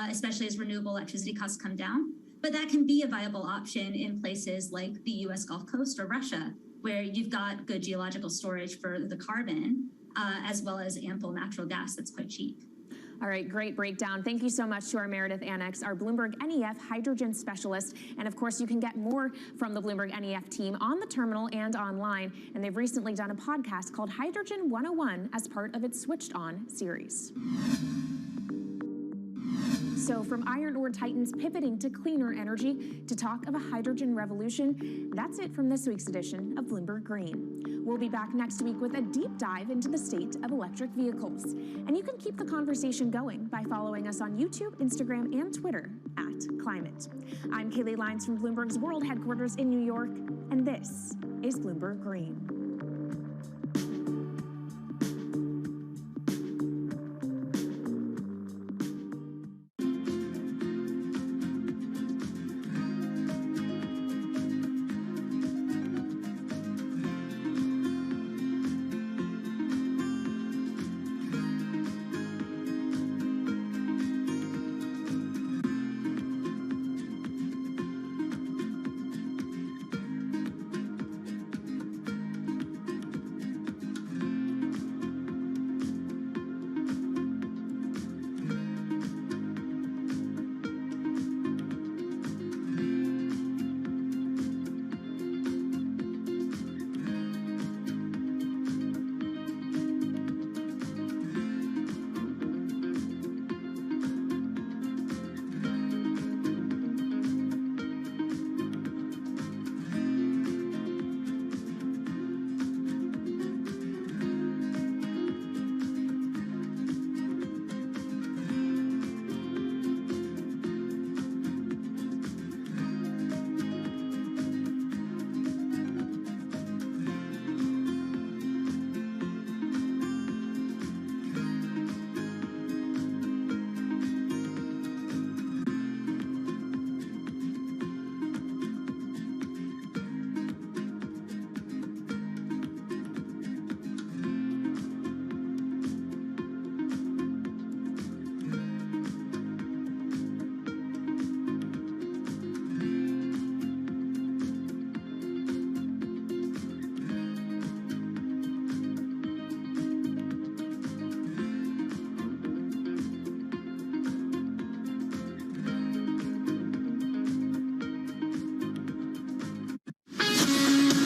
especially as renewable electricity costs come down. But that can be a viable option in places like the US Gulf Coast or Russia, where you've got good geological storage for the carbon, as well as ample natural gas that's quite cheap. All right, great breakdown. Thank you so much to our Meredith Annex, our Bloomberg NEF hydrogen specialist. And of course, you can get more from the Bloomberg NEF team on the terminal and online. And they've recently done a podcast called Hydrogen 101 as part of its Switched On series. So from iron ore titans pivoting to cleaner energy to talk of a hydrogen revolution, that's it from this week's edition of Bloomberg Green. We'll be back next week with a deep dive into the state of electric vehicles. And you can keep the conversation going by following us on YouTube, Instagram, and Twitter @Climate. I'm Kaylee Lyons from Bloomberg's World Headquarters in New York, and this is Bloomberg Green.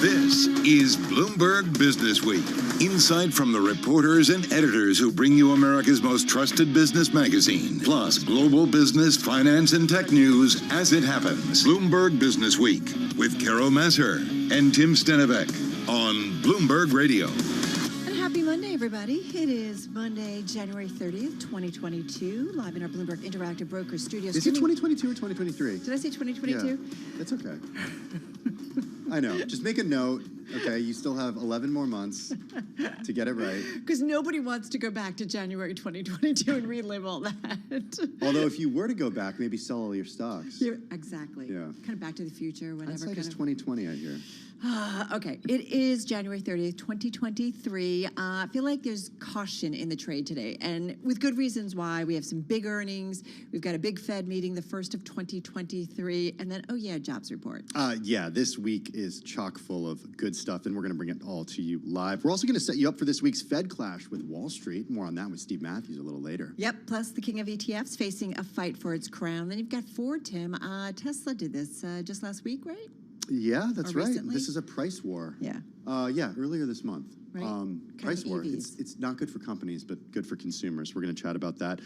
This is Bloomberg Business Week. Insight from the reporters and editors who bring you America's most trusted business magazine. Plus, global business, finance, and tech news as it happens. Bloomberg Business Week with Carol Masser and Tim Stenivek on Bloomberg Radio. And happy Monday, everybody. It is Monday, January 30th, 2022, live in our Bloomberg Interactive Brokers studio. Is it 2022 or 2023? Did I say 2022? Yeah, that's okay. I know. Just make a note. Okay, you still have 11 more months to get it right. Because nobody wants to go back to January 2022 and relive all that. Although if you were to go back, maybe sell all your stocks. Yeah, exactly. Yeah. Kind of Back to the Future, whatever. Hindsight is 2020, I hear. Okay, it is January 30th, 2023. I feel like there's caution in the trade today, and with good reasons why. We have some big earnings. We've got a big Fed meeting, the first of 2023, and then, oh yeah, jobs report. Yeah, this week is chock full of good stuff, and we're going to bring it all to you live. We're also going to set you up for this week's Fed clash with Wall Street. More on that with Steve Matthews a little later. Yep, plus the king of ETFs facing a fight for its crown. Then you've got Ford, Tim. Tesla did this just last week, right? Yeah, that's right. Recently? This is a price war. Yeah. Yeah, earlier this month. Right. Price war. EVs. It's not good for companies, but good for consumers. We're going to chat about that.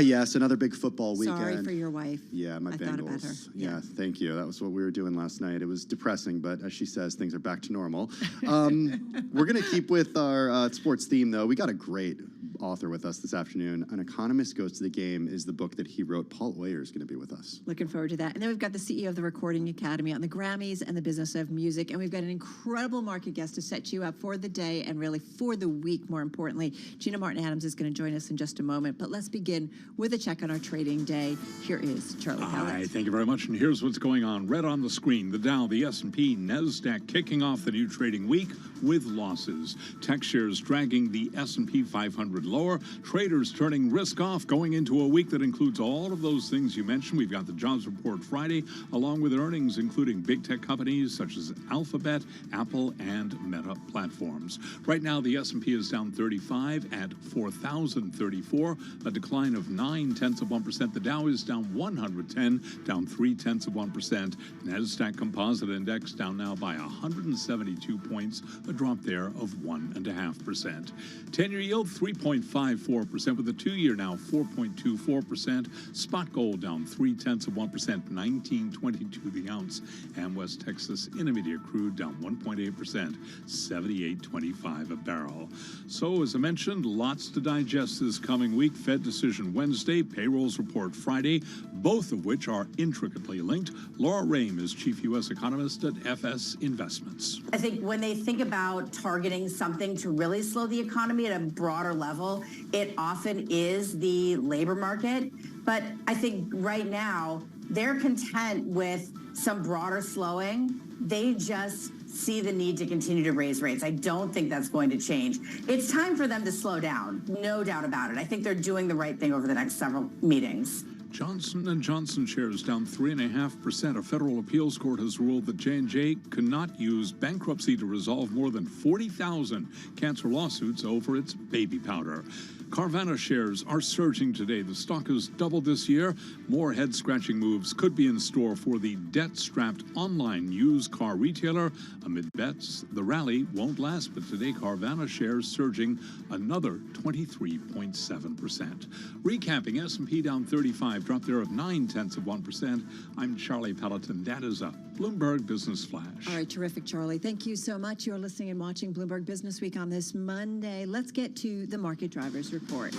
Yes, another big football weekend. Sorry for your wife. Yeah, my I Bengals. thought about her. Yeah, thank you. That was what we were doing last night. It was depressing, but as she says, things are back to normal. We're going to keep with our sports theme, though. We got a great author with us this afternoon. An Economist Goes to the Game is the book that he wrote. Paul Oyer is going to be with us. Looking forward to that. And then we've got the CEO of the Recording Academy on the Grammys and the business of music. And we've got an incredible market guest to set you up for the day and really for the week, more importantly. Gina Martin Adams is going to join us in just a moment. But let's begin in with a check on our trading day. Here is Charlie Pellet. Hi, thank you very much. And here's what's going on. Red on the screen. The Dow, the S&P, NASDAQ kicking off the new trading week with losses. Tech shares dragging the S&P 500 lower. Traders turning risk off going into a week that includes all of those things you mentioned. We've got the jobs report Friday, along with earnings including big tech companies such as Alphabet, Apple, and Meta Platforms. Right now, the S&P is down 35 at 4,034, a decline of 0.9%. The Dow is down 110, down 0.3%. NASDAQ Composite Index down now by 172 points, a drop there of 1.5%. 10-year yield 3.54%, with a 2-year now 4.24%. Spot gold down 0.3%, 19.22 the ounce, and West Texas Intermediate crude down 1.8%, 78.25 a barrel. So, as I mentioned, lots to digest this coming week. Fed decision Wednesday, payrolls report Friday, both of which are intricately linked. Laura Rame is chief U.S. economist at FS Investments. I think when they think about targeting something to really slow the economy at a broader level, it often is the labor market. But I think right now they're content with some broader slowing. They just see the need to continue to raise rates. I don't think that's going to change. It's time for them to slow down, no doubt about it. I think they're doing the right thing over the next several meetings. Johnson & Johnson shares down 3.5%. A federal appeals court has ruled that J&J cannot use bankruptcy to resolve more than 40,000 cancer lawsuits over its baby powder. Carvana shares are surging today. The stock has doubled this year. More head-scratching moves could be in store for the debt-strapped online used car retailer. Amid bets, the rally won't last, but today Carvana shares surging another 23.7%. Recapping, S&P down 35, drop there of 0.9%. I'm Charlie Pelleton. That is a Bloomberg Business Flash. All right, terrific, Charlie. Thank you so much. You're listening and watching Bloomberg Business Week on this Monday. Let's get to the market drivers report.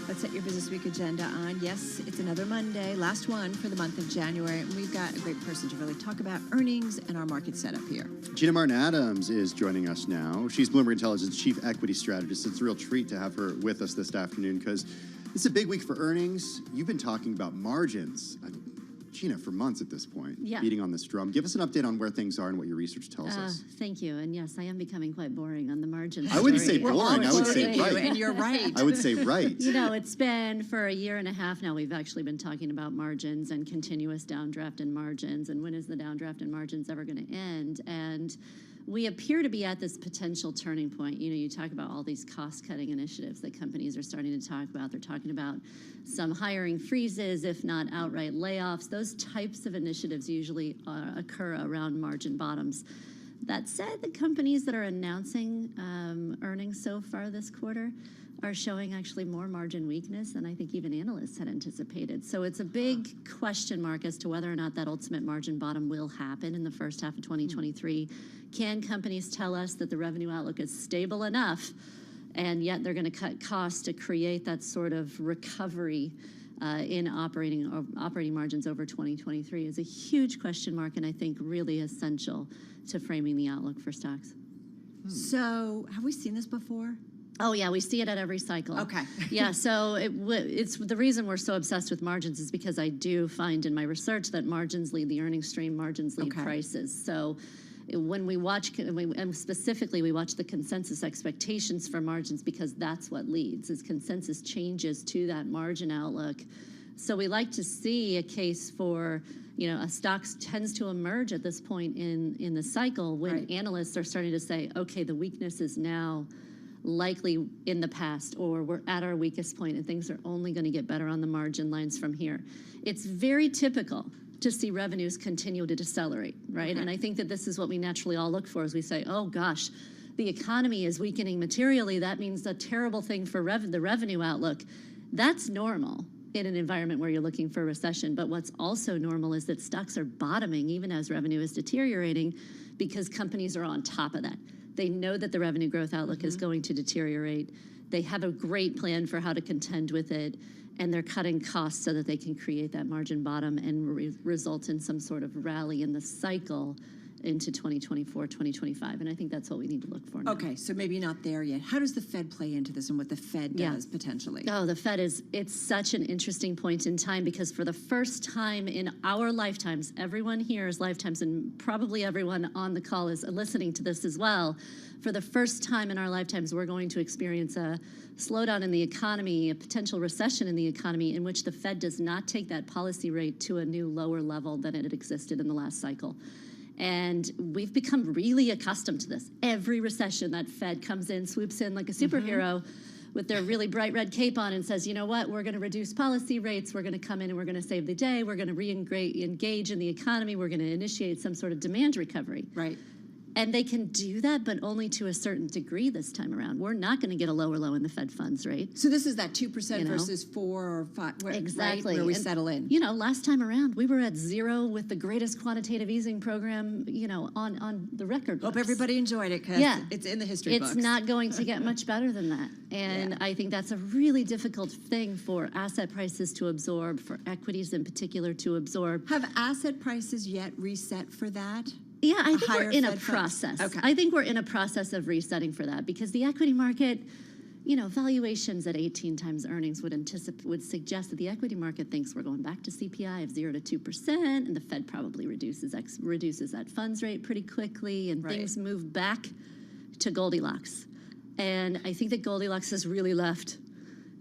Let's set your Business Week agenda on. Yes, it's another Monday, last one for the month of January. And we've got a great person to really talk about earnings and our market setup here. Gina Martin-Adams is joining us now. She's Bloomberg Intelligence Chief Equity Strategist. It's a real treat to have her with us this afternoon because it's a big week for earnings. You've been talking about margins, Gina, for months at this point, beating on this drum. Give us an update on where things are and what your research tells us. Thank you. And yes, I am becoming quite boring on the margins. I wouldn't say boring. I would say right. And you're right. I would say right. You know, it's been for a year and a half now, we've actually been talking about margins and continuous downdraft in margins. And when is the downdraft in margins ever going to end? And we appear to be at this potential turning point. You know, you talk about all these cost-cutting initiatives that companies are starting to talk about. They're talking about some hiring freezes, if not outright layoffs. Those types of initiatives usually occur around margin bottoms. That said, the companies that are announcing earnings so far this quarter are showing actually more margin weakness than I think even analysts had anticipated. So it's a big question mark as to whether or not that ultimate margin bottom will happen in the first half of 2023. Can companies tell us that the revenue outlook is stable enough, and yet they're going to cut costs to create that sort of recovery in operating margins over 2023 is a huge question mark, and I think really essential to framing the outlook for stocks. So have we seen this before? Oh, yeah, we see it at every cycle. Okay. Yeah, so it's the reason we're so obsessed with margins is because I do find in my research that margins lead the earnings stream, margins lead prices. So when we watch, and specifically we watch the consensus expectations for margins because that's what leads, is consensus changes to that margin outlook. So we like to see a case for, you know, a stock tends to emerge at this point in the cycle when analysts are starting to say, okay, the weakness is now likely in the past, or we're at our weakest point and things are only going to get better on the margin lines from here. It's very typical to see revenues continue to decelerate, right? And I think that this is what we naturally all look for as we say, oh gosh, the economy is weakening materially. That means a terrible thing for the revenue outlook. That's normal in an environment where you're looking for a recession. But what's also normal is that stocks are bottoming even as revenue is deteriorating because companies are on top of that. They know that the revenue growth outlook is going to deteriorate. They have a great plan for how to contend with it, and they're cutting costs so that they can create that margin bottom and result in some sort of rally in the cycle into 2024, 2025. And I think that's what we need to look for now. Okay, so maybe not there yet. How does the Fed play into this and what the Fed does potentially? Oh, the Fed it's such an interesting point in time because for the first time in our lifetimes, everyone here's lifetimes, and probably everyone on the call is listening to this as well, for the first time in our lifetimes, we're going to experience a slowdown in the economy, a potential recession in the economy in which the Fed does not take that policy rate to a new lower level than it had existed in the last cycle. And we've become really accustomed to this. Every recession, that Fed comes in, swoops in like a superhero with their really bright red cape on and says, you know what, we're going to reduce policy rates, we're going to come in and we're going to save the day, we're going to re-engage in the economy, we're going to initiate some sort of demand recovery. Right. And they can do that, but only to a certain degree this time around. We're not going to get a lower low in the Fed funds rate. So this is that 2% versus 4 or 5, exactly. Right, where we settle in. You know, last time around, we were at 0 with the greatest quantitative easing program, you know, on the record books. Hope everybody enjoyed it because it's in the history books. It's not going to get much better than that. And I think that's a really difficult thing for asset prices to absorb, for equities in particular to absorb. Have asset prices yet reset for that? Yeah, I think we're in a process. Okay. I think we're in a process of resetting for that because the equity market, you know, valuations at 18 times earnings would suggest that the equity market thinks we're going back to CPI of 0 to 2%, and the Fed probably reduces that funds rate pretty quickly, and things move back to Goldilocks. And I think that Goldilocks has really left,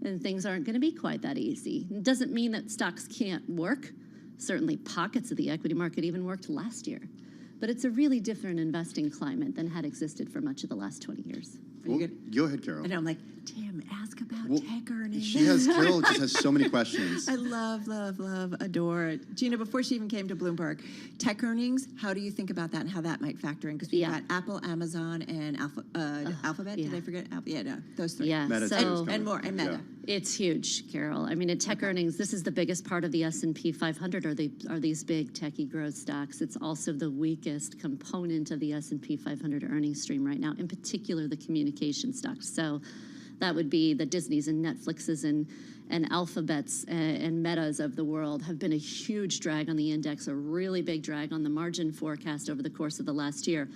and things aren't going to be quite that easy. It doesn't mean that stocks can't work. Certainly, pockets of the equity market even worked last year. But it's a really different investing climate than had existed for much of the last 20 years. Well, go ahead, Carol. And I'm like, Tim, ask about tech earnings. Carol just has so many questions. I love, adore it. Gina, before she even came to Bloomberg, tech earnings, how do you think about that and how that might factor in? Because we've got Apple, Amazon, and Alphabet. Did I forget? Those three. Yeah, Meta and more, and Meta. It's huge, Carol. I mean, at tech earnings, this is the biggest part of the S&P 500 are these big techie growth stocks. It's also the weakest component of the S&P 500 earnings stream right now, in particular the communication stocks. So that would be the Disneys and Netflixes and Alphabets and Metas of the world have been a huge drag on the index, a really big drag on the margin forecast over the course of the last year.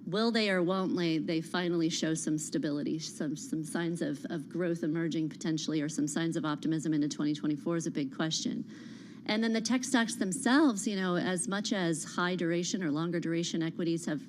Will they or won't they finally show some stability, some signs of growth emerging potentially, or some signs of optimism into 2024 is a big question. And then the tech stocks themselves, you know, as much as high duration or longer duration equities have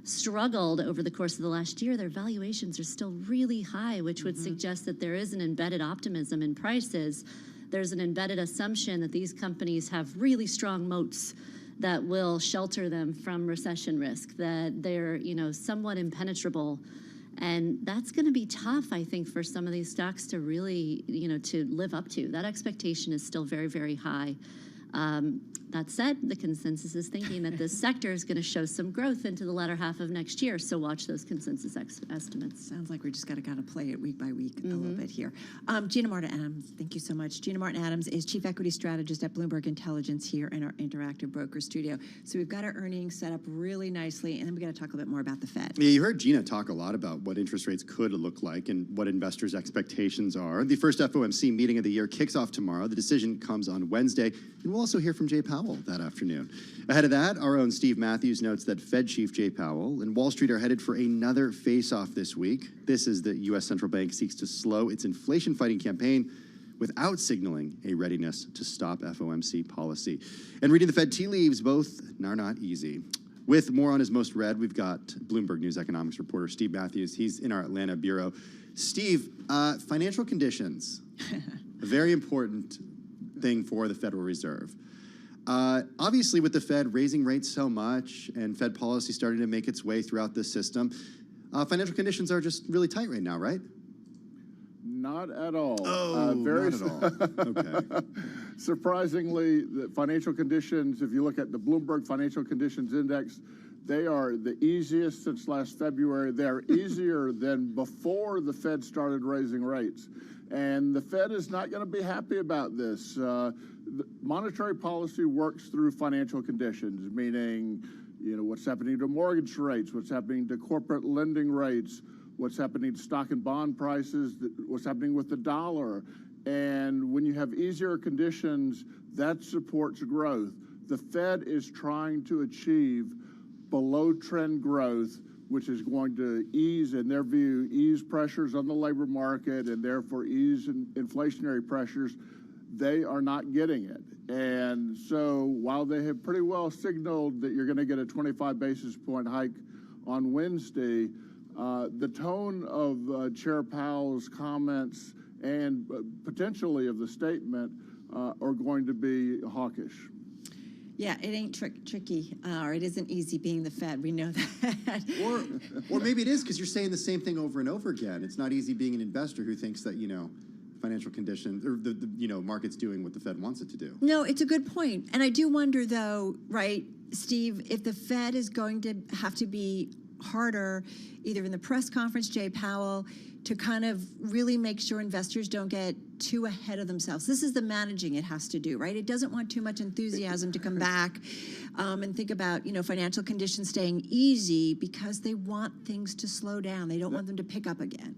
struggled over the course of the last year, their valuations are still really high, which would suggest that there is an embedded optimism in prices. There's an embedded assumption that these companies have really strong moats that will shelter them from recession risk, that they're, you know, somewhat impenetrable. And that's going to be tough, I think, for some of these stocks to really, you know, to live up to. That expectation is still very, very high. That said, the consensus is thinking that this sector is going to show some growth into the latter half of next year. So watch those consensus estimates. Sounds like we just got to kind of play it week by week a little bit here. Gina Martin Adams, thank you so much. Gina Martin Adams is Chief Equity Strategist at Bloomberg Intelligence here in our Interactive Broker Studio. So we've got our earnings set up really nicely, and then we got to talk a little bit more about the Fed. Yeah, you heard Gina talk a lot about what interest rates could look like and what investors' expectations are. The first FOMC meeting of the year kicks off tomorrow. The decision comes on Wednesday, and we'll also hear from Jay Powell that afternoon. Ahead of that, our own Steve Matthews notes that Fed Chief Jay Powell and Wall Street are headed for another face-off this week. This is the U.S. Central Bank seeks to slow its inflation-fighting campaign without signaling a readiness to stop FOMC policy. And reading the Fed tea leaves, both are not easy. With more on his most read, we've got Bloomberg News economics reporter Steve Matthews. He's in our Atlanta bureau. Steve, financial conditions, a very important thing for the Federal Reserve. Obviously, with the Fed raising rates so much and Fed policy starting to make its way throughout the system, financial conditions are just really tight right now, right? Not at all. Oh, not at all. Okay. Surprisingly, the financial conditions, if you look at the Bloomberg Financial Conditions Index, they are the easiest since last February. They're easier than before the Fed started raising rates. And the Fed is not going to be happy about this. Monetary policy works through financial conditions, meaning, you know, what's happening to mortgage rates, what's happening to corporate lending rates, what's happening to stock and bond prices, what's happening with the dollar. And when you have easier conditions, that supports growth. The Fed is trying to achieve below trend growth, which is going to ease, in their view, ease pressures on the labor market and therefore ease inflationary pressures, they are not getting it. And so while they have pretty well signaled that you're going to get a 25 basis point hike on Wednesday, the tone of Chair Powell's comments and potentially of the statement are going to be hawkish. Yeah, it ain't tricky, or it isn't easy being the Fed. We know that. Or maybe it is because you're saying the same thing over and over again. It's not easy being an investor who thinks that, financial conditions or the market's doing what the Fed wants it to do. No, it's a good point. And I do wonder, though, right, Steve, if the Fed is going to have to be harder, either in the press conference, Jay Powell, to kind of really make sure investors don't get too ahead of themselves. This is the managing it has to do, right? It doesn't want too much enthusiasm to come back and think about, financial conditions staying easy because they want things to slow down. They don't want them to pick up again.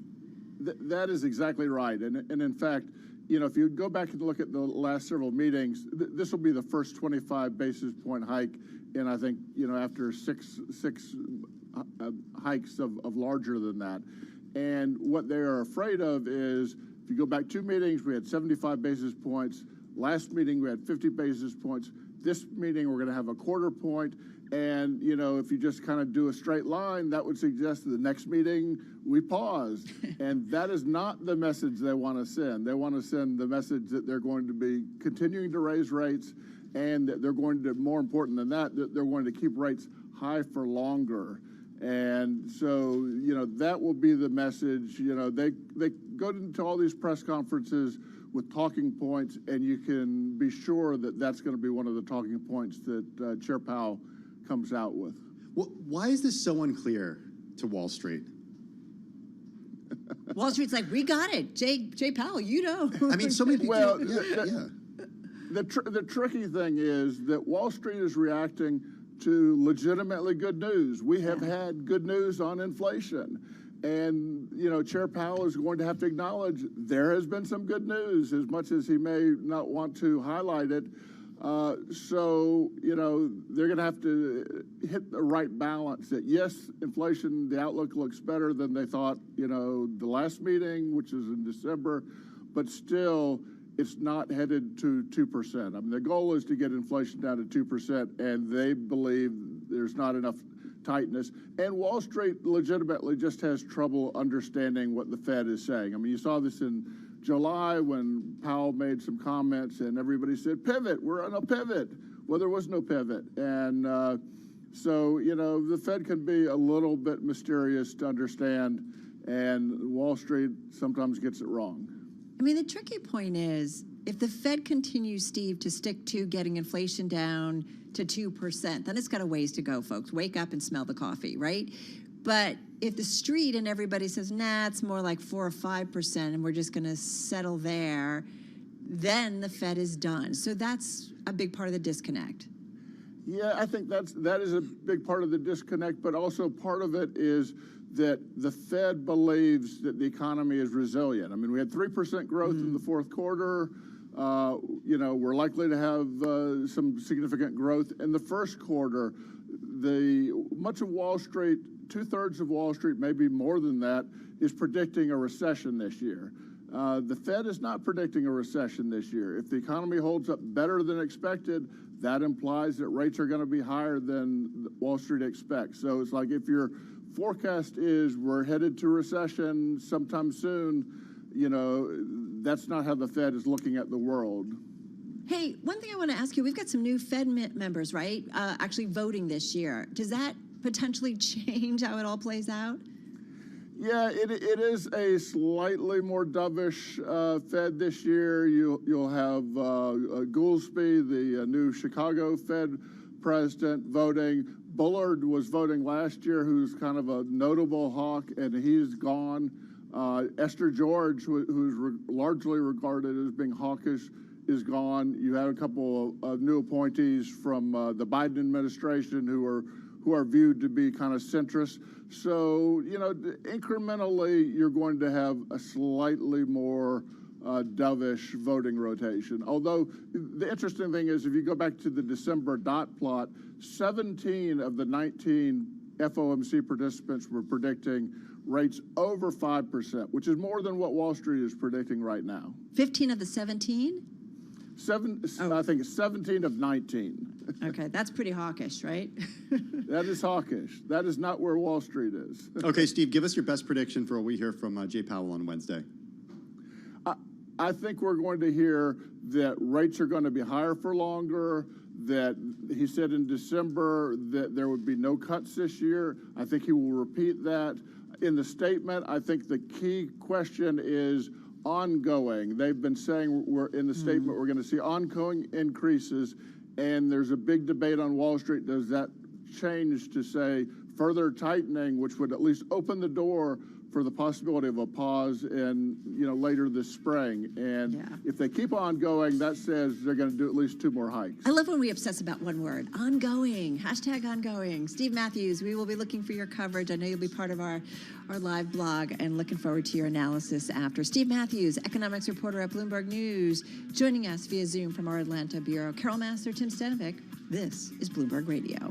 That is exactly right. And in fact, if you go back and look at the last several meetings, this will be the first 25 basis point hike in, I think, after six hikes of larger than that. And what they are afraid of is, if you go back 2 meetings, we had 75 basis points. Last meeting, we had 50 basis points. This meeting, we're going to have a quarter point. And, if you just kind of do a straight line, that would suggest that the next meeting, we pause. And that is not the message they want to send. They want to send the message that they're going to be continuing to raise rates, and that they're going to, more important than that they're going to keep rates high for longer. And so, that will be the message. They go into all these press conferences with talking points, and you can be sure that that's going to be one of the talking points that Chair Powell comes out with. Well, why is this so unclear to Wall Street? Wall Street's like, we got it. Jay Powell, I mean, so many people. Well, yeah. The tricky thing is that Wall Street is reacting to legitimately good news. We have had good news on inflation. And, Chair Powell is going to have to acknowledge there has been some good news, as much as he may not want to highlight it. So, they're going to have to hit the right balance that, yes, inflation, the outlook looks better than they thought, the last meeting, which is in December, but still, it's not headed to 2%. I mean, the goal is to get inflation down to 2%, and they believe there's not enough tightness. And Wall Street legitimately just has trouble understanding what the Fed is saying. I mean, you saw this in July when Powell made some comments and everybody said, pivot, we're on a pivot. Well, there was no pivot. And so, the Fed can be a little bit mysterious to understand, and Wall Street sometimes gets it wrong. I mean, the tricky point is, if the Fed continues, Steve, to stick to getting inflation down to 2%, then it's got a ways to go, folks. Wake up and smell the coffee, right? But if the street and everybody says, nah, it's more like 4 or 5%, and we're just going to settle there, then the Fed is done. So that's a big part of the disconnect. Yeah, I think that is a big part of the disconnect, but also part of it is that the Fed believes that the economy is resilient. I mean, we had 3% growth in the fourth quarter. We're likely to have some significant growth in the first quarter. Much of Wall Street, 2/3 of Wall Street, maybe more than that, is predicting a recession this year. The Fed is not predicting a recession this year. If the economy holds up better than expected, that implies that rates are going to be higher than Wall Street expects. So it's like, if your forecast is we're headed to recession sometime soon, that's not how the Fed is looking at the world. Hey, one thing I want to ask you, we've got some new Fed members, right, actually voting this year. Does that potentially change how it all plays out? Yeah, it is a slightly more dovish Fed this year. You'll have Goolsbee, the new Chicago Fed president, voting. Bullard was voting last year, who's kind of a notable hawk, and he's gone. Esther George, who's largely regarded as being hawkish, is gone. You had a couple of new appointees from the Biden administration who are viewed to be kind of centrist. So, incrementally, you're going to have a slightly more dovish voting rotation. Although the interesting thing is, if you go back to the December dot plot, 17 of the 19 FOMC participants were predicting rates over 5%, which is more than what Wall Street is predicting right now. 15 of the 17? I think it's 17 of 19. Okay, that's pretty hawkish, right? That is hawkish. That is not where Wall Street is. Okay, Steve, give us your best prediction for what we hear from Jay Powell on Wednesday. I think we're going to hear that rates are going to be higher for longer, that he said in December that there would be no cuts this year. I think he will repeat that. In the statement, I think the key question is ongoing. They've been saying in the statement we're going to see ongoing increases, and there's a big debate on Wall Street. Does that change to say further tightening, which would at least open the door for the possibility of a pause in, later this spring? And if they keep on going, that says they're going to do at least 2 more hikes. I love when we obsess about one word, ongoing, hashtag ongoing. Steve Matthews, we will be looking for your coverage. I know you'll be part of our live blog, and looking forward to your analysis after. Steve Matthews, economics reporter at Bloomberg News, joining us via Zoom from our Atlanta bureau. Carol Master, Tim Stanovic, this is Bloomberg Radio.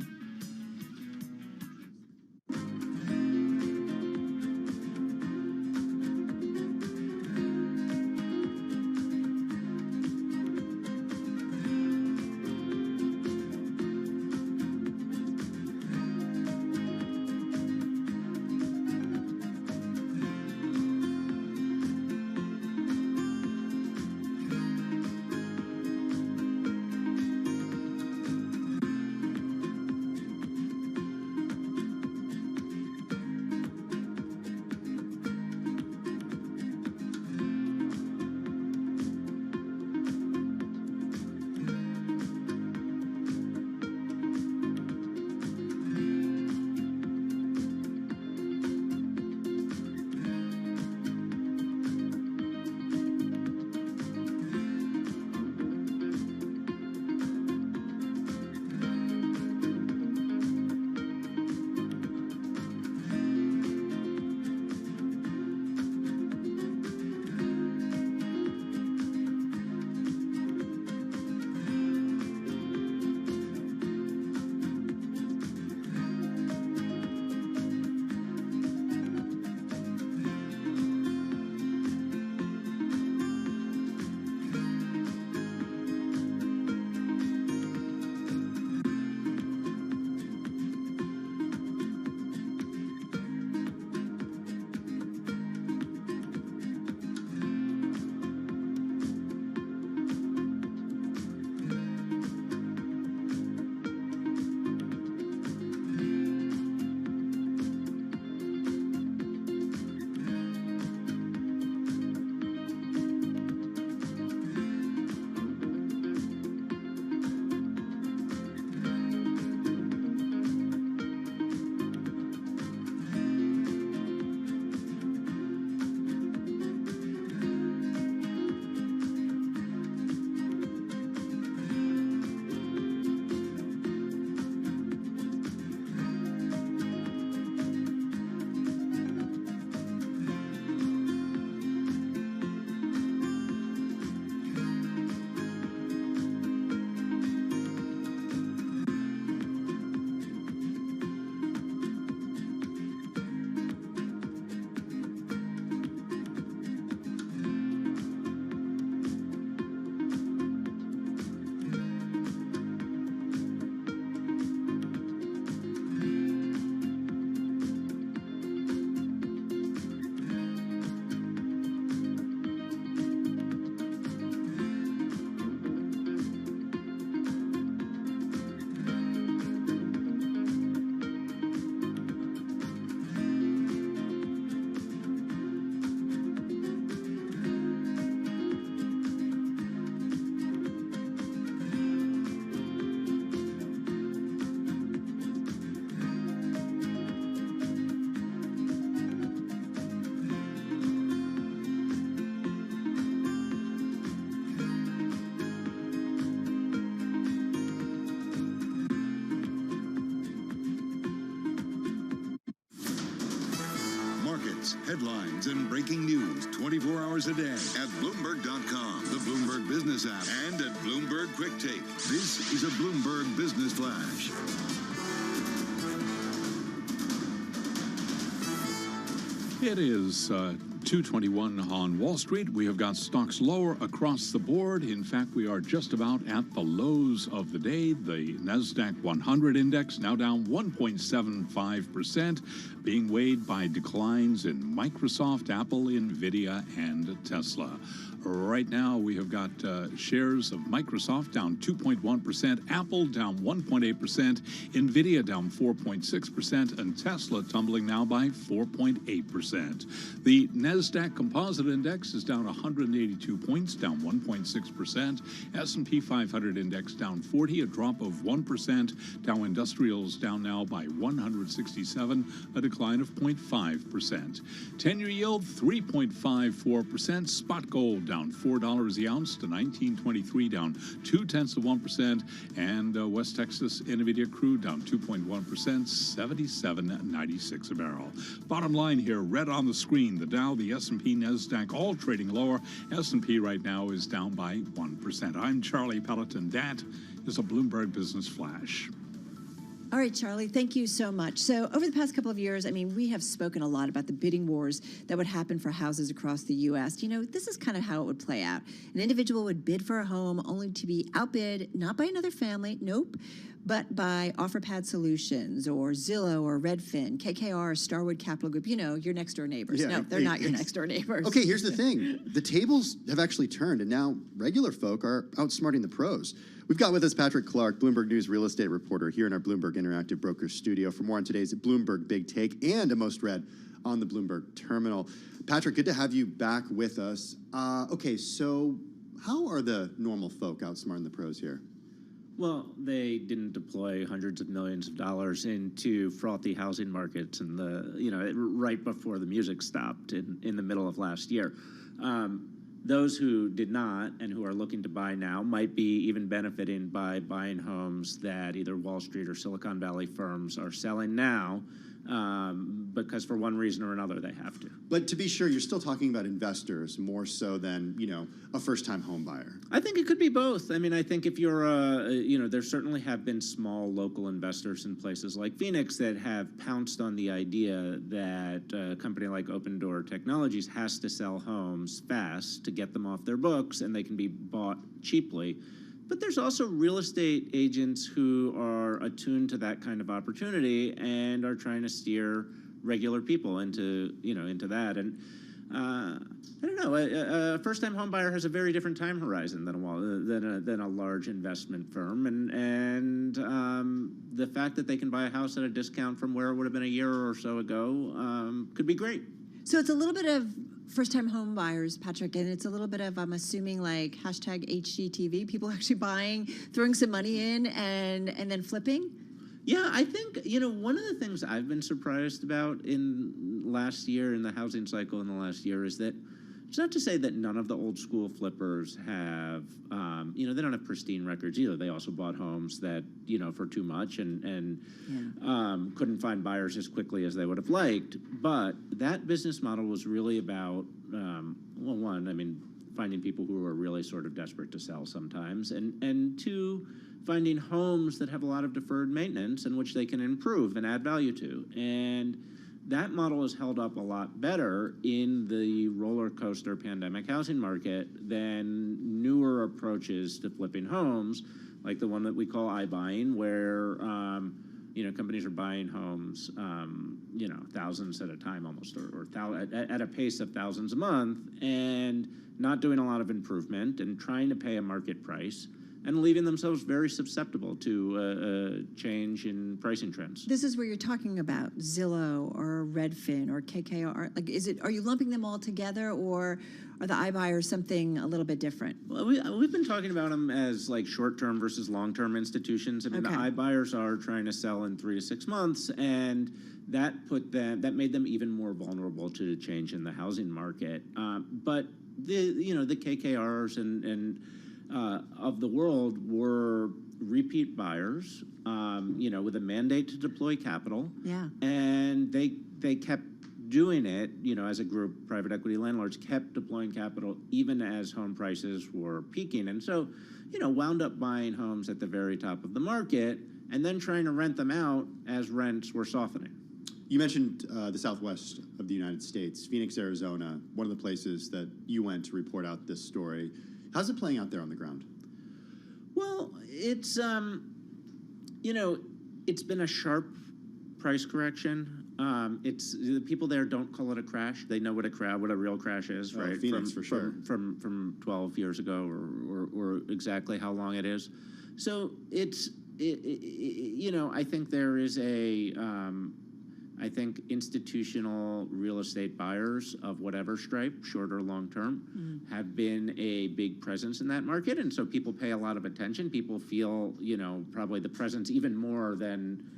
updates, headlines, and breaking news 24 hours a day at Bloomberg.com, the Bloomberg Business app, and at Bloomberg Quick Take. This is a Bloomberg Business Flash. It is 2:21 on Wall Street. We have got stocks lower across the board. In fact, we are just about at the lows of the day. The NASDAQ 100 index now down 1.75%, being weighed by declines in Microsoft, Apple, Nvidia, and Tesla. Right now, we have got shares of Microsoft down 2.1%, Apple down 1.8%, Nvidia down 4.6%, and Tesla tumbling now by 4.8%. The NASDAQ Composite Index is down 182 points, down 1.6%. S&P 500 Index down 40, a drop of 1%. Dow Industrials down now by 167, a decline of 0.5%. 10-year yield 3.54%. Spot gold down $4 the ounce to $19.23, down 0.2%, and West Texas Intermediate crude down 2.1%, $77.96 a barrel. Bottom line here, red on the screen, the Dow, the S&P, NASDAQ, all trading lower. S&P right now is down by 1%. I'm Charlie Pelleton. That is a Bloomberg Business Flash. All right, Charlie, thank you so much. So over the past couple of years, I mean, we have spoken a lot about the bidding wars that would happen for houses across the U.S. You know, this is kind of how it would play out. An individual would bid for a home only to be outbid, not by another family, nope, but by OfferPad Solutions or Zillow or Redfin, KKR, or Starwood Capital Group, you know, your next door neighbors. Yeah, no, they're not your next door neighbors. Okay, here's the thing. The tables have actually turned, and now regular folk are outsmarting the pros. We've got with us Patrick Clark, Bloomberg News real estate reporter, here in our Bloomberg Interactive Brokers studio for more on today's Bloomberg Big Take and a most read on the Bloomberg Terminal. Patrick, good to have you back with us. Okay, so how are the normal folk outsmarting the pros here? Well, they didn't deploy hundreds of millions of dollars into frothy housing markets and right before the music stopped in the middle of last year. Those who did not and who are looking to buy now might be even benefiting by buying homes that either Wall Street or Silicon Valley firms are selling now because for one reason or another they have to. But to be sure, you're still talking about investors more so than, you know, a first-time home buyer. I think it could be both. I mean, I think if you're, there certainly have been small local investors in places like Phoenix that have pounced on the idea that a company like Open Door Technologies has to sell homes fast to get them off their books and they can be bought cheaply. But there's also real estate agents who are attuned to that kind of opportunity and are trying to steer regular people into that. And I don't know, a first-time home buyer has a very different time horizon than a large investment firm. And the fact that they can buy a house at a discount from where it would have been a year or so ago could be great. So it's a little bit of first-time home buyers, Patrick, and it's a little bit of, I'm assuming, like hashtag HGTV, people actually buying, throwing some money in and then flipping? Yeah, I think, one of the things I've been surprised about in last year, in the housing cycle in the last year, is that it's not to say that none of the old school flippers have, they don't have pristine records either. They also bought homes that, for too much and couldn't find buyers as quickly as they would have liked. But that business model was really about, finding people who are really sort of desperate to sell sometimes, and two, finding homes that have a lot of deferred maintenance in which they can improve and add value to. And that model has held up a lot better in the roller coaster pandemic housing market than newer approaches to flipping homes, like the one that we call iBuying, where companies are buying homes, thousands at a time almost, or at a pace of thousands a month, and not doing a lot of improvement and trying to pay a market price, and leaving themselves very susceptible to change in pricing trends. This is where you're talking about Zillow or Redfin or KKR. Like, are you lumping them all together, or are the iBuyers something a little bit different? Well, we've been talking about them as like short-term versus long-term institutions. I mean, okay. The iBuyers are trying to sell in 3 to 6 months, and that made them even more vulnerable to the change in the housing market. But the KKRs and of the world were repeat buyers, with a mandate to deploy capital. Yeah. And they kept doing it, as a group, private equity landlords kept deploying capital even as home prices were peaking. And so, wound up buying homes at the very top of the market and then trying to rent them out as rents were softening. You mentioned the Southwest of the United States, Phoenix, Arizona, one of the places that you went to report out this story. How's it playing out there on the ground? Well, it's, it's been a sharp price correction. It's the people there don't call it a crash. They know what a real crash is, right? Phoenix for sure. From 12 years ago, or exactly how long it is. So it's I think there is I think institutional real estate buyers of whatever stripe, short or long term, have been a big presence in that market, and so people pay a lot of attention. People feel probably the presence even more than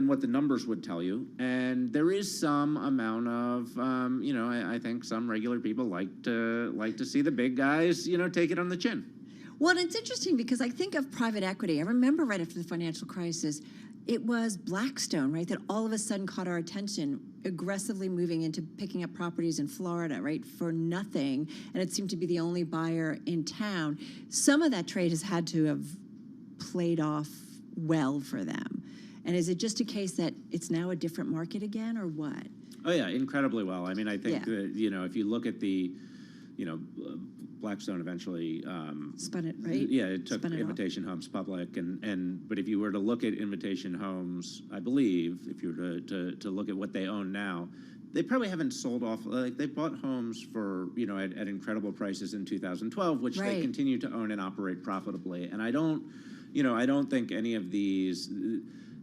what the numbers would tell you. And there is some amount of, I think some regular people like to see the big guys, take it on the chin. Well, it's interesting because I think of private equity. I remember right after the financial crisis, it was Blackstone, right, that all of a sudden caught our attention, aggressively moving into picking up properties in Florida, right, for nothing. And it seemed to be the only buyer in town. Some of that trade has had to have played off well for them. And is it just a case that it's now a different market again, or what? Oh, yeah, incredibly well. I mean, I think that, if you look at the, Blackstone eventually spun it, right? Yeah, it took Invitation Homes public, but if you were to look at Invitation Homes, I believe, if you were to look at what they own now, they probably haven't sold off. Like, they bought homes for at incredible prices in 2012, which they continue to own and operate profitably. And I don't think any of these.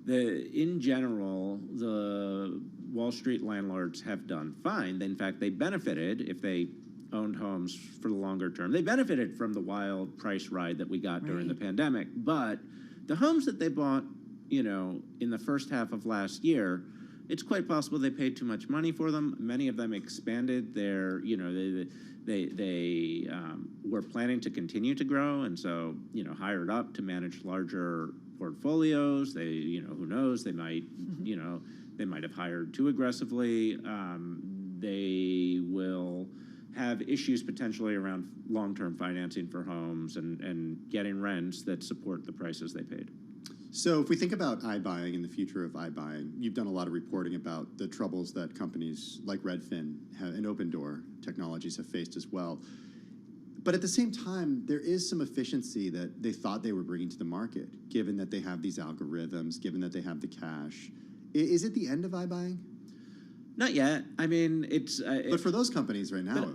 In general, the Wall Street landlords have done fine. In fact, they benefited if they owned homes for the longer term. They benefited from the wild price ride that we got during the pandemic. But the homes that they bought, in the first half of last year, it's quite possible they paid too much money for them. Many of them expanded their, they were planning to continue to grow, and so, hired up to manage larger portfolios. They, who knows, they might, they might have hired too aggressively. They will have issues potentially around long-term financing for homes and getting rents that support the prices they paid. So if we think about iBuying and the future of iBuying, you've done a lot of reporting about the troubles that companies like Redfin and Opendoor Technologies have faced as well. But at the same time, there is some efficiency that they thought they were bringing to the market, given that they have these algorithms, given that they have the cash. Is it the end of iBuying? Not yet. I mean, it's... but for those companies right now...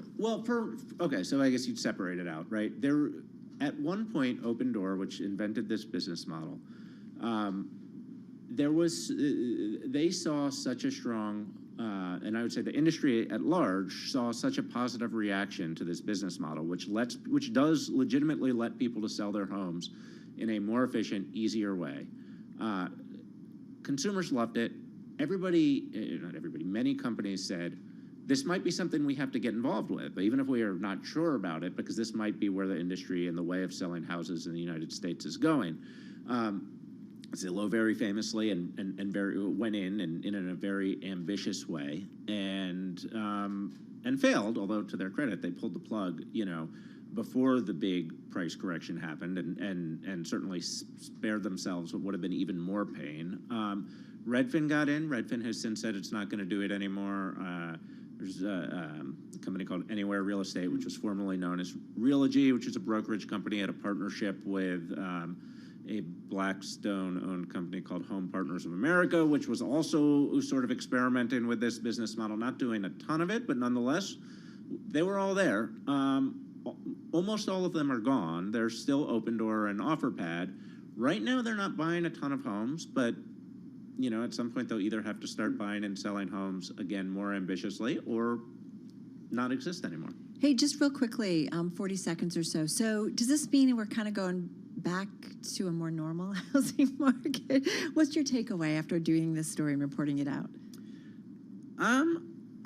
Okay, so I guess you'd separate it out, right? There, at one point, Opendoor, which invented this business model, they saw such a strong... and I would say the industry at large saw such a positive reaction to this business model, which does legitimately let people to sell their homes in a more efficient, easier way. Consumers loved it. Not everybody, many companies said, this might be something we have to get involved with, even if we are not sure about it, because this might be where the industry and the way of selling houses in the United States is going. Zillow very famously went in a very ambitious way and failed. Although to their credit, they pulled the plug, before the big price correction happened, and certainly spared themselves what would have been even more pain. Redfin got in. Redfin has since said it's not going to do it anymore. There's a company called Anywhere Real Estate, which was formerly known as Realogy, which is a brokerage company, had a partnership with a Blackstone-owned company called Home Partners of America, which was also sort of experimenting with this business model, not doing a ton of it, but nonetheless, they were all there. Almost all of them are gone. There's still Opendoor and OfferPad. Right now, they're not buying a ton of homes, but at some point, they'll either have to start buying and selling homes again more ambitiously or not exist anymore. Hey, just real quickly, 40 seconds or so. So does this mean we're kind of going back to a more normal housing market? What's your takeaway after doing this story and reporting it out?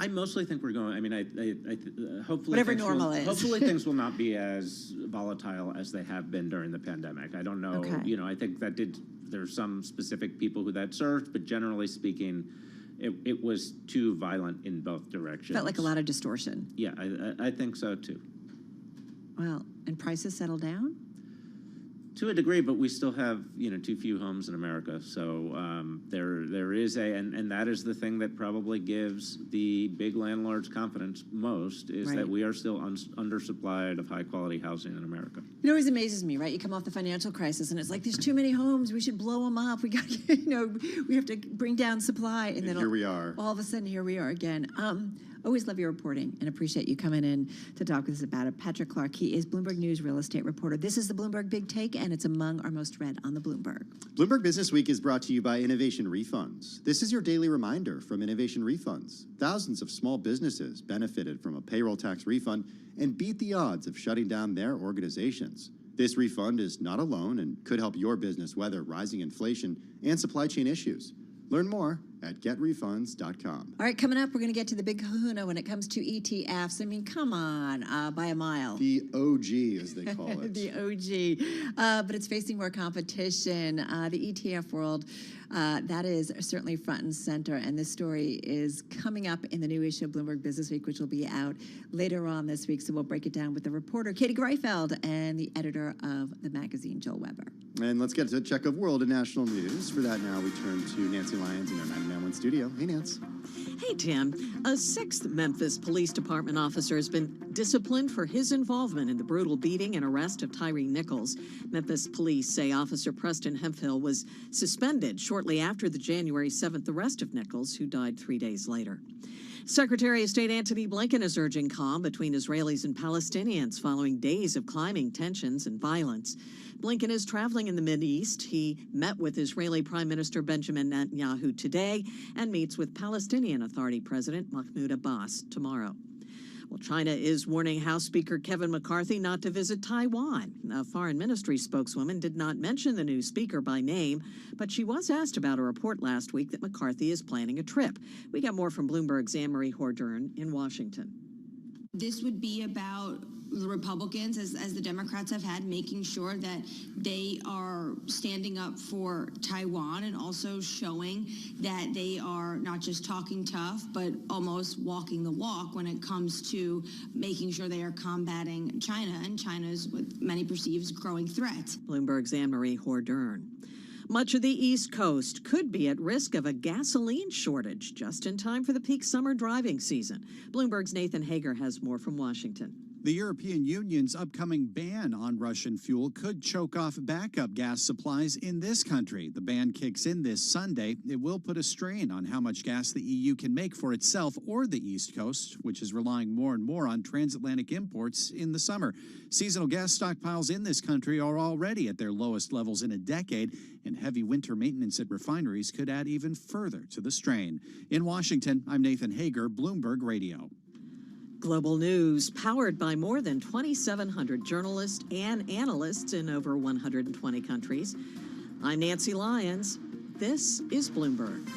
I mostly think we're going. I mean, hopefully whatever normal is. Hopefully things will not be as volatile as they have been during the pandemic. I don't know. Okay. I think that there's some specific people who that served, but generally speaking, it was too violent in both directions. Felt like a lot of distortion. Yeah, I think so too. Well, and prices settle down? To a degree, but we still have, too few homes in America. So there is and that is the thing that probably gives the big landlords confidence most, is that we are still undersupplied of high quality housing in America. It always amazes me, right? You come off the financial crisis and it's like, there's too many homes, we should blow them up. We got, we have to bring down supply. And then here we are. All of a sudden, here we are again. Always love your reporting and appreciate you coming in to talk with us about it. Patrick Clark, he is Bloomberg News real estate reporter. This is the Bloomberg Big Take, and it's among our most read on the Bloomberg. Bloomberg Business Week is brought to you by Innovation Refunds. This is your daily reminder from Innovation Refunds. Thousands of small businesses benefited from a payroll tax refund and beat the odds of shutting down their organizations. This refund is not a loan and could help your business weather rising inflation and supply chain issues. Learn more at getrefunds.com. All right, coming up, we're going to get to the big kahuna when it comes to ETFs. I mean, come on, by a mile. The OG, as they call it. The OG. But it's facing more competition. The ETF world, that is certainly front and center. And this story is coming up in the new issue of Bloomberg Business Week, which will be out later on this week. So we'll break it down with the reporter, Katie Greifeld, and the editor of the magazine, Joel Weber. And let's get to a check of world and national news. For that now, we turn to Nancy Lyons in our 99.1 studio. Hey, Nance. Hey, Tim. A 6th Memphis Police Department officer has been disciplined for his involvement in the brutal beating and arrest of Tyree Nichols. Memphis police say Officer Preston Hemphill was suspended shortly after the January 7th arrest of Nichols, who died 3 days later. Secretary of State Antony Blinken is urging calm between Israelis and Palestinians following days of climbing tensions and violence. Blinken is traveling in the Mideast. He met with Israeli Prime Minister Benjamin Netanyahu today and meets with Palestinian Authority President Mahmoud Abbas tomorrow. Well, China is warning House Speaker Kevin McCarthy not to visit Taiwan. A foreign ministry spokeswoman did not mention the new speaker by name, but she was asked about a report last week that McCarthy is planning a trip. We got more from Bloomberg's Anne-Marie Hordern in Washington. This would be about the Republicans, as the Democrats have had, making sure that they are standing up for Taiwan and also showing that they are not just talking tough, but almost walking the walk when it comes to making sure they are combating China and China's, what many perceive, growing threat. Bloomberg's Anne-Marie Hordern. Much of the East Coast could be at risk of a gasoline shortage just in time for the peak summer driving season. Bloomberg's Nathan Hager has more from Washington. The European Union's upcoming ban on Russian fuel could choke off backup gas supplies in this country. The ban kicks in this Sunday. It will put a strain on how much gas the EU can make for itself or the East Coast, which is relying more and more on transatlantic imports in the summer. Seasonal gas stockpiles in this country are already at their lowest levels in a decade, and heavy winter maintenance at refineries could add even further to the strain. In Washington, I'm Nathan Hager, Bloomberg Radio. Global news powered by more than 2,700 journalists and analysts in over 120 countries. I'm Nancy Lyons. This is Bloomberg.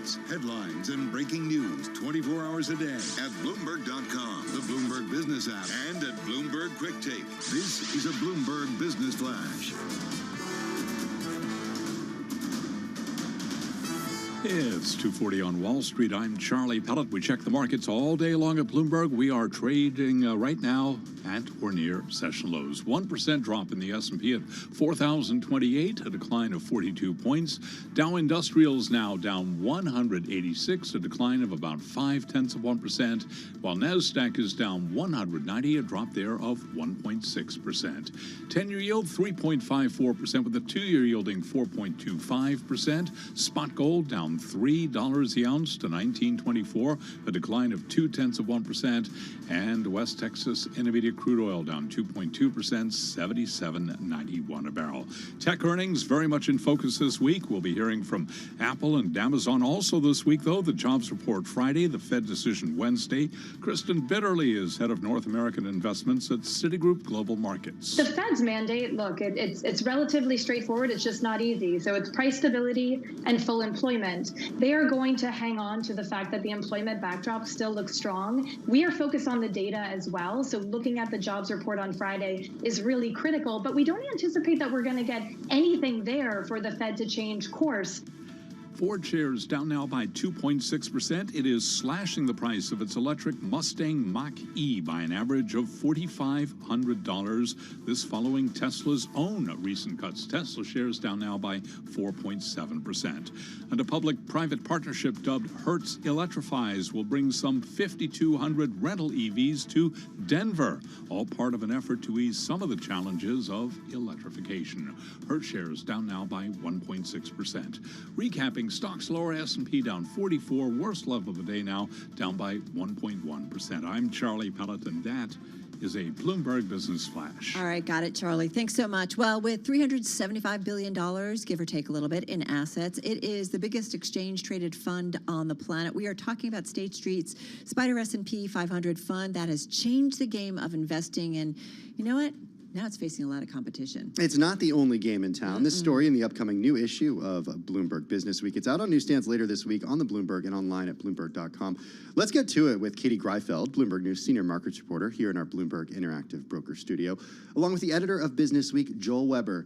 updates, headlines, and breaking news 24 hours a day at Bloomberg.com, the Bloomberg Business app, and at Bloomberg Quick Take. This is a Bloomberg Business Flash. It's 2:40 on Wall Street. I'm Charlie Pellet. We check the markets all day long at Bloomberg. We are trading right now at or near session lows. 1% drop in the S&P at 4,028, a decline of 42 points. Dow Industrials now down 186, a decline of about 0.5%, while NASDAQ is down 190, a drop there of 1.6%. 10-year yield 3.54%, with the 2-year yielding 4.25%. Spot gold down $3 the ounce to $19.24, a decline of 0.2%, and West Texas Intermediate crude oil down 2.2%, $77.91 a barrel. Tech earnings very much in focus this week. We'll be hearing from Apple and Amazon also this week, though. The jobs report Friday, the Fed decision Wednesday. Kristen Bitterly is head of North American investments at Citigroup Global Markets. The Fed's mandate, look, it's relatively straightforward. It's just not easy. So it's price stability and full employment. They are going to hang on to the fact that the employment backdrop still looks strong. We are focused on the data as well. So looking at the jobs report on Friday is really critical, but we don't anticipate that we're going to get anything there for the Fed to change course. Ford shares down now by 2.6%. It is slashing the price of its electric Mustang Mach-E by an average of $4,500. This following Tesla's own recent cuts. Tesla shares down now by 4.7%. And a public-private partnership dubbed Hertz Electrifies will bring some 5,200 rental EVs to Denver, all part of an effort to ease some of the challenges of electrification. Hertz shares down now by 1.6%. Recapping stocks lower, S&P down 44, worst level of the day now, down by 1.1%. I'm Charlie Pellet, and that is a Bloomberg Business Flash. All right, got it, Charlie. Thanks so much. Well, with $375 billion, give or take a little bit, in assets, it is the biggest exchange-traded fund on the planet. We are talking about State Street's Spider S&P 500 fund that has changed the game of investing, and you know what? Now it's facing a lot of competition. It's not the only game in town. This story in the upcoming new issue of Bloomberg Business Week. It's out on newsstands later this week on the Bloomberg and online at Bloomberg.com. Let's get to it with Katie Greifeld, Bloomberg News senior markets reporter here in our Bloomberg Interactive Broker Studio, along with the editor of Business Week, Joel Weber.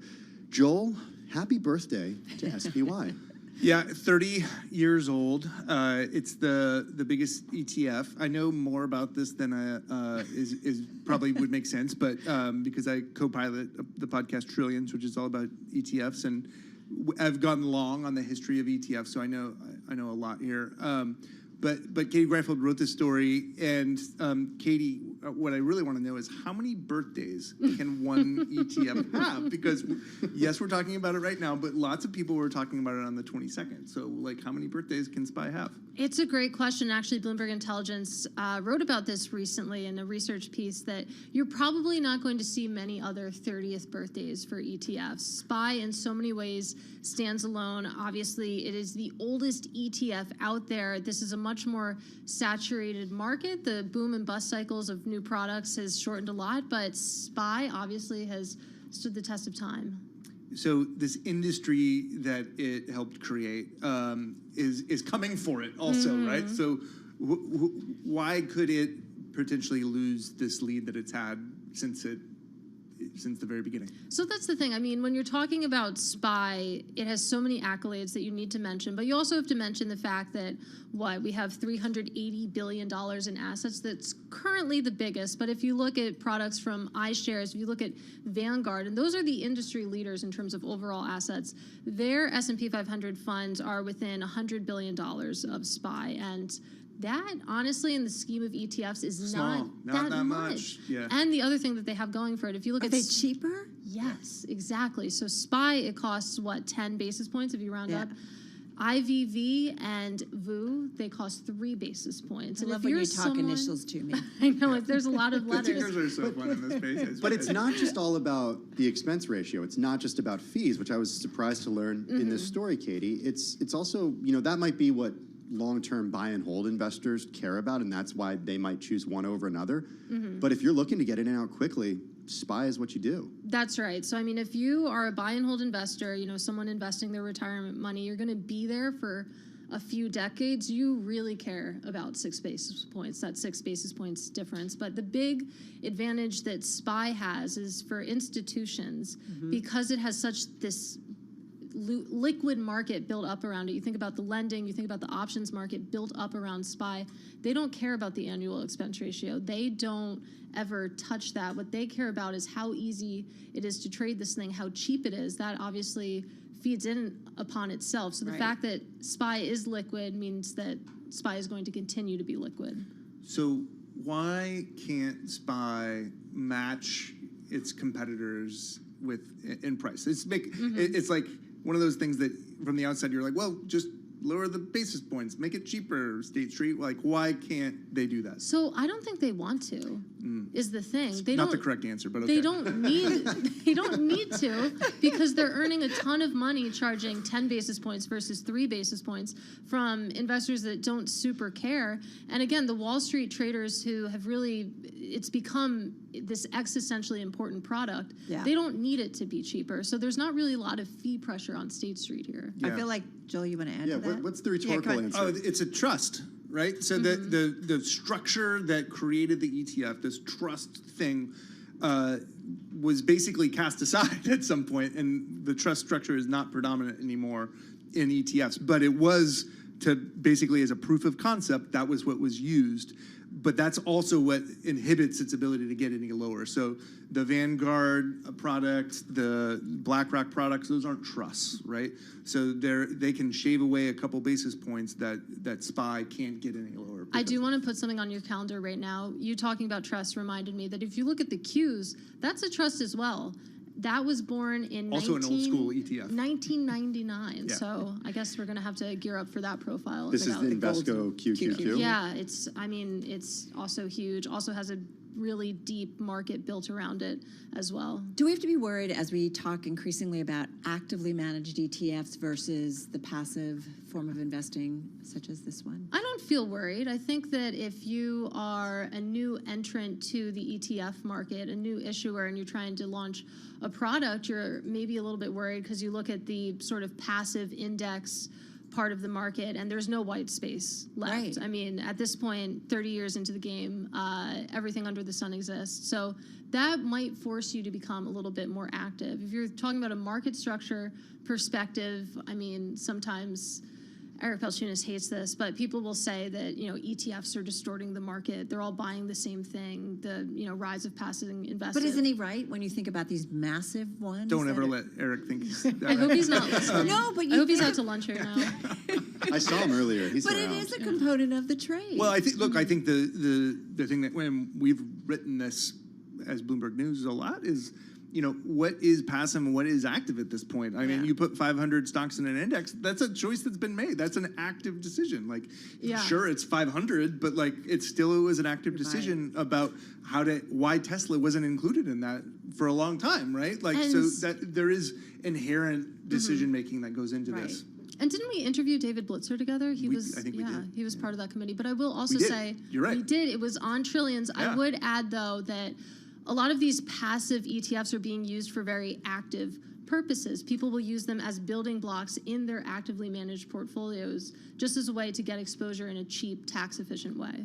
Joel, happy birthday to SPY. Yeah, 30 years old. It's the biggest ETF. I know more about this than is probably would make sense, but because I co-pilot the podcast Trillions, which is all about ETFs, and I've gotten long on the history of ETFs, so I know a lot here. But Katie Greifeld wrote this story, and Katie, what I really want to know is how many birthdays can one ETF have? Because yes, we're talking about it right now, but lots of people were talking about it on the 22nd. So, like, how many birthdays can SPY have? It's a great question. Actually, Bloomberg Intelligence wrote about this recently in a research piece that you're probably not going to see many other 30th birthdays for ETFs. SPY, in so many ways, stands alone. Obviously, it is the oldest ETF out there. This is a much more saturated market. The boom and bust cycles of new products has shortened a lot, but SPY obviously has stood the test of time. So this industry that it helped create is coming for it also, right? So why could it potentially lose this lead that it's had since the very beginning? So that's the thing. I mean, when you're talking about SPY, it has so many accolades that you need to mention, but you also have to mention the fact that we have $380 billion in assets. That's currently the biggest, but if you look at products from iShares, if you look at Vanguard, and those are the industry leaders in terms of overall assets, their S&P 500 funds are within $100 billion of SPY, and that, honestly, in the scheme of ETFs, is not that much. Yeah. And the other thing that they have going for it, if you look Are at... they cheaper? Yes, exactly. So SPY, it costs, 10 basis points if you round up? IVV and VU, they cost 3 basis points. I love when you talk initials to me. I know, there's a lot of The letters. tickers are so fun in this space. But it's not just all about the expense ratio. It's not just about fees, which I was surprised to learn in this story, Katie. It's also, that might be what long-term buy and hold investors care about, and that's why they might choose one over another. But if you're looking to get in and out quickly, SPY is what you do. That's right. So, I mean, if you are a buy and hold investor, someone investing their retirement money, you're going to be there for a few decades, you really care about 6 basis points, that 6 basis points difference. But the big advantage that SPY has is for institutions, because it has such this liquid market built up around it. You think about the lending, you think about the options market built up around SPY. They don't care about the annual expense ratio. They don't ever touch that. What they care about is how easy it is to trade this thing, how cheap it is. That obviously feeds in upon itself. So the fact that SPY is liquid means that SPY is going to continue to be liquid. So why can't SPY match its competitors in price? It's like one of those things that from the outside you're like, well, just lower the basis points, make it cheaper, State Street. Like, why can't they do that? So I don't think they want to. Is the thing. They Not don't, the correct answer, but okay. They don't need. They don't need to, because they're earning a ton of money charging 10 basis points versus 3 basis points from investors that don't super care. And again, the Wall Street traders who have really, it's become this existentially important product. Yeah. They don't need it to be cheaper. So there's not really a lot of fee pressure on State Street here. I feel like, Joel, you want to add to that? What's the rhetorical answer? Oh, it's a trust, right? So the structure that created the ETF, this trust thing, was basically cast aside at some point, and the trust structure is not predominant anymore in ETFs. But it was to basically, as a proof of concept, that was what was used. But that's also what inhibits its ability to get any lower. So the Vanguard product, the BlackRock products, those aren't trusts, right? So they can shave away a couple basis points that SPY can't get any lower. I do want to put something on your calendar right now. You talking about trust reminded me that if you look at the Qs, that's a trust as well. That was born in also an old school ETF. 1999. Yeah. So I guess we're going to have to gear up for that profile. This is the Invesco QQQ. Yeah, it's also huge. Also has a really deep market built around it as well. Do we have to be worried as we talk increasingly about actively managed ETFs versus the passive form of investing, such as this one? I don't feel worried. I think that if you are a new entrant to the ETF market, a new issuer, and you're trying to launch a product, you're maybe a little bit worried because you look at the sort of passive index part of the market, and there's no white space left. Right. I mean, at this point, 30 years into the game, everything under the sun exists. So that might force you to become a little bit more active. If you're talking about a market structure perspective, I mean, sometimes Eric Balchunas hates this, but people will say that, ETFs are distorting the market. They're all buying the same thing, the, rise of passive investors. But isn't he right when you think about these massive ones? Don't ever let Eric think he's that I hope he's not listening. No, but I hope he's out to lunch right now. I saw him earlier. He's But around. it is a component of the trade. Well, I think the thing that when we've written this as Bloomberg News a lot is, what is passive and what is active at this point? I mean, you put 500 stocks in an index, that's a choice that's been made. That's an active decision. Like, sure, it's 500, but like, it still was an active decision about why Tesla wasn't included in that for a long time, right? Like, so that there is inherent decision making that goes into this. And didn't we interview David Blitzer together? He was part of that committee. But I will also say, you're right. We did. It was on Trillions. Yeah. I would add, though, that a lot of these passive ETFs are being used for very active purposes. People will use them as building blocks in their actively managed portfolios, just as a way to get exposure in a cheap, tax-efficient way.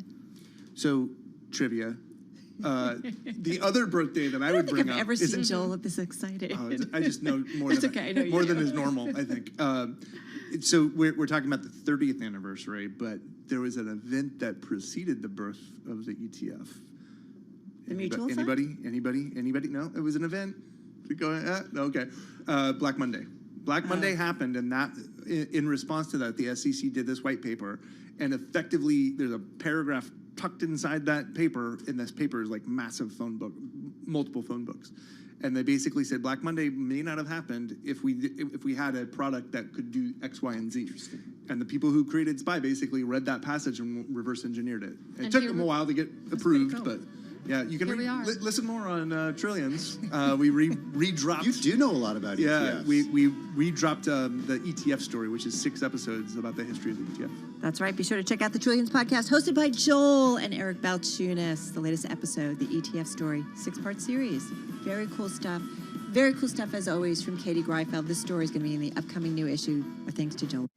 So, trivia. The other birthday that I would bring up I've ever seen Joel this excited. I just know more than is normal, I think. So we're talking about the 30th anniversary, but there was an event that preceded the birth of the ETF. The mutual fund? Anybody? No, it was an event. Okay. Black Monday. Black Monday happened, and that in response to that, the SEC did this white paper, and effectively there's a paragraph tucked inside that paper, and this paper is like massive phone book, multiple phone books. And they basically said Black Monday may not have happened if we had a product that could do X, Y, and Z. And the people who created SPY basically read that passage and reverse engineered it. It took them a while to get approved, but yeah, you can listen more on Trillions. We redropped. You do know a lot about ETFs. Yeah, we redropped the ETF story, which is 6 episodes about the history of the ETF. That's right. Be sure to check out the Trillions podcast hosted by Joel and Eric Balchunas. The latest episode, the ETF story, 6-part series. Very cool stuff. Very cool stuff, as always, from Katie Greifeld. This story is going to be in the upcoming new issue. Our thanks to Joel.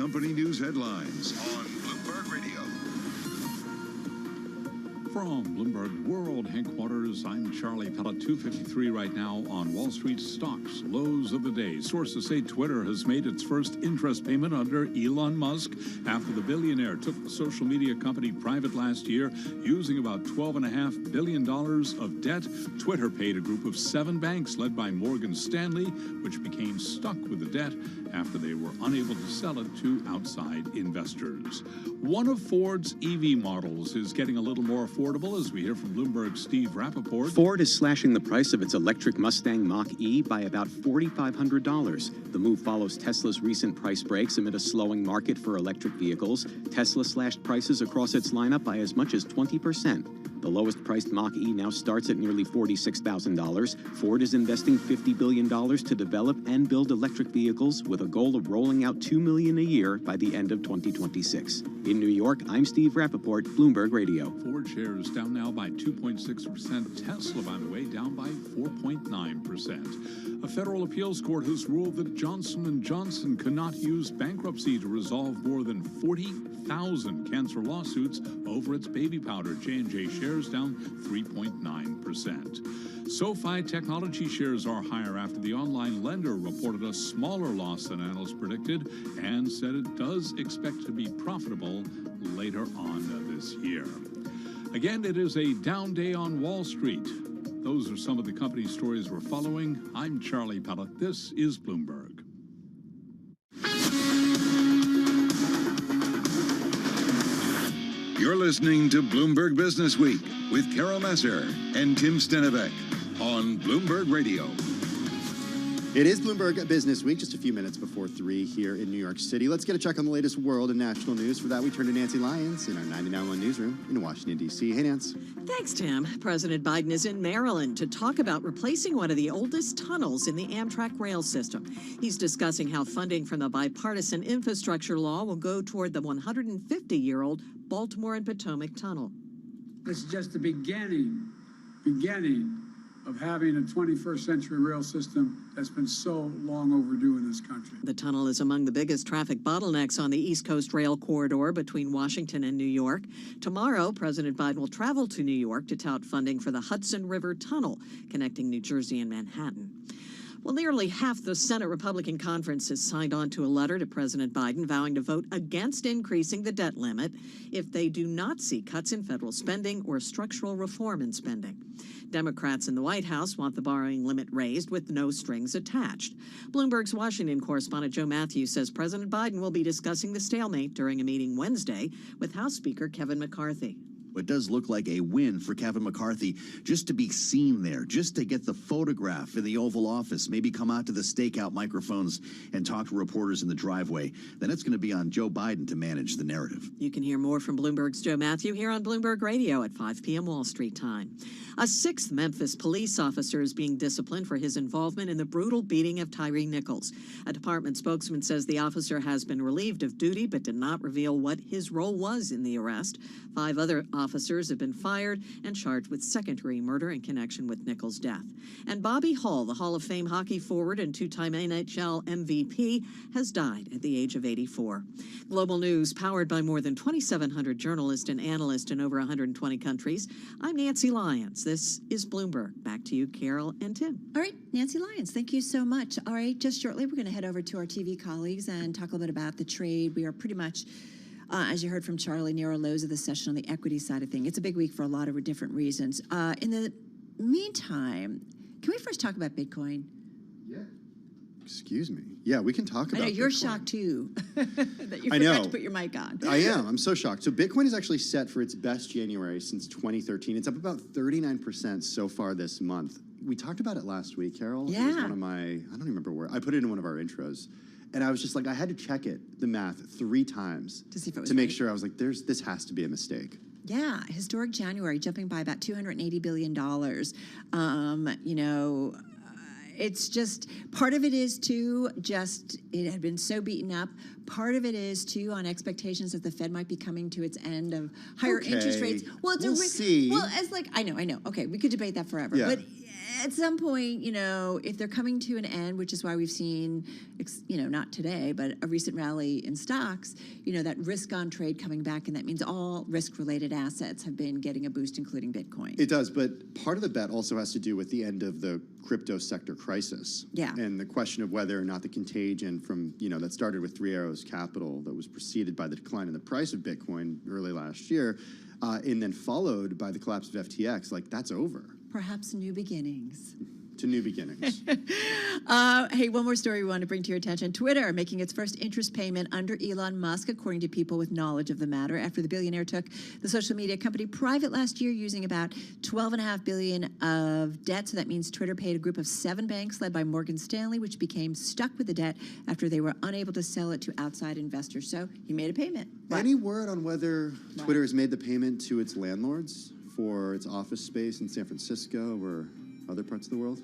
company news headlines on Bloomberg Radio. From Bloomberg World Headquarters, I'm Charlie Pellet. 2:53 right now on Wall Street stocks. Lows of the day. Sources say Twitter has made its first interest payment under Elon Musk after the billionaire took the social media company private last year using about $12.5 billion of debt. Twitter paid a group of 7 banks led by Morgan Stanley, which became stuck with the debt after they were unable to sell it to outside investors. One of Ford's EV models is getting a little more affordable, as we hear from Bloomberg's Steve Rappaport. Ford is slashing the price of its electric Mustang Mach-E by about $4,500. The move follows Tesla's recent price breaks amid a slowing market for electric vehicles. Tesla slashed prices across its lineup by as much as 20%. The lowest-priced Mach-E now starts at nearly $46,000. Ford is investing $50 billion to develop and build electric vehicles with a goal of rolling out 2 million a year by the end of 2026. In New York, I'm Steve Rappaport, Bloomberg Radio. Ford shares down now by 2.6%. Tesla, by the way, down by 4.9%. A federal appeals court has ruled that Johnson & Johnson cannot use bankruptcy to resolve more than 40,000 cancer lawsuits over its baby powder. J&J shares down 3.9%. SoFi Technology shares are higher after the online lender reported a smaller loss than analysts predicted and said it does expect to be profitable later on this year. Again, it is a down day on Wall Street. Those are some of the company stories we're following. I'm Charlie Pellet. This is Bloomberg. You're listening to Bloomberg Business Week with Carol Messer and Tim Stenevec on Bloomberg Radio. It is Bloomberg Business Week, just a few minutes before 3 here in New York City. Let's get a check on the latest world and national news. For that, we turn to Nancy Lyons in our 99.1 newsroom in Washington, D.C. Hey, Nance. Thanks, Tim. President Biden is in Maryland to talk about replacing one of the oldest tunnels in the Amtrak rail system. He's discussing how funding from the bipartisan infrastructure law will go toward the 150-year-old Baltimore and Potomac Tunnel. This is just the beginning of having a 21st century rail system that's been so long overdue in this country. The tunnel is among the biggest traffic bottlenecks on the East Coast rail corridor between Washington and New York. Tomorrow, President Biden will travel to New York to tout funding for the Hudson River Tunnel, connecting New Jersey and Manhattan. Well, nearly half the Senate Republican conference has signed on to a letter to President Biden vowing to vote against increasing the debt limit if they do not see cuts in federal spending or structural reform in spending. Democrats in the White House want the borrowing limit raised with no strings attached. Bloomberg's Washington correspondent Joe Matthews says President Biden will be discussing the stalemate during a meeting Wednesday with House Speaker Kevin McCarthy. It does look like a win for Kevin McCarthy just to be seen there, just to get the photograph in the Oval Office, maybe come out to the stakeout microphones and talk to reporters in the driveway. Then it's going to be on Joe Biden to manage the narrative. You can hear more from Bloomberg's Joe Matthew here on Bloomberg Radio at 5 p.m. Wall Street time. A 6th Memphis police officer is being disciplined for his involvement in the brutal beating of Tyre Nichols. A department spokesman says the officer has been relieved of duty but did not reveal what his role was in the arrest. 5 other officers have been fired and charged with second-degree murder in connection with Nichols' death. And Bobby Hull, the Hall of Fame hockey forward and 2-time NHL MVP, has died at the age of 84. Global news powered by more than 2,700 journalists and analysts in over 120 countries. I'm Nancy Lyons. This is Bloomberg. Back to you, Carol and Tim. All right, Nancy Lyons, thank you so much. All right, just shortly, we're going to head over to our TV colleagues and talk a little bit about the trade. We are pretty much, as you heard from Charlie, near our lows of the session on the equity side of things. It's a big week for a lot of different reasons. In the meantime, can we first talk about Bitcoin? Yeah. Excuse me. Yeah, we can talk about I know, you're Bitcoin. shocked too that you I forgot know. to put your mic on. I am. I'm so shocked. So Bitcoin is actually set for its best January since 2013. It's up about 39% so far this month. We talked about it last week, Carol. Yeah. It was one of my, I don't remember where, I put it in one of our intros. And I was just like, I had to check it, the math, 3 times to see if it was to make right. sure. I was like, this has to be a mistake. Yeah, historic January, jumping by about $280 billion. It's just, part of it is too, it had been so beaten up. Part of it is too on expectations that the Fed might be coming to its end of higher interest rates. Well, we'll see. Well, as like, I know. Okay, we could debate that forever. Yeah. But at some point, if they're coming to an end, which is why we've seen, not today, but a recent rally in stocks, that risk on trade coming back, and that means all risk-related assets have been getting a boost, including Bitcoin. It does, but part of the bet also has to do with the end of the crypto sector crisis. Yeah. And the question of whether or not the contagion from, that started with Three Arrows Capital, that was preceded by the decline in the price of Bitcoin early last year, and then followed by the collapse of FTX, that's over. Perhaps new beginnings. To new beginnings. Hey, one more story we want to bring to your attention. Twitter making its first interest payment under Elon Musk, according to people with knowledge of the matter, after the billionaire took the social media company private last year using about $12.5 billion of debt. So that means Twitter paid a group of 7 banks led by Morgan Stanley, which became stuck with the debt after they were unable to sell it to outside investors. So he made a payment. Any word on whether Twitter has made the payment to its landlords for its office space in San Francisco or other parts of the world?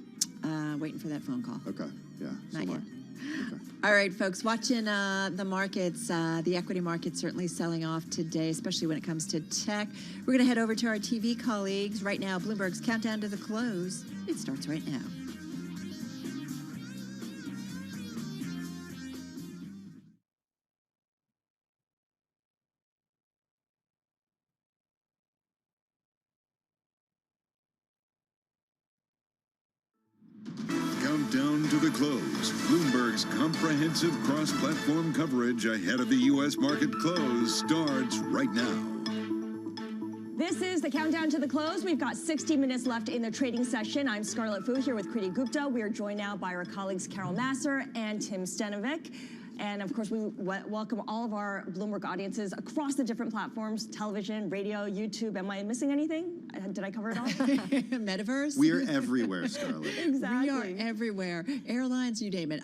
Waiting for that phone call. Okay, yeah. Not yet. Okay. All right, folks, watching the markets, the equity market certainly selling off today, especially when it comes to tech. We're going to head over to our TV colleagues. Right now, Bloomberg's Countdown to the Close. It starts right now. Countdown to the close. Bloomberg's comprehensive cross-platform coverage ahead of the U.S. market close starts right now. This is the countdown to the close. We've got 60 minutes left in the trading session. I'm Scarlett Fu here with Kriti Gupta. We are joined now by our colleagues Carol Nasser and Tim Stenovic. And of course, we welcome all of our Bloomberg audiences across the different platforms, television, radio, YouTube. Am I missing anything? Did I cover it all? Metaverse? We are everywhere, Scarlett. Exactly. We are everywhere. Airlines, you name it.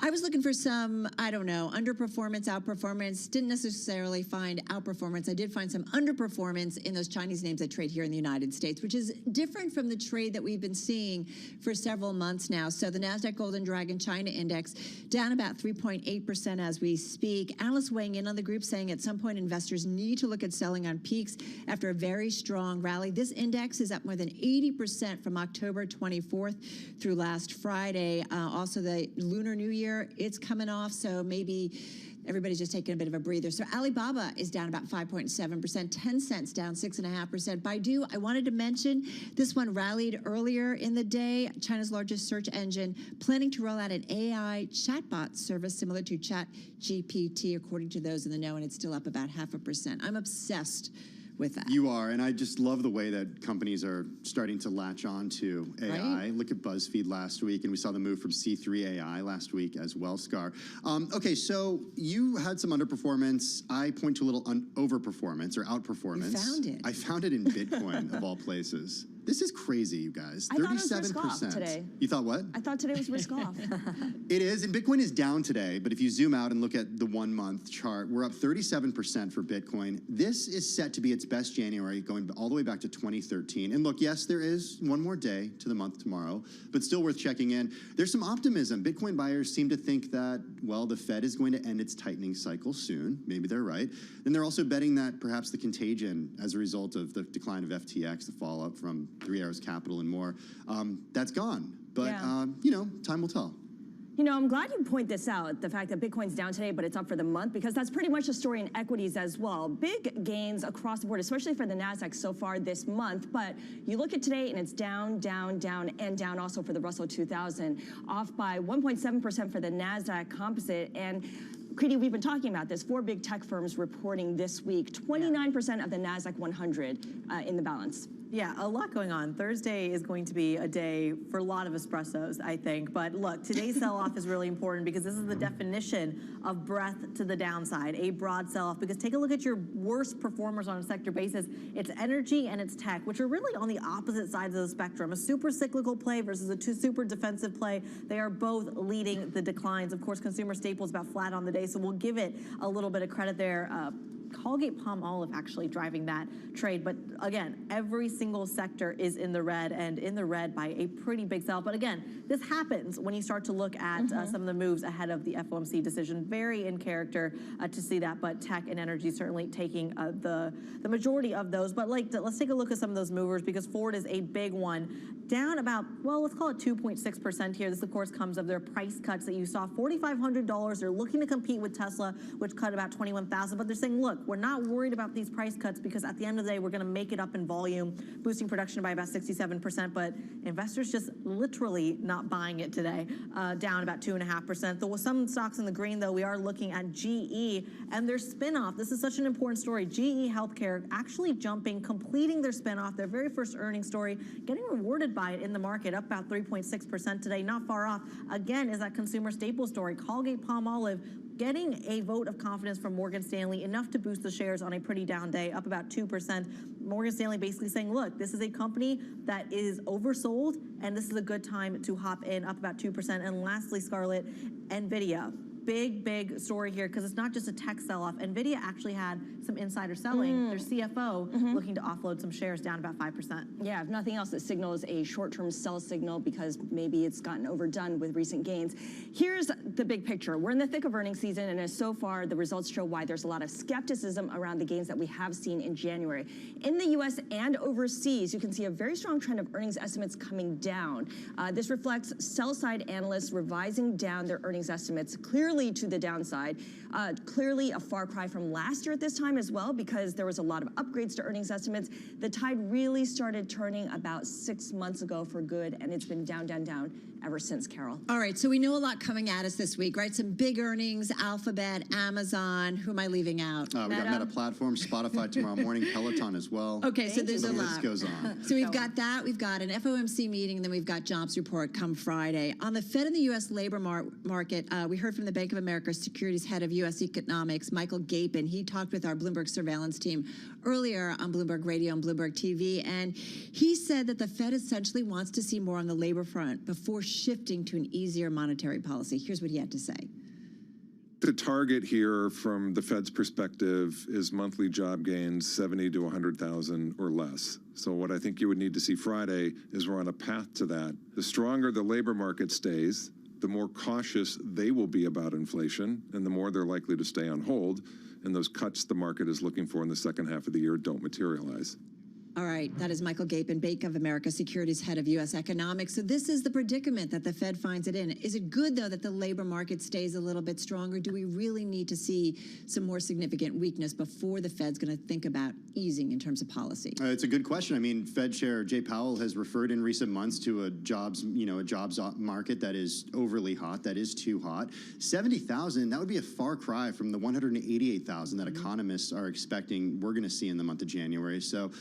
I was looking for some, underperformance, outperformance. Didn't necessarily find outperformance. I did find some underperformance in those Chinese names that trade here in the United States, which is different from the trade that we've been seeing for several months now. So the NASDAQ Golden Dragon China Index down about 3.8% as we speak. Analysts weighing in on the group saying at some point investors need to look at selling on peaks after a very strong rally. This index is up more than 80% from October 24th through last Friday. Also, the Lunar New Year, it's coming off, so maybe everybody's just taking a bit of a breather. So Alibaba is down about 5.7%, Tencent's down 6.5%. Baidu, I wanted to mention, this one rallied earlier in the day. China's largest search engine planning to roll out an AI chatbot service similar to ChatGPT, according to those in the know, and it's still up about 0.5%. I'm obsessed with that. You are, and I just love the way that companies are starting to latch on to AI. Right? Look at BuzzFeed last week, and we saw the move from C3 AI last week as well, Scar. Okay, so you had some underperformance. I point to a little overperformance or outperformance. You found it. I found it in Bitcoin, of all places. This is crazy, you guys. 37%. I thought it was risk off today. You thought what? I thought today was risk off. It is, and Bitcoin is down today, but if you zoom out and look at the 1 month chart, we're up 37% for Bitcoin. This is set to be its best January, going all the way back to 2013. And look, yes, there is one more day to the month tomorrow, but still worth checking in. There's some optimism. Bitcoin buyers seem to think that, well, the Fed is going to end its tightening cycle soon. Maybe they're right. And they're also betting that perhaps the contagion as a result of the decline of FTX, the fallout from Three Arrows Capital and more, that's gone. But, time will tell. I'm glad you point this out, the fact that Bitcoin's down today, but it's up for the month, because that's pretty much the story in equities as well. Big gains across the board, especially for the NASDAQ so far this month. But you look at today, and it's down, down, down, and down also for the Russell 2000, off by 1.7% for the NASDAQ composite. And Kriti, we've been talking about this. 4 big tech firms reporting this week, 29% of the NASDAQ 100 in the balance. Yeah, a lot going on. Thursday is going to be a day for a lot of espressos, I think. But look, today's sell-off is really important because this is the definition of breadth to the downside, a broad sell-off. Because take a look at your worst performers on a sector basis. It's energy and it's tech, which are really on the opposite sides of the spectrum. A super cyclical play versus a super defensive play. They are both leading the declines. Of course, consumer staples about flat on the day, so we'll give it a little bit of credit there. Colgate-Palmolive actually driving that trade. But again, every single sector is in the red, and in the red by a pretty big sell. But again, this happens when you start to look at some of the moves ahead of the FOMC decision. Very in character to see that, but tech and energy certainly taking the majority of those. But let's take a look at some of those movers, because Ford is a big one. Down about, well, let's call it 2.6% here. This, of course, comes of their price cuts that you saw. $4,500. They're looking to compete with Tesla, which cut about $21,000. But they're saying, look, we're not worried about these price cuts because at the end of the day, we're going to make it up in volume, boosting production by about 67%. But investors just literally not buying it today, down about 2.5%. Though with some stocks in the green, though, we are looking at GE and their spinoff. This is such an important story. GE Healthcare actually jumping, completing their spinoff, their very first earnings story, getting rewarded by it in the market, up about 3.6% today. Not far off, again, is that consumer staple story. Colgate-Palmolive getting a vote of confidence from Morgan Stanley, enough to boost the shares on a pretty down day, up about 2%. Morgan Stanley basically saying, look, this is a company that is oversold, and this is a good time to hop in, up about 2%. And lastly, Scarlett, NVIDIA. Big story here, because it's not just a tech sell-off. NVIDIA actually had some insider selling. Their CFO looking to offload some shares, down about 5%. Yeah, if nothing else, it signals a short-term sell signal because maybe it's gotten overdone with recent gains. Here's the big picture. We're in the thick of earnings season, and as so far, the results show why there's a lot of skepticism around the gains that we have seen in January. In the U.S. and overseas, you can see a very strong trend of earnings estimates coming down. This reflects sell-side analysts revising down their earnings estimates, clearly to the downside. Clearly a far cry from last year at this time as well, because there was a lot of upgrades to earnings estimates. The tide really started turning about 6 months ago for good, and it's been down ever since, Carol. All right, so we know a lot coming at us this week, right? Some big earnings, Alphabet, Amazon. Who am I leaving out? We got Meta Platforms, Spotify tomorrow morning, Peloton as well. Okay, so there's a lot. The list goes on. So we've got that. We've got an FOMC meeting, and then we've got jobs report come Friday. On the Fed and the U.S. labor market, we heard from the Bank of America Securities Head of U.S. Economics, Michael Gapin. He talked with our Bloomberg surveillance team earlier on Bloomberg Radio and Bloomberg TV, and he said that the Fed essentially wants to see more on the labor front before shifting to an easier monetary policy. Here's what he had to say. The target here from the Fed's perspective is monthly job gains 70 to 100,000 or less. So what I think you would need to see Friday is we're on a path to that. The stronger the labor market stays, the more cautious they will be about inflation, and the more they're likely to stay on hold, and those cuts the market is looking for in the second half of the year don't materialize. All right, that is Michael Gapin, Bank of America Securities Head of U.S. Economics. So this is the predicament that the Fed finds it in. Is it good, though, that the labor market stays a little bit stronger? Do we really need to see some more significant weakness before the Fed's going to think about easing in terms of policy? It's a good question. I mean, Fed Chair Jay Powell has referred in recent months to a jobs market that is overly hot, that is too hot. 70,000, that would be a far cry from the 188,000 that economists are expecting we're going to see in the month of January. So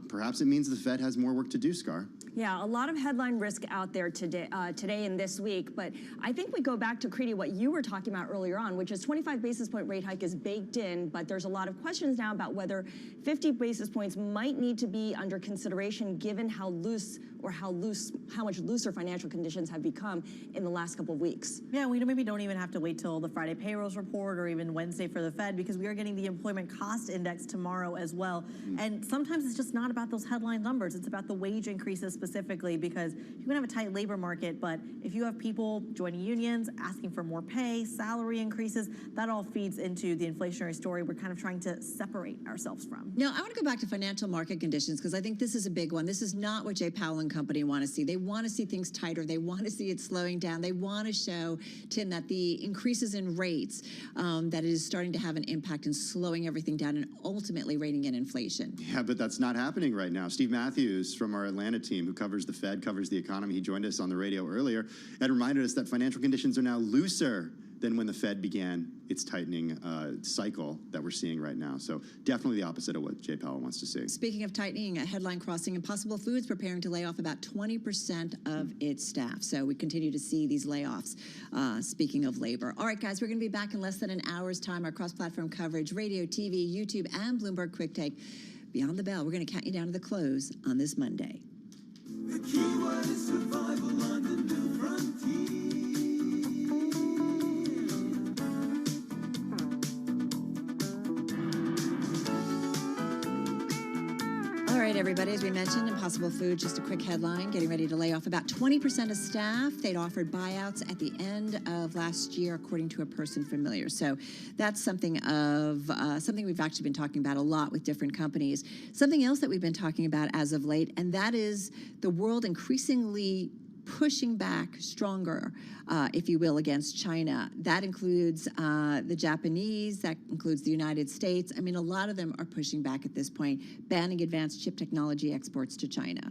perhaps it means the Fed has more work to do, Scar. Yeah, a lot of headline risk out there today and this week. But I think we go back to, Creedy, what you were talking about earlier on, which is 25 basis point rate hike is baked in, but there's a lot of questions now about whether 50 basis points might need to be under consideration given how much looser financial conditions have become in the last couple of weeks. Yeah, we maybe don't even have to wait till the Friday payrolls report or even Wednesday for the Fed, because we are getting the employment cost index tomorrow as well. And sometimes it's just not about those headline numbers. It's about the wage increases specifically, because you can have a tight labor market, but if you have people joining unions, asking for more pay, salary increases, that all feeds into the inflationary story we're kind of trying to separate ourselves from. Now, I want to go back to financial market conditions, because I think this is a big one. This is not what Jay Powell and company want to see. They want to see things tighter. They want to see it slowing down. They want to show, Tim, that the increases in rates, that it is starting to have an impact in slowing everything down and ultimately reining in inflation. Yeah, but that's not happening right now. Steve Matthews from our Atlanta team, who covers the Fed, covers the economy, he joined us on the radio earlier and reminded us that financial conditions are now looser than when the Fed began its tightening cycle that we're seeing right now. So definitely the opposite of what Jay Powell wants to see. Speaking of tightening, a headline crossing, Impossible Foods preparing to lay off about 20% of its staff. So we continue to see these layoffs, speaking of labor. All right, guys, we're going to be back in less than an hour's time. Our cross-platform coverage, radio, TV, YouTube, and Bloomberg Quick Take. Beyond the bell, we're going to count you down to the close on this Monday. The keyword is survival on the new frontier. right, everybody, as we mentioned, Impossible Food, just a quick headline, getting ready to lay off about 20% of staff. They'd offered buyouts at the end of last year, according to a person familiar. So that's something we've actually been talking about a lot with different companies. Something else that we've been talking about as of late, and that is the world increasingly pushing back stronger, if you will, against China. That includes the Japanese, that includes the United States. I mean, a lot of them are pushing back at this point, banning advanced chip technology exports to China.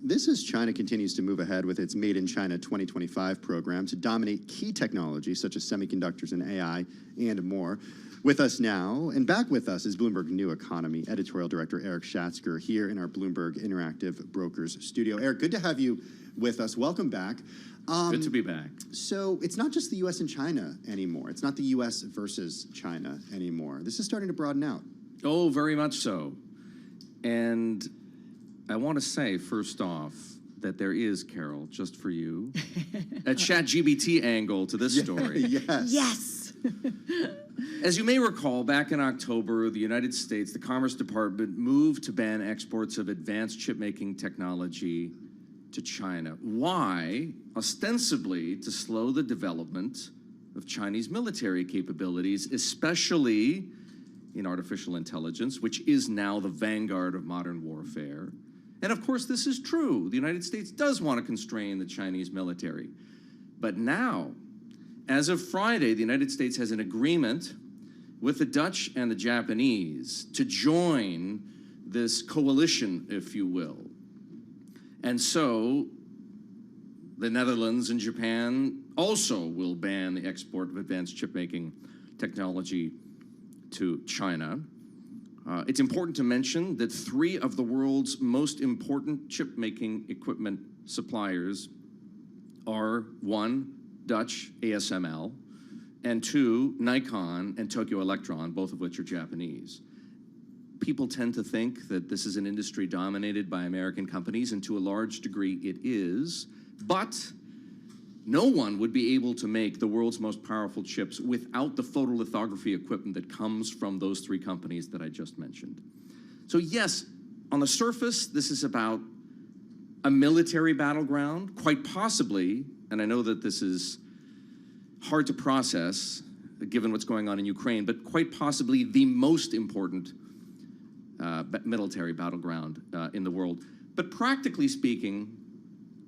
This as China continues to move ahead with its Made in China 2025 program to dominate key technologies such as semiconductors and AI and more. With us now, and back with us, is Bloomberg New Economy editorial director Eric Schatzker here in our Bloomberg Interactive Brokers studio. Eric, good to have you with us. Welcome back. Good to be back. So it's not just the U.S. and China anymore. It's not the U.S. versus China anymore. This is starting to broaden out. Oh, very much so. And I want to say, first off, that there is, Carol, just for you, a ChatGPT angle to this story. Yes. Yes. As you may recall, back in October, the United States, the Commerce Department moved to ban exports of advanced chip-making technology to China. Why? Ostensibly to slow the development of Chinese military capabilities, especially in artificial intelligence, which is now the vanguard of modern warfare. And of course, this is true. The United States does want to constrain the Chinese military. But now, as of Friday, the United States has an agreement with the Dutch and the Japanese to join this coalition, if you will. And so the Netherlands and Japan also will ban the export of advanced chip-making technology to China. It's important to mention that 3 of the world's most important chip-making equipment suppliers are 1, Dutch ASML, and 2, Nikon and Tokyo Electron, both of which are Japanese. People tend to think that this is an industry dominated by American companies, and to a large degree it is, but no one would be able to make the world's most powerful chips without the photolithography equipment that comes from those 3 companies that I just mentioned. So yes, on the surface, this is about a military battleground, quite possibly, and I know that this is hard to process given what's going on in Ukraine, but quite possibly the most important military battleground in the world. But practically speaking,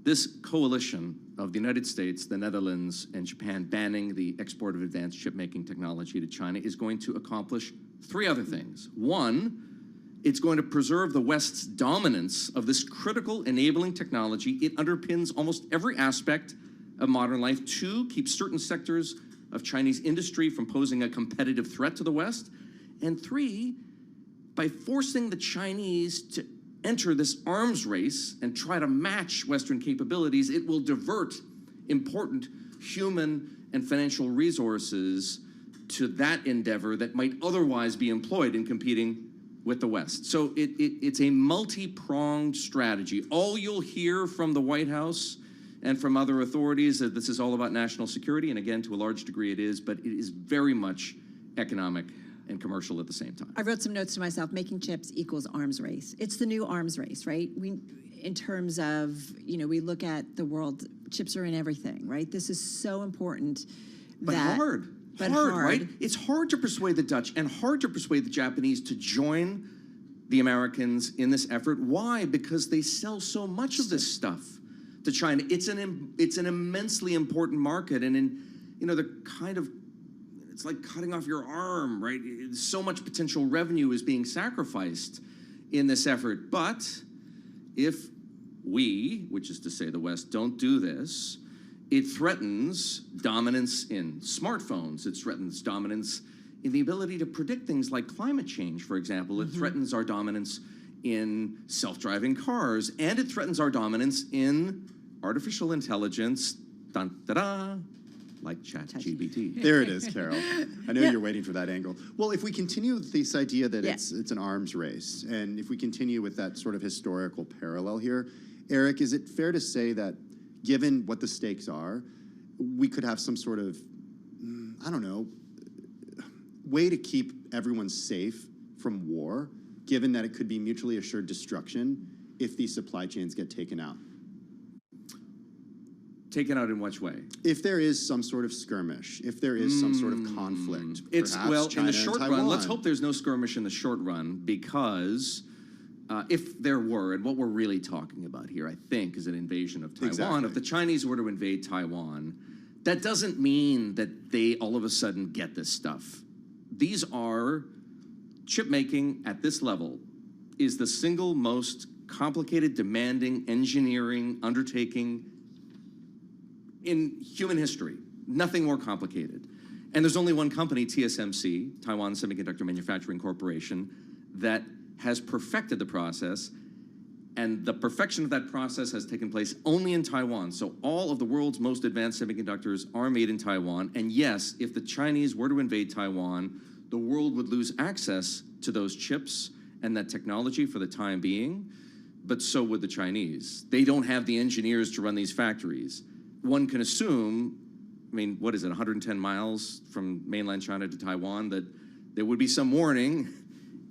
this coalition of the United States, the Netherlands, and Japan banning the export of advanced chip-making technology to China is going to accomplish 3 other things. 1, it's going to preserve the West's dominance of this critical enabling technology. It underpins almost every aspect of modern life. 2, keep certain sectors of Chinese industry from posing a competitive threat to the West. And 3, by forcing the Chinese to enter this arms race and try to match Western capabilities, it will divert important human and financial resources to that endeavor that might otherwise be employed in competing with the West. So it's a multi-pronged strategy. All you'll hear from the White House and from other authorities that this is all about national security, and again, to a large degree it is, but it is very much economic and commercial at the same time. I wrote some notes to myself, making chips equals arms race. It's the new arms race, right? In terms of, we look at the world, chips are in everything, right? This is so important. But hard, right? It's hard to persuade the Dutch and hard to persuade the Japanese to join the Americans in this effort. Why? Because they sell so much of this stuff to China. It's an immensely important market, and it's like cutting off your arm, right? So much potential revenue is being sacrificed in this effort. But if we, which is to say the West, don't do this, it threatens dominance in smartphones. It threatens dominance in the ability to predict things like climate change, for example. It threatens our dominance in self-driving cars, and it threatens our dominance in artificial intelligence, dun-da-da, like ChatGPT. There it is, Carol. I know you're waiting for that angle. Well, if we continue with this idea that it's an arms race, and if we continue with that sort of historical parallel here, Eric, is it fair to say that given what the stakes are, we could have some sort of, way to keep everyone safe from war given that it could be mutually assured destruction if these supply chains get taken out? Taken out in which way? If there is some sort of skirmish, if there is some sort of conflict, It's perhaps well, China in the and short run, Taiwan. let's hope there's no skirmish in the short run, because if there were, and what we're really talking about here, I think, is an invasion of Taiwan. Exactly. If the Chinese were to invade Taiwan, that doesn't mean that they all of a sudden get this stuff. These are, chip making at this level is the single most complicated, demanding engineering undertaking in human history. Nothing more complicated. And there's only one company, TSMC, Taiwan Semiconductor Manufacturing Corporation, that has perfected the process, and the perfection of that process has taken place only in Taiwan. So all of the world's most advanced semiconductors are made in Taiwan. And yes, if the Chinese were to invade Taiwan, the world would lose access to those chips and that technology for the time being, but so would the Chinese. They don't have the engineers to run these factories. One can assume, I mean, what is it, 110 miles from mainland China to Taiwan, that there would be some warning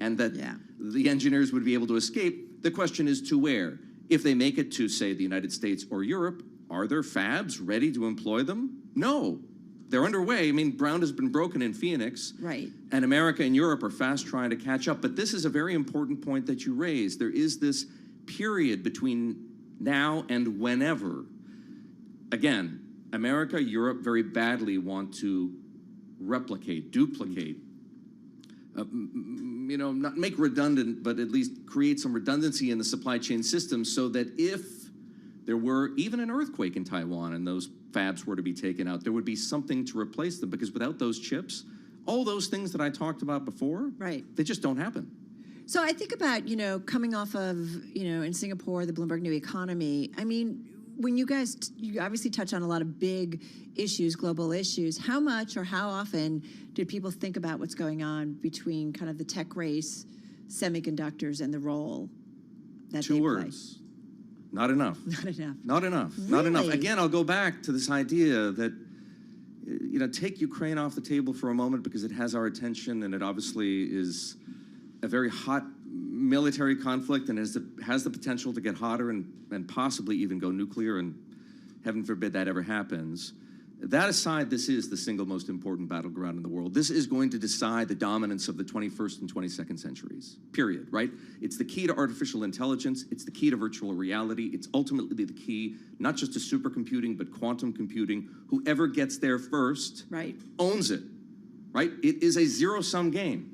and that the engineers would be able to escape. The question is to where? If they make it to, say, the United States or Europe, are there fabs ready to employ them? No. They're underway. I mean, ground has been broken in Phoenix. Right. And America and Europe are fast trying to catch up. But this is a very important point that you raised. There is this period between now and whenever. Again, America, Europe very badly want to replicate, duplicate, not make redundant, but at least create some redundancy in the supply chain system so that if there were even an earthquake in Taiwan and those fabs were to be taken out, there would be something to replace them, because without those chips, all those things that I talked about before, they just don't happen. So I think about, coming off of, in Singapore, the Bloomberg New Economy. I mean, when you guys, you obviously touch on a lot of big issues, global issues. How much or how often did people think about what's going on between kind of the tech race, semiconductors, and the role that Two they words. Not enough. Not enough. Not enough. Not enough. Really? Again, I'll go back to this idea that, take Ukraine off the table for a moment, because it has our attention, and it obviously is a very hot military conflict and has the potential to get hotter and possibly even go nuclear, and heaven forbid that ever happens. That aside, this is the single most important battleground in the world. This is going to decide the dominance of the 21st and 22nd centuries, period, right? It's the key to artificial intelligence. It's the key to virtual reality. It's ultimately the key, not just to supercomputing, but quantum computing. Whoever gets there first owns it, right? It is a zero-sum game,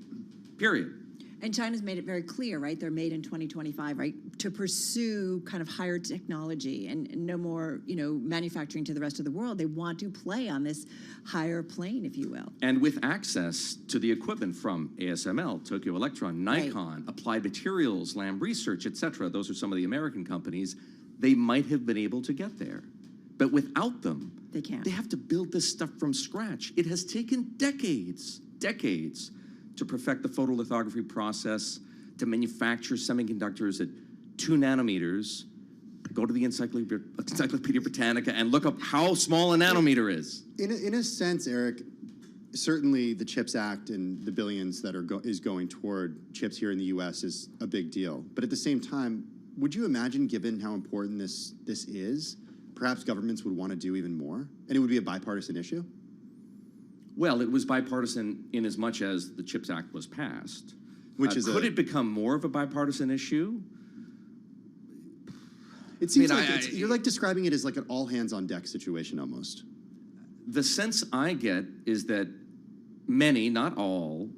period. And China's made it very clear, right? They're made in 2025, right? To pursue kind of higher technology and no more, manufacturing to the rest of the world. They want to play on this higher plane, if you will. And with access to the equipment from ASML, Tokyo Electron, Nikon, Applied Materials, Lam Research, et cetera, those are some of the American companies, they might have been able to get there. But without them, they can't. They have to build this stuff from scratch. It has taken decades to perfect the photolithography process, to manufacture semiconductors at 2 nanometers. Go to the Encyclopedia Britannica and look up how small a nanometer is. In a sense, Eric, certainly the CHIPS Act and the billions that is going toward chips here in the U.S. is a big deal. But at the same time, would you imagine, given how important this is, perhaps governments would want to do even more, and it would be a bipartisan issue? Well, it was bipartisan in as much as the CHIPS Act was passed. Which is could it become more of a bipartisan issue? It seems you're like describing it as like an all-hands-on-deck situation almost. The sense I get is that many, not all,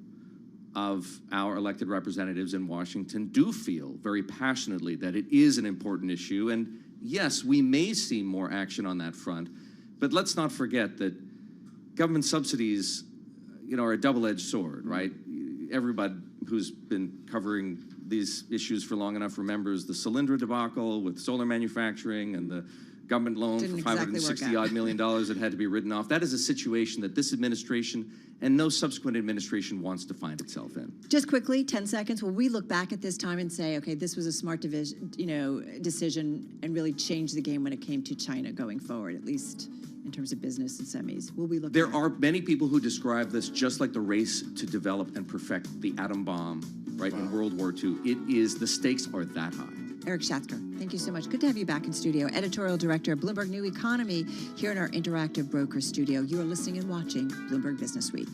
of our elected representatives in Washington do feel very passionately that it is an important issue. And yes, we may see more action on that front, but let's not forget that government subsidies, are a double-edged sword, right? Everybody who's been covering these issues for long enough remembers the Solyndra debacle with solar manufacturing and the government loan for $560-odd million that had to be written off. That is a situation that this administration and no subsequent administration wants to find itself in. Just quickly, 10 seconds. Will we look back at this time and say, okay, this was a smart decision and really change the game when it came to China going forward, at least in terms of business and semis? Will we look There back? are many people who describe this just like the race to develop and perfect the atom bomb right, in World War II. The stakes are that high. Eric Schatzker, thank you so much. Good to have you back in studio. Editorial Director of Bloomberg New Economy here in our Interactive Broker studio. You are listening and watching Bloomberg Business Week.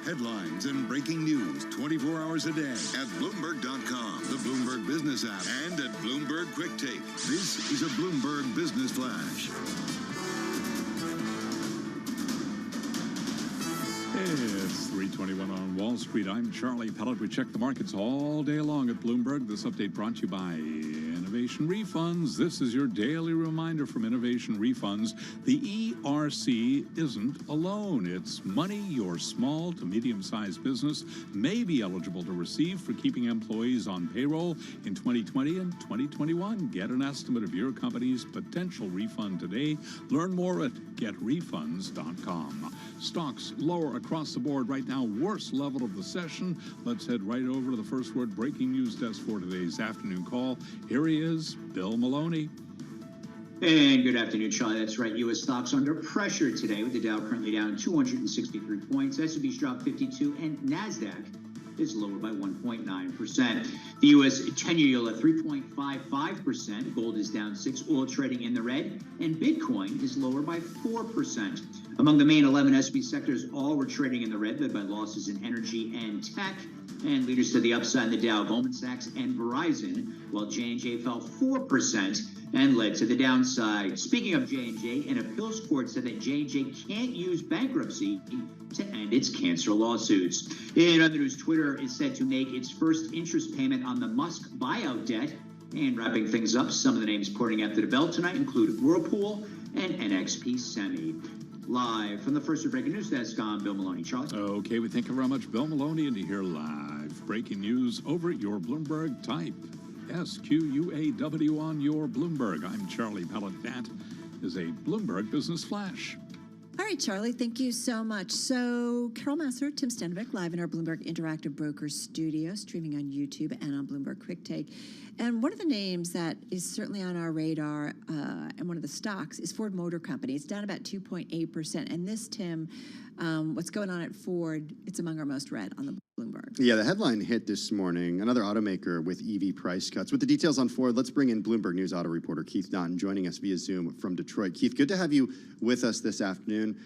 Headlines and breaking news 24 hours a day at Bloomberg.com, the Bloomberg Business app, and at Bloomberg Quick Take. This is a Bloomberg Business Flash. It's 3:21 on Wall Street. I'm Charlie Pellet. We check the markets all day long at Bloomberg. This update brought to you by Innovation Refunds. This is your daily reminder from Innovation Refunds. The ERC isn't alone. It's money your small to medium-sized business may be eligible to receive for keeping employees on payroll in 2020 and 2021. Get an estimate of your company's potential refund today. Learn more at getrefunds.com. Stocks lower across the board right now. Worst level of the session. Let's head right over to the First Word breaking news desk for today's afternoon call. Here he is, Bill Maloney. And good afternoon, Charlie. That's right. U.S. stocks under pressure today with the Dow currently down 263 points. S&P's dropped 52 and NASDAQ is lower by 1.9%. The U.S. 10-year yield at 3.55%. Gold is down 6, oil trading in the red, and Bitcoin is lower by 4%. Among the main 11 S&P sectors, all were trading in the red, led by losses in energy and tech. And leaders to the upside in the Dow, Goldman Sachs and Verizon, while J&J fell 4% and led to the downside. Speaking of J&J, an appeals court said that J&J can't use bankruptcy to end its cancer lawsuits. In other news, Twitter is set to make its first interest payment on the Musk buyout debt. And wrapping things up, some of the names pouring after the bell tonight include Whirlpool and NXP Semi. Live from the First Breaking News Desk, I'm Bill Maloney. Charlie? Okay, we thank you very much, Bill Maloney, and to hear live breaking news over at your Bloomberg. Type SQUAW on your Bloomberg. I'm Charlie Pellet. That is a Bloomberg Business Flash. All right, Charlie, thank you so much. So, Carol Masser, Tim Stanovic, live in our Bloomberg Interactive Brokers studio, streaming on YouTube and on Bloomberg Quick Take. And one of the names that is certainly on our radar and one of the stocks is Ford Motor Company. It's down about 2.8%. And this, Tim, what's going on at Ford, it's among our most read on the Bloomberg. Yeah, the headline hit this morning. Another automaker with EV price cuts. With the details on Ford, let's bring in Bloomberg News auto reporter Keith Naughton joining us via Zoom from Detroit. Keith, good to have you with us this afternoon.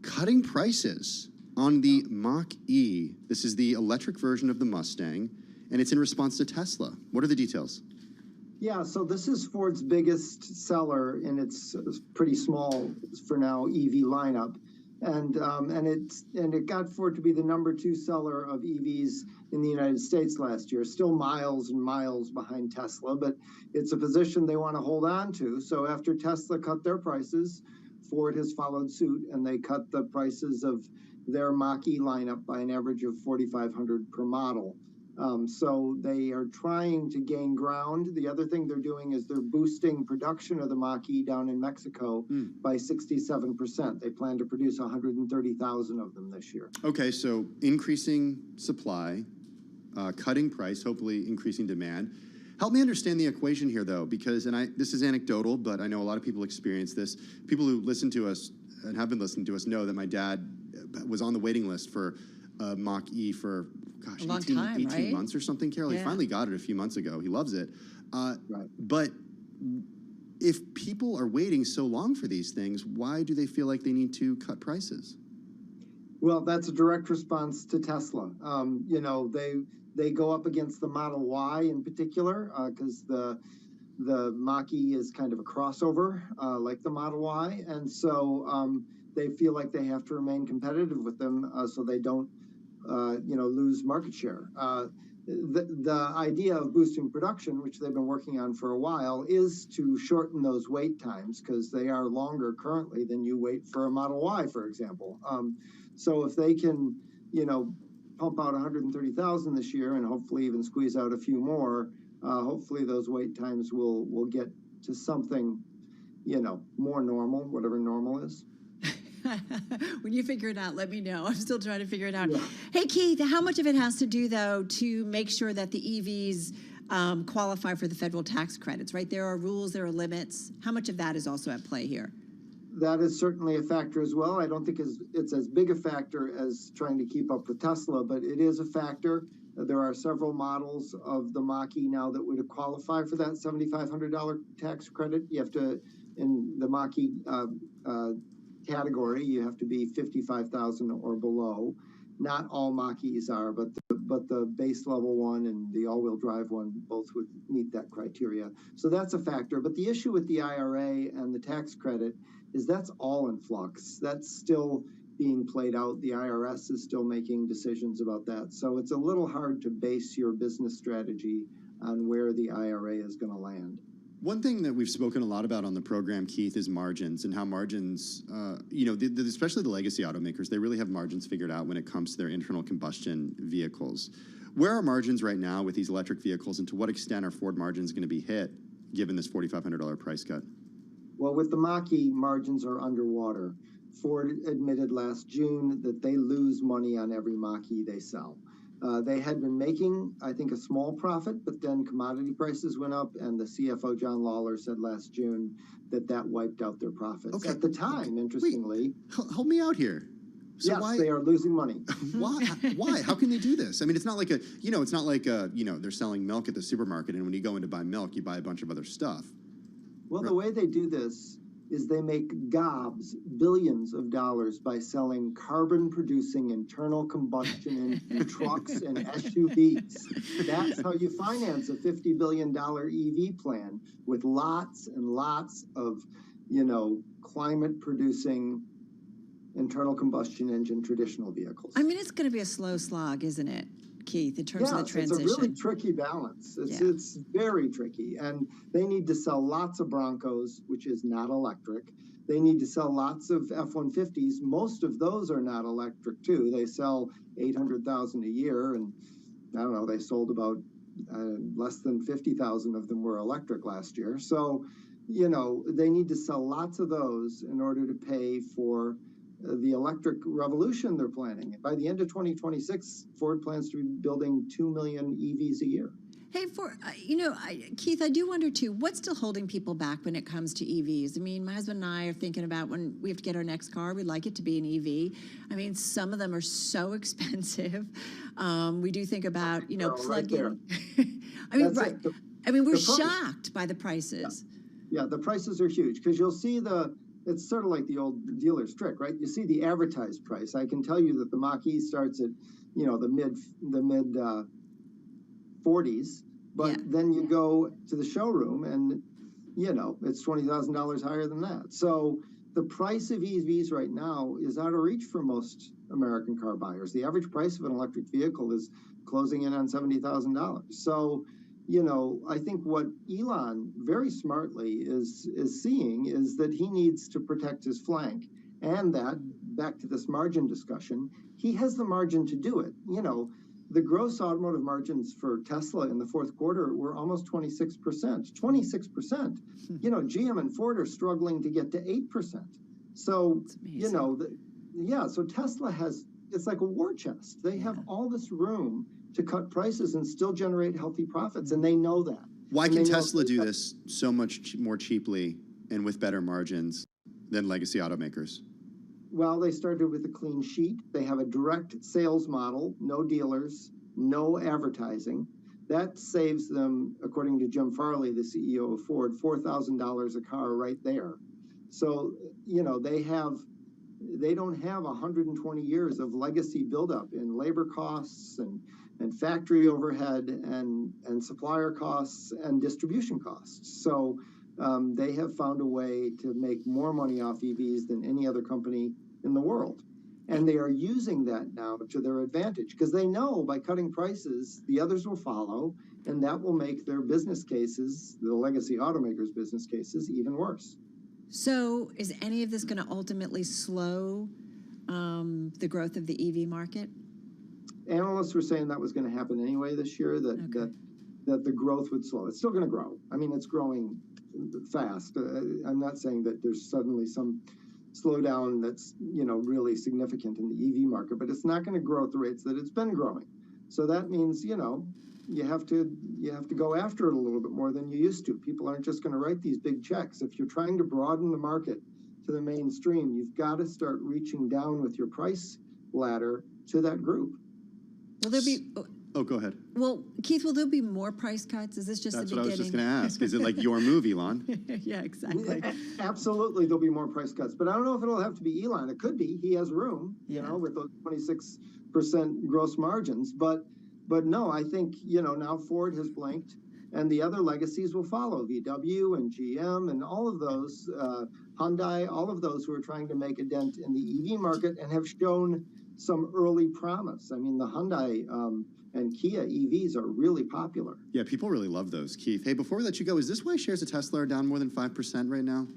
Cutting prices on the Mach-E. This is the electric version of the Mustang, and it's in response to Tesla. What are the details? Yeah, so this is Ford's biggest seller in its pretty small, for now, EV lineup. And it got Ford to be the #2 seller of EVs in the United States last year. Still miles and miles behind Tesla, but it's a position they want to hold on to. So after Tesla cut their prices, Ford has followed suit, and they cut the prices of their Mach-E lineup by an average of $4,500 per model. So they are trying to gain ground. The other thing they're doing is they're boosting production of the Mach-E down in Mexico by 67%. They plan to produce 130,000 of them this year. Okay, so increasing supply, cutting price, hopefully increasing demand. Help me understand the equation here, though, because, this is anecdotal, but I know a lot of people experience this. People who listen to us and have been listening to us know that my dad was on the waiting list for Mach-E for, gosh, 18 months or something, Carol. Yeah. He finally got it a few months ago. He loves it. But if people are waiting so long for these things, why do they feel like they need to cut prices? Well, that's a direct response to Tesla. They go up against the Model Y in particular because the Mach-E is kind of a crossover like the Model Y, and so they feel like they have to remain competitive with them so they don't lose market share. The idea of boosting production, which they've been working on for a while, is to shorten those wait times because they are longer currently than you wait for a Model Y, for example. So if they can, pump out 130,000 this year and hopefully even squeeze out a few more, hopefully those wait times will get to something, more normal, whatever normal is. When you figure it out, let me know. I'm still trying to figure it out. Yeah. Hey, Keith, how much of it has to do, though, to make sure that the EVs qualify for the federal tax credits, right? There are rules, there are limits. How much of that is also at play here? That is certainly a factor as well. I don't think it's as big a factor as trying to keep up with Tesla, but it is a factor. There are several models of the Mach-E now that would qualify for that $7,500 tax credit. You have to, in the Mach-E category, you have to be 55,000 or below. Not all Mach-E's are, but the base level one and the all-wheel drive one both would meet that criteria. So that's a factor. But the issue with the IRA and the tax credit is that's all in flux. That's still being played out. The IRS is still making decisions about that. So it's a little hard to base your business strategy on where the IRA is going to land. One thing that we've spoken a lot about on the program, Keith, is margins and how margins, especially the legacy automakers, they really have margins figured out when it comes to their internal combustion vehicles. Where are margins right now with these electric vehicles, and to what extent are Ford margins going to be hit given this $4,500 price cut? Well, with the Mach-E, margins are underwater. Ford admitted last June that they lose money on every Mach-E they sell. They had been making, I think, a small profit, but then commodity prices went up, and the CFO, John Lawler, said last June that wiped out their profits. Okay. At the time, interestingly. Wait, help me out here. So yes, they are losing money. Why? Why? How can they do this? I mean, it's not like they're selling milk at the supermarket, and when you go in to buy milk, you buy a bunch of other stuff. Well, the way they do this is they make billions of dollars by selling carbon-producing internal combustion engine trucks and SUVs. That's how you finance a $50 billion EV plan with lots and lots of, climate-producing internal combustion engine traditional vehicles. I mean, it's going to be a slow slog, isn't it, Keith, in terms of the transition? It's a really tricky balance. It's very tricky. And they need to sell lots of Broncos, which is not electric. They need to sell lots of F-150s. Most of those are not electric, too. They sell 800,000 a year. And I don't know, they sold about less than 50,000 of them were electric last year. So, they need to sell lots of those in order to pay for the electric revolution they're planning. By the end of 2026, Ford plans to be building 2 million EVs a year. Hey, Keith, I do wonder too, what's still holding people back when it comes to EVs? I mean, my husband and I are thinking about when we have to get our next car, we'd like it to be an EV. I mean, some of them are so expensive. We do think about, plug-in. We're shocked by the prices. Yeah, the prices are huge because you'll see it's sort of like the old dealer's trick, right? You see the advertised price. I can tell you that the Mach-E starts at, the mid 40s, but then you go to the showroom and, it's $20,000 higher than that. So the price of EVs right now is out of reach for most American car buyers. The average price of an electric vehicle is closing in on $70,000. So, I think what Elon very smartly is seeing is that he needs to protect his flank, and that, back to this margin discussion, he has the margin to do it. The gross automotive margins for Tesla in the fourth quarter were almost 26%. 26%. GM and Ford are struggling to get to 8%. So, so Tesla it's like a war chest. They have all this room to cut prices and still generate healthy profits, and they know that. Why can Tesla do this so much more cheaply and with better margins than legacy automakers? Well, they started with a clean sheet. They have a direct sales model, no dealers, no advertising. That saves them, according to Jim Farley, the CEO of Ford, $4,000 a car right there. So, they don't have 120 years of legacy buildup in labor costs and factory overhead and supplier costs and distribution costs. So they have found a way to make more money off EVs than any other company in the world. And they are using that now to their advantage because they know by cutting prices, the others will follow, and that will make their business cases, the legacy automakers' business cases, even worse. So is any of this going to ultimately slow the growth of the EV market? Analysts were saying that was going to happen anyway this year, that the growth would slow. It's still going to grow. I mean, it's growing fast. I'm not saying that there's suddenly some slowdown that's, really significant in the EV market, but it's not going to grow at the rates that it's been growing. So that means, you have to go after it a little bit more than you used to. People aren't just going to write these big checks. If you're trying to broaden the market to the mainstream, you've got to start reaching down with your price ladder to that group. Will there be? Oh, go ahead. Well, Keith, will there be more price cuts? Is this just the beginning? That's what I was just going to ask. Is it like your move, Elon? Yeah, exactly. Absolutely, there'll be more price cuts. But I don't know if it'll have to be Elon. It could be. He has room, with those 26% gross margins. But no, I think, now Ford has blanked, and the other legacies will follow. VW and GM and all of those, Hyundai, all of those who are trying to make a dent in the EV market and have shown some early promise. I mean, the Hyundai and Kia EVs are really popular. Yeah, people really love those, Keith. Hey, before we let you go, is this why shares of Tesla are down more than 5% right now?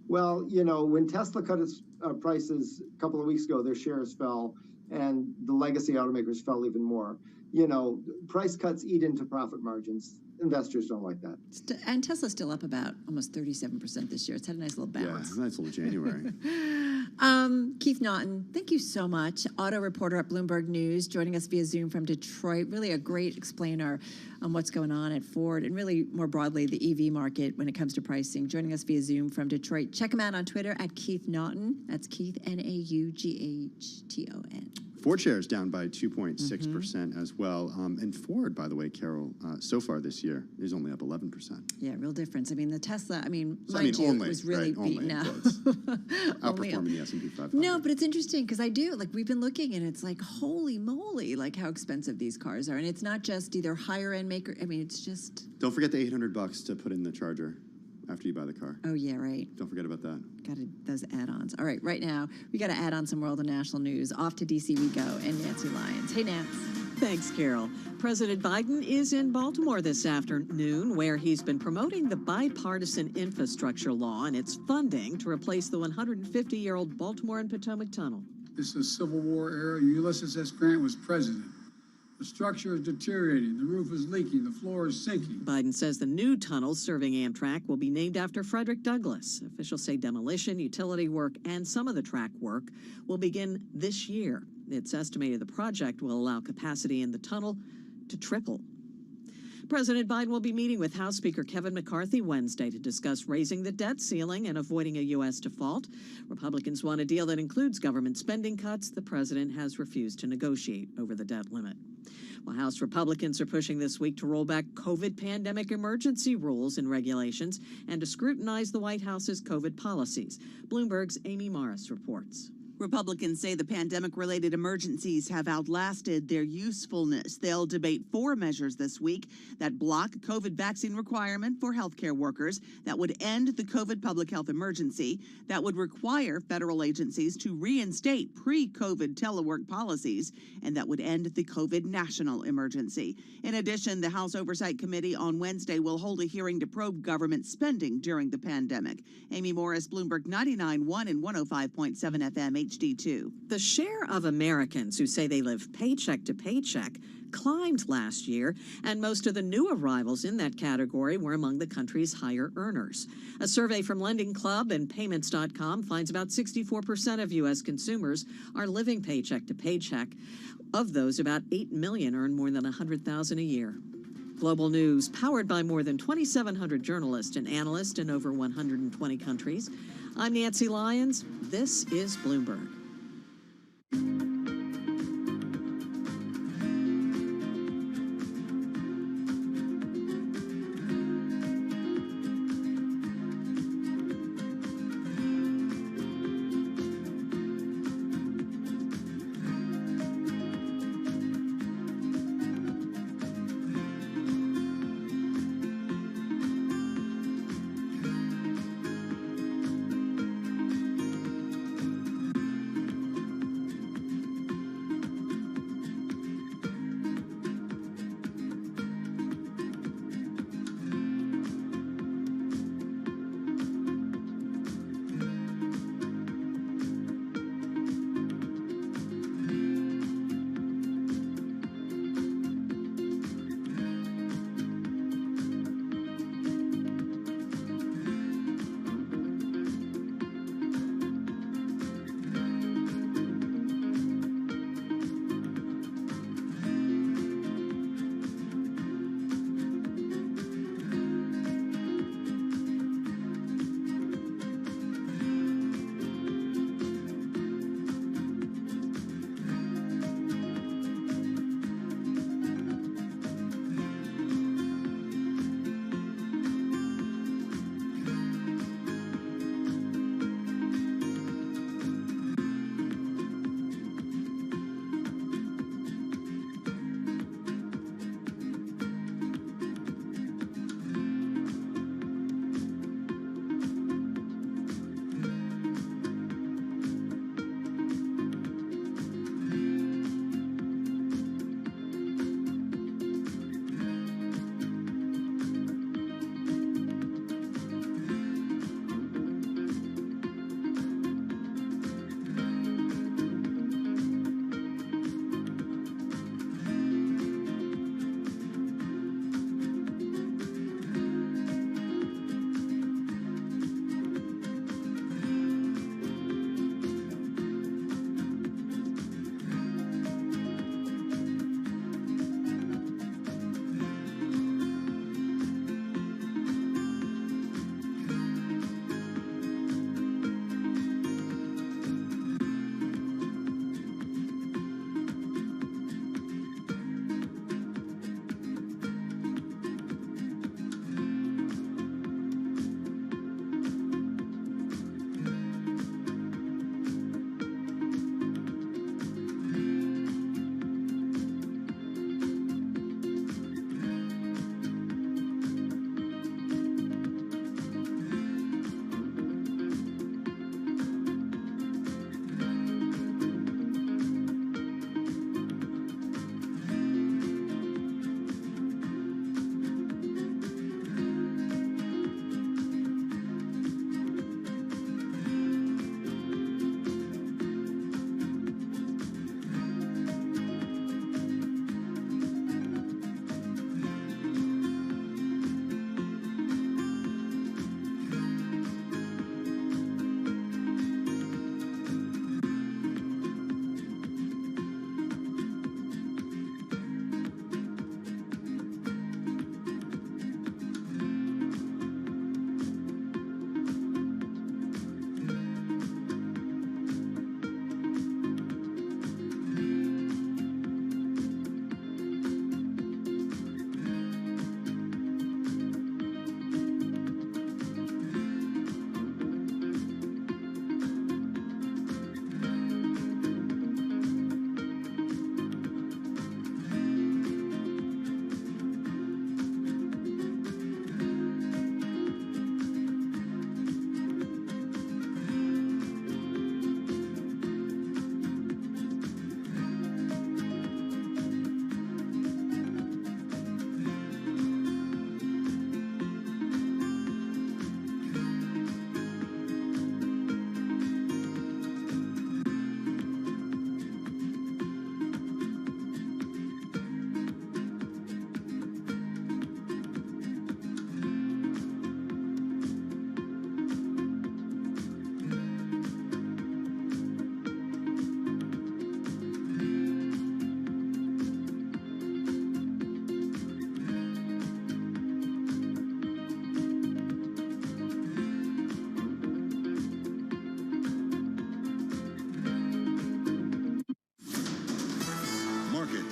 Well, when Tesla cut its prices a couple of weeks ago, their shares fell, and the legacy automakers fell even more. Price cuts eat into profit margins. Investors don't like that. And Tesla's still up about almost 37% this year. It's had a nice little bounce. Yeah, nice little January. Keith Naughton, thank you so much. Auto reporter at Bloomberg News, joining us via Zoom from Detroit. Really a great explainer on what's going on at Ford and really more broadly the EV market when it comes to pricing. Joining us via Zoom from Detroit. Check him out on Twitter at Keith Naughton. That's Keith, Naughton. Ford shares down by 2.6% as well. And Ford, by the way, Carol, so far this year is only up 11%. Yeah, real difference. I mean, the Tesla, mind you, only, it was really right, only beaten in out. quotes. Outperforming the S&P 500. No, but it's interesting because we've been looking and it's like, holy moly, like how expensive these cars are. And it's not just either higher end maker. I mean, it's just. Don't forget the $800 to put in the charger after you buy the car. Oh, yeah, right. Don't forget about that. Got those add-ons. All right, right now, we got to add on some world and national news. Off to D.C. we go, and Nancy Lyons. Hey, Nance. Thanks, Carol. President Biden is in Baltimore this afternoon, where he's been promoting the bipartisan infrastructure law and its funding to replace the 150-year-old Baltimore and Potomac Tunnel. This is Civil War era. Ulysses S. Grant was president. The structure is deteriorating. The roof is leaking. The floor is sinking. Biden says the new tunnel serving Amtrak will be named after Frederick Douglass. Officials say demolition, utility work, and some of the track work will begin this year. It's estimated the project will allow capacity in the tunnel to triple. President Biden will be meeting with House Speaker Kevin McCarthy Wednesday to discuss raising the debt ceiling and avoiding a U.S. default. Republicans want a deal that includes government spending cuts. The president has refused to negotiate over the debt limit. While House Republicans are pushing this week to roll back COVID pandemic emergency rules and regulations and to scrutinize the White House's COVID policies. Bloomberg's Amy Morris reports. Republicans say the pandemic-related emergencies have outlasted their usefulness. They'll debate 4 measures this week that block COVID vaccine requirement for healthcare workers, that would end the COVID public health emergency, that would require federal agencies to reinstate pre-COVID telework policies, and that would end the COVID national emergency. In addition, the House Oversight Committee on Wednesday will hold a hearing to probe government spending during the pandemic. Amy Morris, Bloomberg 99.1 and 105.7 FM HD2. The share of Americans who say they live paycheck to paycheck climbed last year, and most of the new arrivals in that category were among the country's higher earners. A survey from Lending Club and Payments.com finds about 64% of U.S. consumers are living paycheck to paycheck. Of those, about 8 million earn more than $100,000 a year. Global news powered by more than 2,700 journalists and analysts in over 120 countries. I'm Nancy Lyons. This is Bloomberg.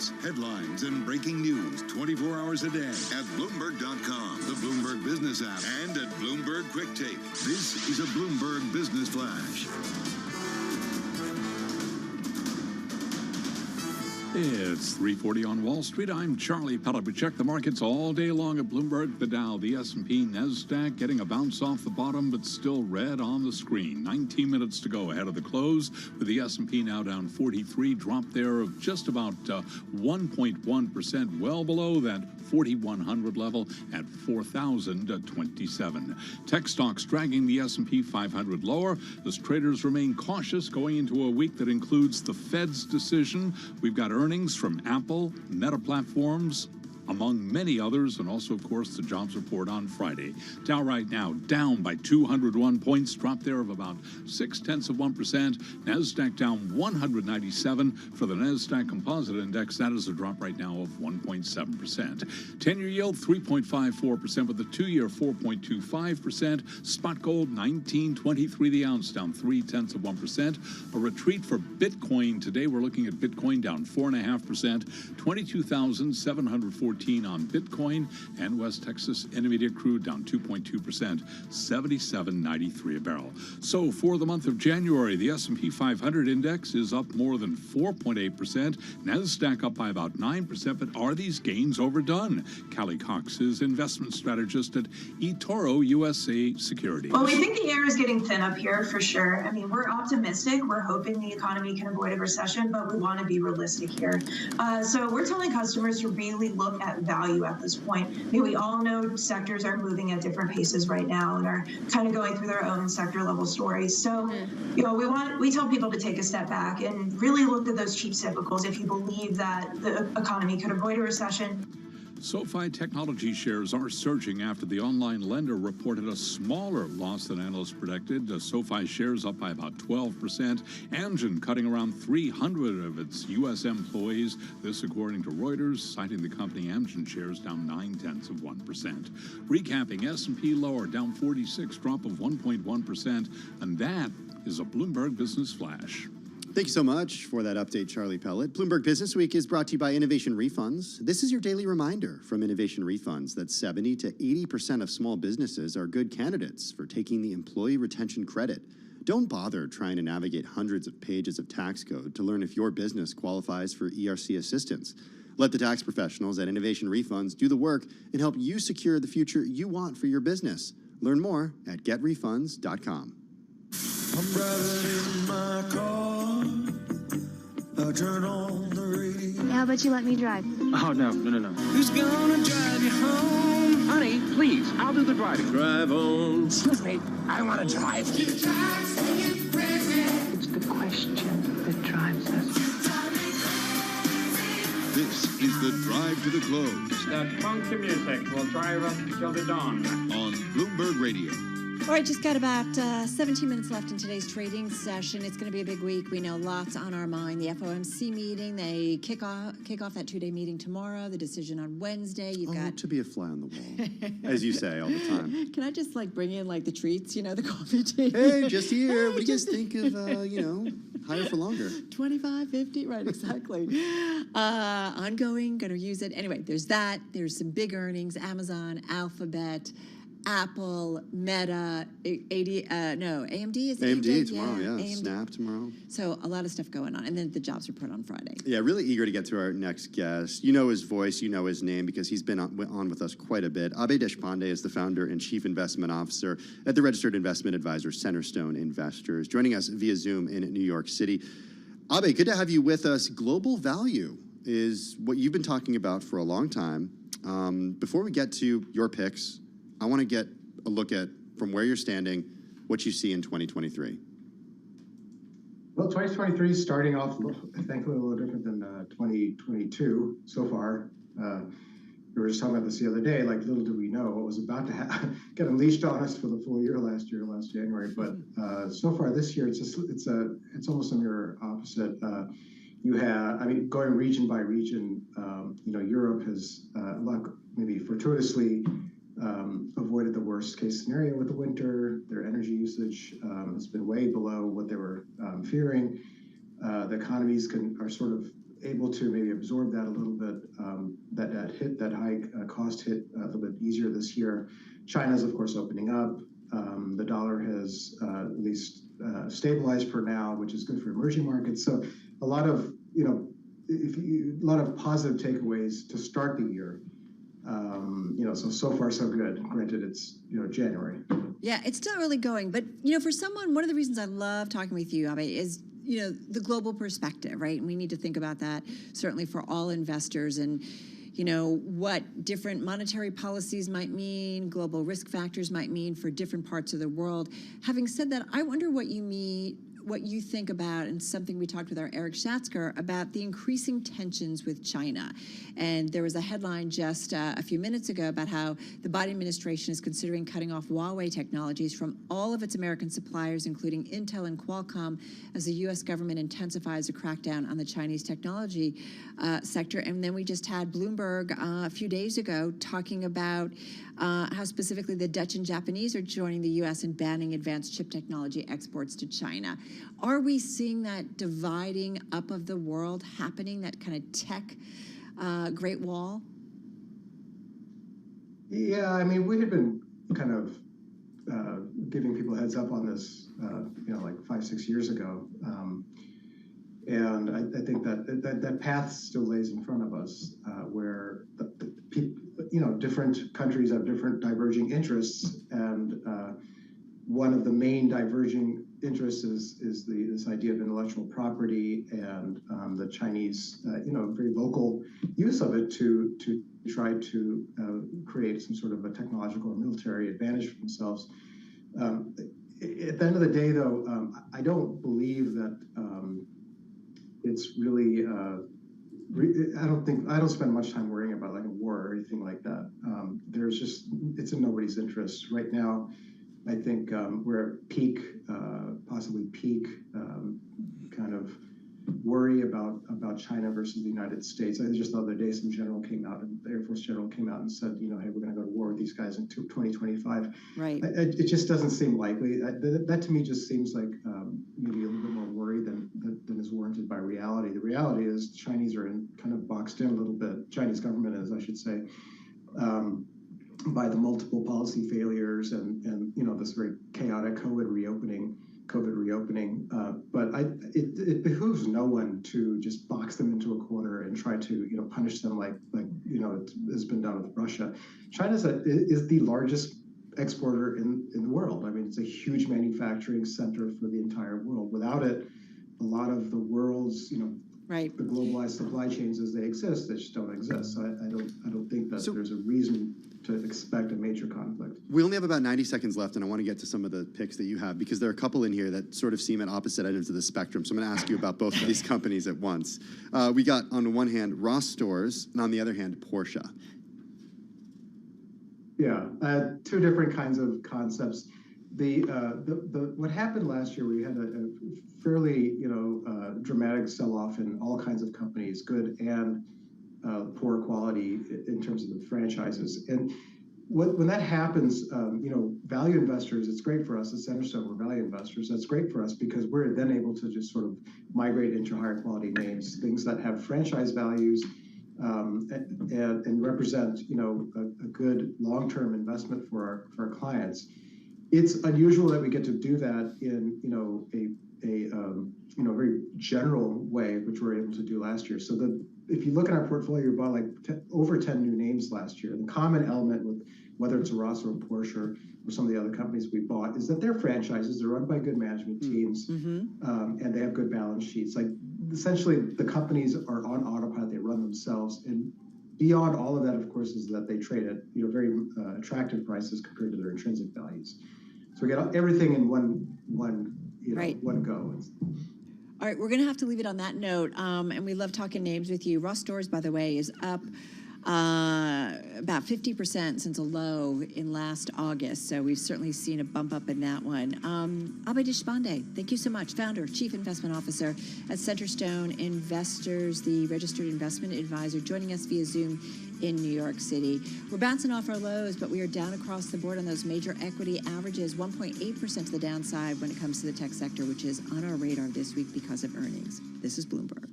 news, headlines, and breaking news 24 hours a day at Bloomberg.com, the Bloomberg Business app, and at Bloomberg Quick Take. This is a Bloomberg Business Flash. It's 3:40 on Wall Street. I'm Charlie Pellet. We check the markets all day long at Bloomberg. The Dow, the S&P, NASDAQ getting a bounce off the bottom, but still red on the screen. 19 minutes to go ahead of the close, with the S&P now down 43, drop there of just about 1.1%, well below that 4,100 level at 4,027. Tech stocks dragging the S&P 500 lower as traders remain cautious going into a week that includes the Fed's decision. We've got earnings from Apple, Meta Platforms, among many others, and also, of course, the jobs report on Friday. Dow right now down by 201 points, drop there of about 0.6%. NASDAQ down 197 for the NASDAQ Composite Index. That is a drop right now of 1.7%. 10-year yield 3.54%, with the 2-year 4.25%. Spot gold 19.23 the ounce, down 0.3%. A retreat for Bitcoin today. We're looking at Bitcoin down 4.5%, 22,714 on Bitcoin, and West Texas Intermediate crude down 2.2%, 77.93 a barrel. So for the month of January, the S&P 500 index is up more than 4.8%, NASDAQ up by about 9%, but are these gains overdone? Callie Cox is investment strategist at eToro USA Securities. Well, we think the air is getting thin up here for sure. I mean, we're optimistic. We're hoping the economy can avoid a recession, but we want to be realistic here. So we're telling customers to really look at value at this point. I mean, we all know sectors are moving at different paces right now and are kind of going through their own sector level stories. So, you know, we tell people to take a step back and really look at those cheap cyclicals if you believe that the economy could avoid a recession. SoFi Technology shares are surging after the online lender reported a smaller loss than analysts predicted. SoFi shares up by about 12%. Amgen cutting around 300 of its U.S. employees. This according to Reuters, citing the company. Amgen shares down 0.9%. Recapping, S&P lower, down 46, drop of 1.1%. And that is a Bloomberg Business Flash. Thank you so much for that update, Charlie Pellet. Bloomberg Business Week is brought to you by Innovation Refunds. This is your daily reminder from Innovation Refunds that 70 to 80% of small businesses are good candidates for taking the employee retention credit. Don't bother trying to navigate hundreds of pages of tax code to learn if your business qualifies for ERC assistance. Let the tax professionals at Innovation Refunds do the work and help you secure the future you want for your business. Learn more at getrefunds.com. I'm driving in my car. I turn on the radio. How about you let me drive? Oh, no. Who's gonna drive you home? Honey, please, I'll do the driving. Drive on. Excuse me, I don't want to drive. It's the question that drives us. This is the Drive to the Close That funky music will drive us till the dawn. on Bloomberg Radio. All right, just got about 17 minutes left in today's trading session. It's going to be a big week. We know lots on our mind. The FOMC meeting, they kick off that 2-day meeting tomorrow. The decision on Wednesday. You've got to be a fly on the wall, as you say all the time. Can I just bring in the treats, the coffee tea? Hey, just here. What do you guys think of, higher for longer? 25, 50, right, exactly. Ongoing, going to use it. Anyway, there's that. There's some big earnings, Amazon, Alphabet, Apple, Meta, AMD is AMD tomorrow, yeah. AMD. Snap tomorrow. So a lot of stuff going on. And then the jobs report on Friday. Yeah, really eager to get to our next guest. You know his voice, you know his name, because he's been on with us quite a bit. Abhay Deshpande is the founder and chief investment officer at the registered investment advisor Centerstone Investors, joining us via Zoom in New York City. Abhay, good to have you with us. Global value is what you've been talking about for a long time. Before we get to your picks, I want to get a look at, from where you're standing, what you see in 2023. Well, 2023 is starting off, thankfully, a little different than 2022 so far. We were just talking about this the other day, little do we know what was about to get unleashed on us for the full year last January. But so far this year, it's almost a mirror opposite. You have, going region by region, Europe has, maybe fortuitously, avoided the worst case scenario with the winter. Their energy usage has been way below what they were fearing. The economies are sort of able to maybe absorb that a little bit, that high cost hit a little bit easier this year. China's, of course, opening up. The dollar has at least stabilized for now, which is good for emerging markets. So a lot of, a lot of positive takeaways to start the year. So far so good. Granted, it's January. Yeah, it's still early going, but for someone, one of the reasons I love talking with you, Abe, is the global perspective, right? And we need to think about that certainly for all investors, and what different monetary policies might mean, global risk factors might mean for different parts of the world. Having said that, I wonder what you think about, and something we talked with our Eric Schatzker about, the increasing tensions with China. And there was a headline just a few minutes ago about how the Biden administration is considering cutting off Huawei technologies from all of its American suppliers, including Intel and Qualcomm, as the U.S. government intensifies a crackdown on the Chinese technology sector. And then we just had Bloomberg a few days ago talking about how specifically the Dutch and Japanese are joining the U.S. in banning advanced chip technology exports to China. Are we seeing that dividing up of the world happening, that kind of tech Great Wall? Yeah, I mean, we had been kind of giving people a heads up on this, like 5-6 years ago. And I think that path still lays in front of us, where different countries have different diverging interests, and one of the main diverging interests is this idea of intellectual property, and the Chinese, very vocal use of it to try to create some sort of a technological or military advantage for themselves. At the end of the day, though, I don't believe that it's really. I don't spend much time worrying about like a war or anything like that. It's in nobody's interest right now. I think we're at peak, possibly peak, kind of worry about China versus the United States. I just the other day, some general came out, and the Air Force general came out and said, hey, we're going to go to war with these guys in 2025. Right. It just doesn't seem likely. That to me just seems like maybe a little bit more worry than is warranted by reality. The reality is the Chinese are kind of boxed in a little bit. Chinese government is, I should say. By the multiple policy failures and this very chaotic COVID reopening. But it behooves no one to just box them into a corner and try to punish them like it has been done with Russia. China is the largest exporter in the world. I mean, it's a huge manufacturing center for the entire world. Without it, a lot of the world's right, the globalized supply chains as they exist, they just don't exist. So I don't think that there's a reason to expect a major conflict. We only have about 90 seconds left, and I want to get to some of the picks that you have, because there are a couple in here that sort of seem at opposite ends of the spectrum. So I'm going to ask you about both of these companies at once. We got, on the one hand, Ross Stores, and on the other hand, Porsche. Yeah, two different kinds of concepts. What happened last year, we had a fairly dramatic sell-off in all kinds of companies, good and poor quality in terms of the franchises. And when that happens, value investors, it's great for us at Centerstone. We're value investors. That's great for us because we're then able to just sort of migrate into higher quality names, things that have franchise values and represent a good long-term investment for our clients. It's unusual that we get to do that in a very general way, which we were able to do last year. So if you look at our portfolio, we bought over 10 new names last year. The common element with whether it's a Ross or a Porsche or some of the other companies we bought is that they're franchises. They're run by good management teams, and they have good balance sheets. Like essentially, the companies are on autopilot. They run themselves, and beyond all of that, of course, is that they trade at very attractive prices compared to their intrinsic values. So we get everything in one go. All right, we're going to have to leave it on that note, and we love talking names with you. Ross Stores, by the way, is up about 50% since a low in last August, so we've certainly seen a bump up in that one. Abhay Deshpande, thank you so much, founder, chief investment officer at Centerstone Investors, the registered investment advisor, joining us via Zoom in New York City. We're bouncing off our lows, but we are down across the board on those major equity averages, 1.8% to the downside when it comes to the tech sector, which is on our radar this week because of earnings. This is Bloomberg.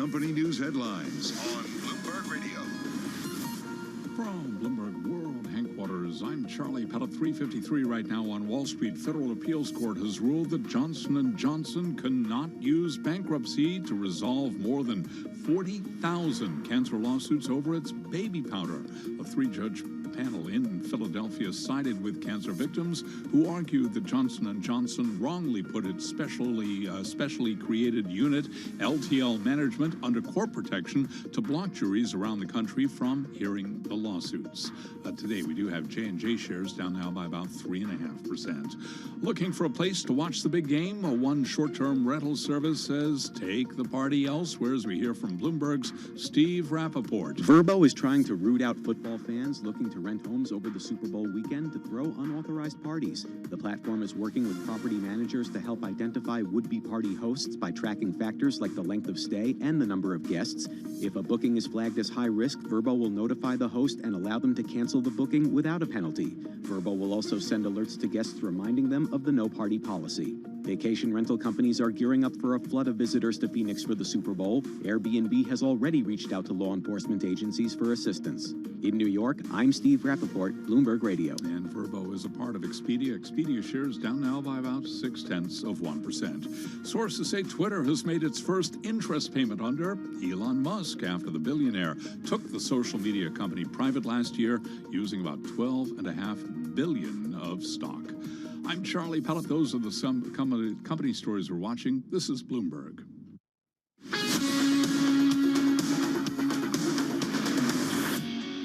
company news headlines on Bloomberg Radio. From Bloomberg World Headquarters, I'm Charlie Pellet. 3:53 right now on Wall Street. Federal Appeals Court has ruled that Johnson & Johnson cannot use bankruptcy to resolve more than 40,000 cancer lawsuits over its baby powder. A three-judge panel in Philadelphia sided with cancer victims who argued that Johnson & Johnson wrongly put its specially created unit, LTL Management, under court protection to block juries around the country from hearing the lawsuits. Today, we do have J&J shares down now by about 3.5%. Looking for a place to watch the big game? One short-term rental service says take the party elsewhere, as we hear from Bloomberg's Steve Rappaport. Verbo is trying to root out football fans looking to rent homes over the Super Bowl weekend to throw unauthorized parties. The platform is working with property managers to help identify would-be party hosts by tracking factors like the length of stay and the number of guests. If a booking is flagged as high risk, Verbo will notify the host and allow them to cancel the booking without a penalty. Verbo will also send alerts to guests reminding them of the no-party policy. Vacation rental companies are gearing up for a flood of visitors to Phoenix for the Super Bowl. Airbnb has already reached out to law enforcement agencies for assistance. In New York, I'm Steve Rappaport, Bloomberg Radio. And Verbo is a part of Expedia. Expedia shares down now by about 0.6%. Sources say Twitter has made its first interest payment under Elon Musk after the billionaire took the social media company private last year using about $12.5 billion of stock. I'm Charlie Pellet. Those are the company stories we're watching. This is Bloomberg.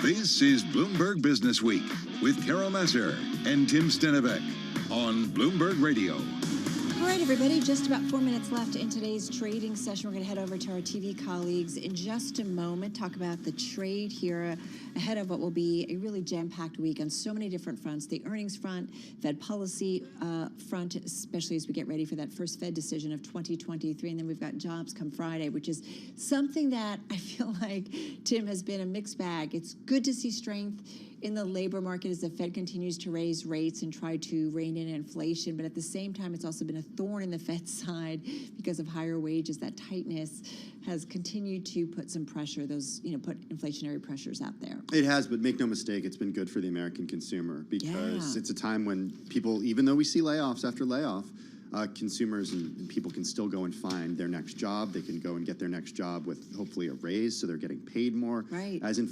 This is Bloomberg Business Week with Carol Messer and Tim Stenevec on Bloomberg Radio. All right, everybody, just about 4 minutes left in today's trading session. We're going to head over to our TV colleagues in just a moment, talk about the trade here ahead of what will be a really jam-packed week on so many different fronts. The earnings front, Fed policy front, especially as we get ready for that first Fed decision of 2023. And then we've got jobs come Friday, which is something that I feel like, Tim, has been a mixed bag. It's good to see strength in the labor market as the Fed continues to raise rates and try to rein in inflation. But at the same time, it's also been a thorn in the Fed's side because of higher wages. That tightness has continued to put some pressure, put inflationary pressures out there. It has, but make no mistake, it's been good for the American consumer because it's a time when people, even though we see layoffs after layoff, consumers and people can still go and find their next job. They can go and get their next job with hopefully a raise, so they're getting paid more. Right. As we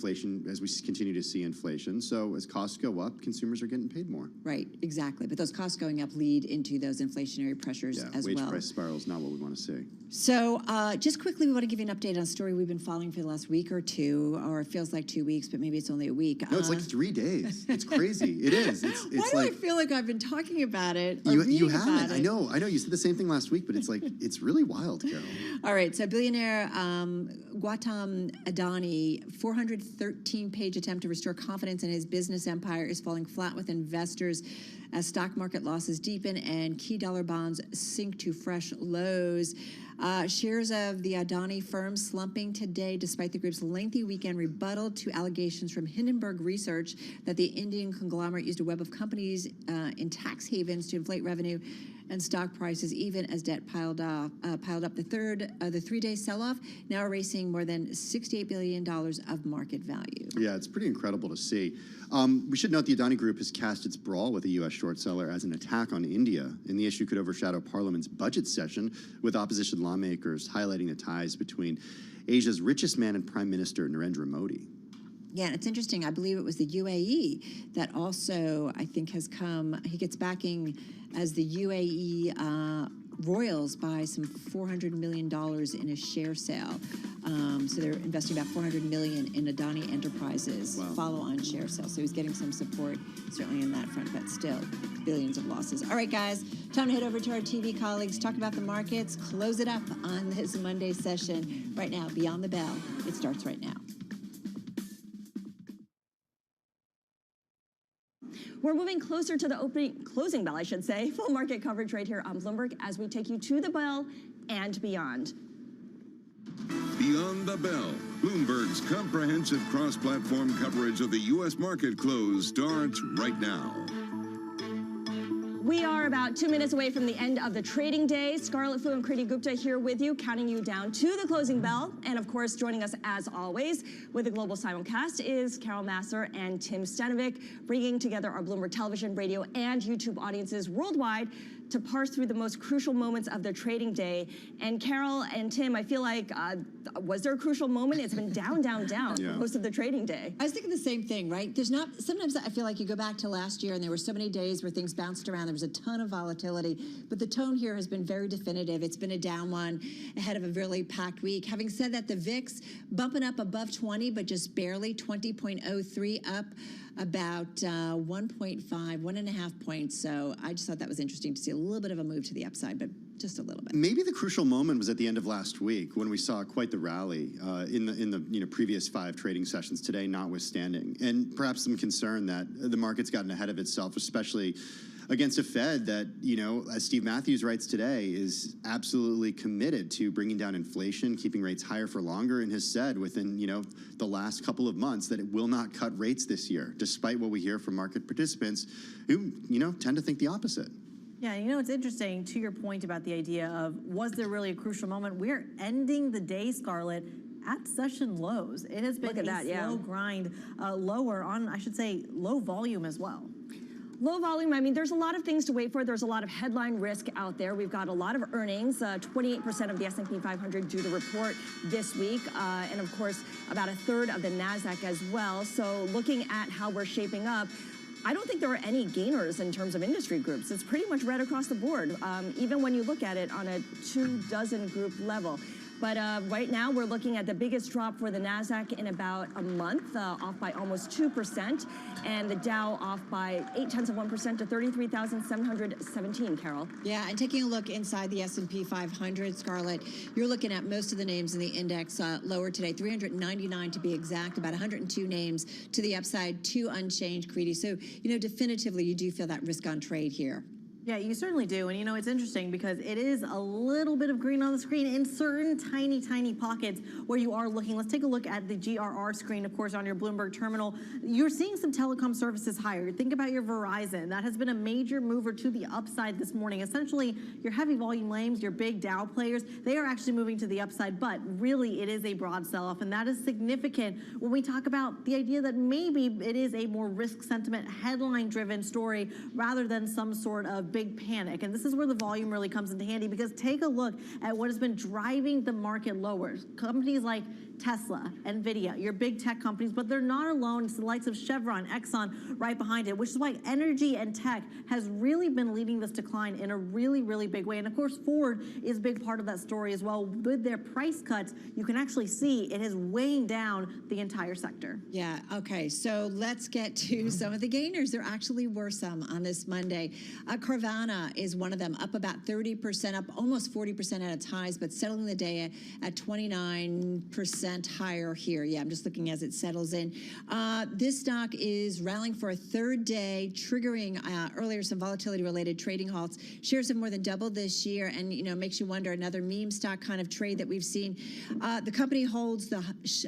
continue to see inflation. So as costs go up, consumers are getting paid more. Right, exactly. But those costs going up lead into those inflationary pressures as well. Wage price spiral is not what we want to see. So just quickly, we want to give you an update on a story we've been following for the last week or two, or it feels like 2 weeks, but maybe it's only a week. No, it's like 3 days. It's crazy. It is. It's Why do I feel like I've been talking about it? You haven't. I know. You said the same thing last week, but it's like, it's really wild, Carol. All right, so billionaire Gautam Adani, 413-page attempt to restore confidence in his business empire is falling flat with investors as stock market losses deepen and key dollar bonds sink to fresh lows. Shares of the Adani firm slumping today despite the group's lengthy weekend rebuttal to allegations from Hindenburg Research that the Indian conglomerate used a web of companies in tax havens to inflate revenue and stock prices, even as debt piled up. The 3-day sell-off now erasing more than $68 billion of market value. Yeah, it's pretty incredible to see. We should note the Adani Group has cast its brawl with a U.S. short seller as an attack on India, and the issue could overshadow Parliament's budget session, with opposition lawmakers highlighting the ties between Asia's richest man and Prime Minister Narendra Modi. Yeah, it's interesting. I believe it was the UAE that also, I think, has come. He gets backing as the UAE Royals buy some $400 million in a share sale. So they're investing about $400 million in Adani Enterprises follow-on share sale. So he's getting some support, certainly on that front, but still billions of losses. All right, guys, time to head over to our TV colleagues, talk about the markets, close it up on this Monday session. Right now, Beyond the Bell, it starts right now. We're moving closer to the closing bell, I should say. Full market coverage right here on Bloomberg as we take you to the bell and beyond. Beyond the Bell, Bloomberg's comprehensive cross-platform coverage of the U.S. market close starts right now. We are about 2 minutes away from the end of the trading day. Scarlett Fu and Kriti Gupta here with you, counting you down to the closing bell. And of course, joining us as always with the Global Simulcast is Carol Massar and Tim Stanovic, bringing together our Bloomberg television, radio, and YouTube audiences worldwide to parse through the most crucial moments of the trading day. And Carol and Tim, I feel like, was there a crucial moment? It's been down, down, down for most of the trading day. I was thinking the same thing, right? Sometimes I feel like you go back to last year and there were so many days where things bounced around. There was a ton of volatility, but the tone here has been very definitive. It's been a down one ahead of a really packed week. Having said that, the VIX bumping up above 20, but just barely 20.03 up about 1.5 points. So I just thought that was interesting to see a little bit of a move to the upside, but just a little bit. Maybe the crucial moment was at the end of last week when we saw quite the rally in the previous 5 trading sessions today, notwithstanding, and perhaps some concern that the market's gotten ahead of itself, especially against a Fed that, as Steve Matthews writes today, is absolutely committed to bringing down inflation, keeping rates higher for longer, and has said within, the last couple of months that it will not cut rates this year, despite what we hear from market participants who, tend to think the opposite. Yeah, it's interesting, to your point about the idea of, was there really a crucial moment? We're ending the day, Scarlett, at session lows. It has been slow grind lower on, I should say, low volume as well. Low volume, I mean, there's a lot of things to wait for. There's a lot of headline risk out there. We've got a lot of earnings, 28% of the S&P 500 due to report this week, and of course, about a third of the NASDAQ as well. So looking at how we're shaping up, I don't think there are any gainers in terms of industry groups. It's pretty much right across the board, even when you look at it on a 24 group level. But right now, we're looking at the biggest drop for the NASDAQ in about a month, off by almost 2%, and the Dow off by 0.8% to 33,717, Carol. Yeah, and taking a look inside the S&P 500, Scarlett, you're looking at most of the names in the index lower today, 399 to be exact, about 102 names to the upside, 2 unchanged, Kriti. So, definitively, you do feel that risk on trade here. Yeah, you certainly do. And it's interesting because it is a little bit of green on the screen in certain tiny, tiny pockets where you are looking. Let's take a look at the GRR screen, of course, on your Bloomberg terminal. You're seeing some telecom services higher. Think about your Verizon. That has been a major mover to the upside this morning. Essentially, your heavy volume names, your big Dow players, they are actually moving to the upside, but really it is a broad sell-off, and that is significant when we talk about the idea that maybe it is a more risk sentiment, headline-driven story rather than some sort of big panic. And this is where the volume really comes into handy, because take a look at what has been driving the market lower. Companies like Tesla, NVIDIA, your big tech companies, but they're not alone. It's the likes of Chevron, Exxon right behind it, which is why energy and tech has really been leading this decline in a really, really big way. And of course, Ford is a big part of that story as well. With their price cuts, you can actually see it is weighing down the entire sector. Yeah, okay, so let's get to some of the gainers. There actually were some on this Monday. Carvana is one of them, up about 30%, up almost 40% at its highs, but settling the day at 29% higher here. Yeah, I'm just looking as it settles in. This stock is rallying for a third day, triggering earlier some volatility-related trading halts. Shares have more than doubled this year, and makes you wonder, another meme stock kind of trade that we've seen. The company holds the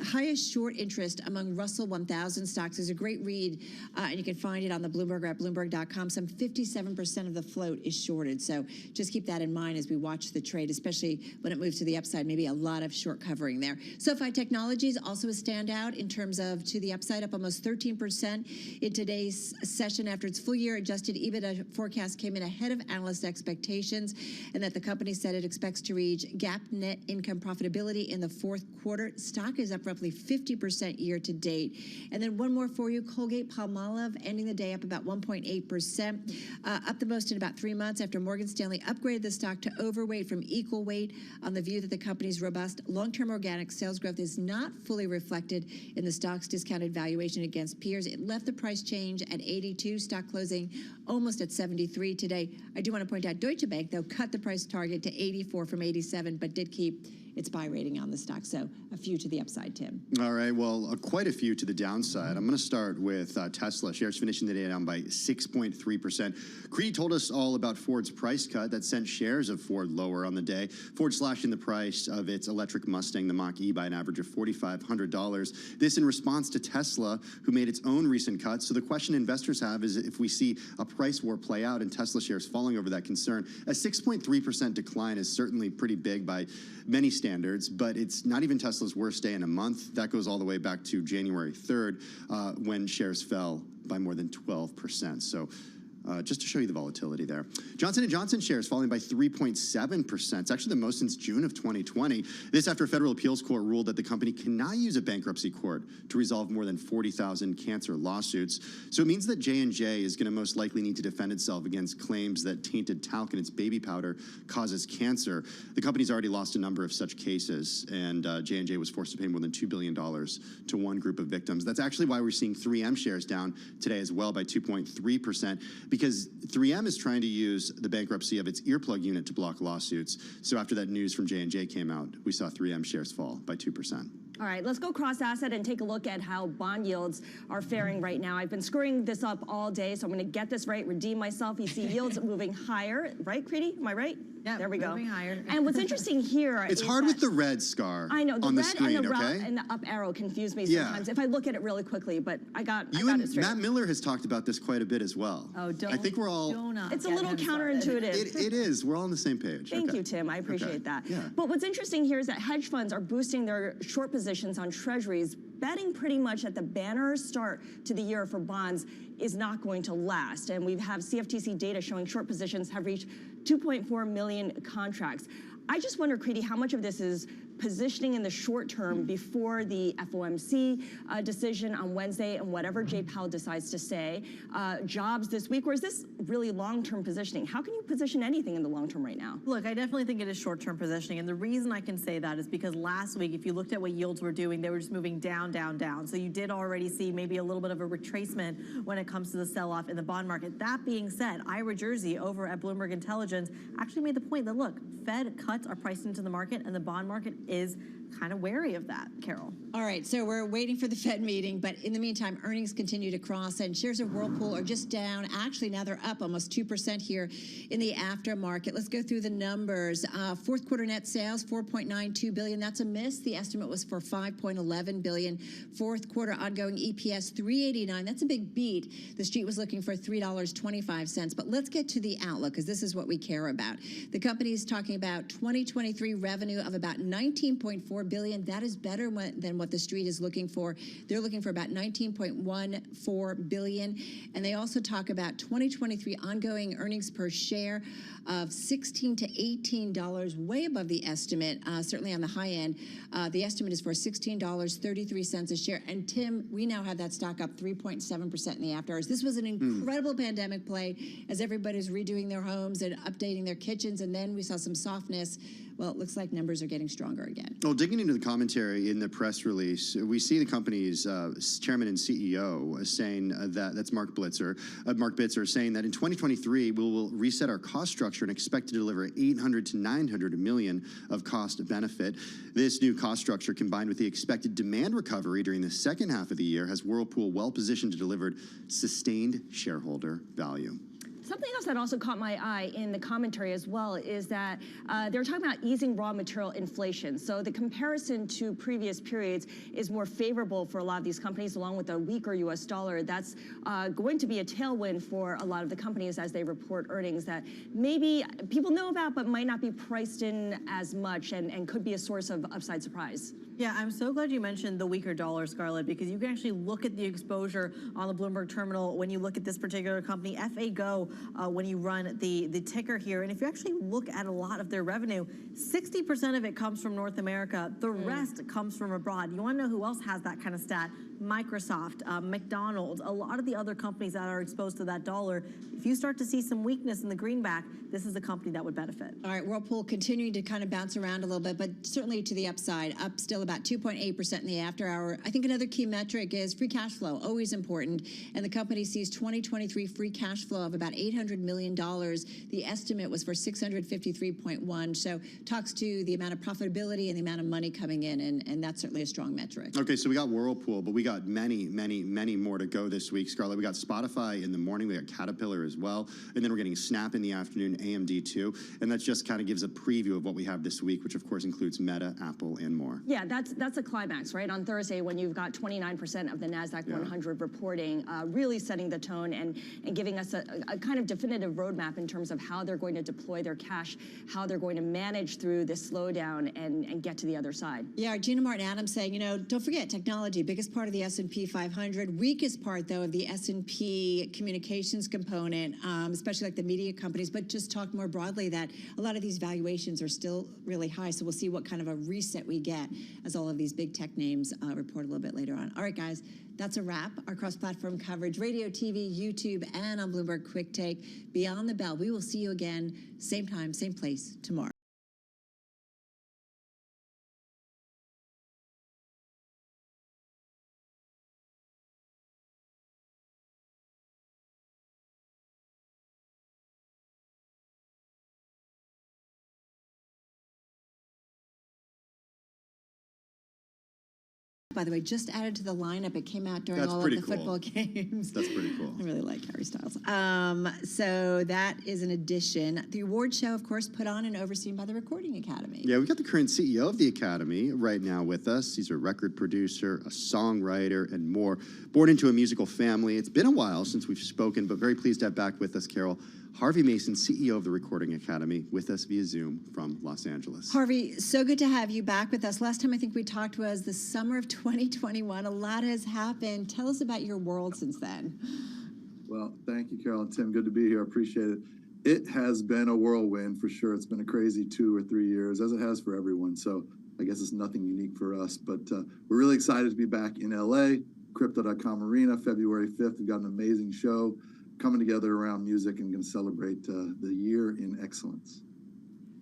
highest short interest among Russell 1000 stocks. There's a great read, and you can find it on the Bloomberg at Bloomberg.com. Some 57% of the float is shorted, so just keep that in mind as we watch the trade, especially when it moves to the upside. Maybe a lot of short covering there. SoFi Technologies also a standout in terms of to the upside, up almost 13% in today's session after its full year adjusted EBITDA forecast came in ahead of analyst expectations, and that the company said it expects to reach GAAP net income profitability in the fourth quarter. Stock is up roughly 50% year to date. And then one more for you, Colgate-Palmolive ending the day up about 1.8%, up the most in about 3 months after Morgan Stanley upgraded the stock to overweight from equal weight on the view that the company's robust long-term organic sales growth is not fully reflected in the stock's discounted valuation against peers. It left the price change at 82, stock closing almost at 73 today. I do want to point out Deutsche Bank, though, cut the price target to 84 from 87, but did keep its buy rating on the stock. So a few to the upside, Tim. All right, well, quite a few to the downside. I'm going to start with Tesla. Shares finishing the day down by 6.3%. Creedy told us all about Ford's price cut that sent shares of Ford lower on the day. Ford slashing the price of its electric Mustang, the Mach-E, by an average of $4,500. This in response to Tesla, who made its own recent cuts. So the question investors have is if we see a price war play out and Tesla shares falling over that concern. A 6.3% decline is certainly pretty big by many standards, but it's not even Tesla's worst day in a month. That goes all the way back to January 3rd when shares fell by more than 12%. So just to show you the volatility there. Johnson & Johnson shares falling by 3.7%. It's actually the most since June of 2020. This after a federal appeals court ruled that the company cannot use a bankruptcy court to resolve more than 40,000 cancer lawsuits. So it means that J&J is going to most likely need to defend itself against claims that tainted talc in its baby powder causes cancer. The company's already lost a number of such cases, and J&J was forced to pay more than $2 billion to one group of victims. That's actually why we're seeing 3M shares down today as well by 2.3%. Because 3M is trying to use the bankruptcy of its earplug unit to block lawsuits. So after that news from J&J came out, we saw 3M shares fall by 2%. All right, let's go cross-asset and take a look at how bond yields are faring right now. I've been screwing this up all day, so I'm going to get this right, redeem myself. You see yields moving higher, right, Creedy? Am I right? Yeah, there we go. Moving higher. And what's interesting here it's hard with the red scar I know, the on the red screen, and the okay? and the up arrow confuse me Yeah. sometimes if I look at it really quickly, but I got You it and straight. Matt Miller has talked about this quite a bit as well. Oh, I think we're all... It's a little counterintuitive. It is. We're all on the same page. Thank Okay. you, Tim. I appreciate that. Yeah. But what's interesting here is that hedge funds are boosting their short positions on treasuries, betting pretty much that the banner start to the year for bonds is not going to last. And we have CFTC data showing short positions have reached 2.4 million contracts. I just wonder, Creedy, how much of this is positioning in the short term before the FOMC decision on Wednesday and whatever Jay Powell decides to say, jobs this week, or is this really long-term positioning? How can you position anything in the long term right now? Look, I definitely think it is short-term positioning, and the reason I can say that is because last week, if you looked at what yields were doing, they were just moving down, down, down. So you did already see maybe a little bit of a retracement when it comes to the sell-off in the bond market. That being said, Ira Jersey over at Bloomberg Intelligence actually made the point that, look, Fed cuts are priced into the market, and the bond market is kind of wary of that, Carol. All right, so we're waiting for the Fed meeting, but in the meantime, earnings continue to cross, and shares of Whirlpool are just down. Actually, now they're up almost 2% here in the aftermarket. Let's go through the numbers. Fourth quarter net sales, $4.92 billion. That's a miss. The estimate was for $5.11 billion. Fourth quarter ongoing EPS, $3.89. That's a big beat. The street was looking for $3.25. But let's get to the outlook, because this is what we care about. The company is talking about 2023 revenue of about $19.4 billion. That is better than what the street is looking for. They're looking for about $19.14 billion. And they also talk about 2023 ongoing earnings per share of $16 to $18, way above the estimate, certainly on the high end. The estimate is for $16.33 a share. And Tim, we now have that stock up 3.7% in the after hours. This was an incredible pandemic play as everybody's redoing their homes and updating their kitchens. And then we saw some softness. Well, it looks like numbers are getting stronger again. Well, digging into the commentary in the press release, we see the company's chairman and CEO saying that's Mark Bitzer saying that in 2023 we will reset our cost structure and expect to deliver 800 to 900 million of cost benefit. This new cost structure, combined with the expected demand recovery during the second half of the year, has Whirlpool well positioned to deliver sustained shareholder value. Something else that also caught my eye in the commentary as well is that they're talking about easing raw material inflation. So the comparison to previous periods is more favorable for a lot of these companies, along with a weaker U.S. dollar. That's going to be a tailwind for a lot of the companies as they report earnings that maybe people know about but might not be priced in as much and could be a source of upside surprise. Yeah, I'm so glad you mentioned the weaker dollar, Scarlett, because you can actually look at the exposure on the Bloomberg terminal when you look at this particular company, FAGO, when you run the ticker here. And if you actually look at a lot of their revenue, 60% of it comes from North America. The rest comes from abroad. You want to know who else has that kind of stat? Microsoft, McDonald's, a lot of the other companies that are exposed to that dollar. If you start to see some weakness in the greenback, this is a company that would benefit. All right, Whirlpool continuing to kind of bounce around a little bit, but certainly to the upside, up still about about 2.8% in the after hour. I think another key metric is free cash flow, always important. And the company sees 2023 free cash flow of about $800 million. The estimate was for 653.1. So talks to the amount of profitability and the amount of money coming in, and that's certainly a strong metric. Okay, so we got Whirlpool, but we got many more to go this week, Scarlett. We got Spotify in the morning, we got Caterpillar as well, and then we're getting Snap in the afternoon, AMD too, and that just kind of gives a preview of what we have this week, which of course includes Meta, Apple, and more. Yeah, that's a climax, right? On Thursday, when you've got 29% of the NASDAQ 100 reporting, really setting the tone and giving us a kind of definitive roadmap in terms of how they're going to deploy their cash, how they're going to manage through this slowdown and get to the other side. Yeah, Gina Martin Adams saying, don't forget technology, biggest part of the S&P 500, weakest part though of the S&P communications component, especially like the media companies, but just talk more broadly that a lot of these valuations are still really high. So we'll see what kind of a reset we get as all of these big tech names report a little bit later on. All right, guys, that's a wrap. Our cross-platform coverage, radio, TV, YouTube, and on Bloomberg Quick Take. Beyond the Bell. We will see you again, same time, same place tomorrow. By the way, just added to the lineup. It came out during all of the football games. That's pretty cool. I really like Harry Styles. So that is an addition. The award show, of course, put on and overseen by the Recording Academy. Yeah, we've got the current CEO of the Academy right now with us. He's a record producer, a songwriter, and more. Born into a musical family. It's been a while since we've spoken, but very pleased to have back with us, Carol, Harvey Mason, CEO of the Recording Academy, with us via Zoom from Los Angeles. Harvey, so good to have you back with us. Last time I think we talked was the summer of 2021. A lot has happened. Tell us about your world since then. Well, thank you, Carol and Tim. Good to be here. I appreciate it. It has been a whirlwind for sure. It's been a crazy 2 or 3 years, as it has for everyone. So I guess it's nothing unique for us. But we're really excited to be back in LA, Crypto.com Arena, February 5th. We've got an amazing show coming together around music and going to celebrate the year in excellence.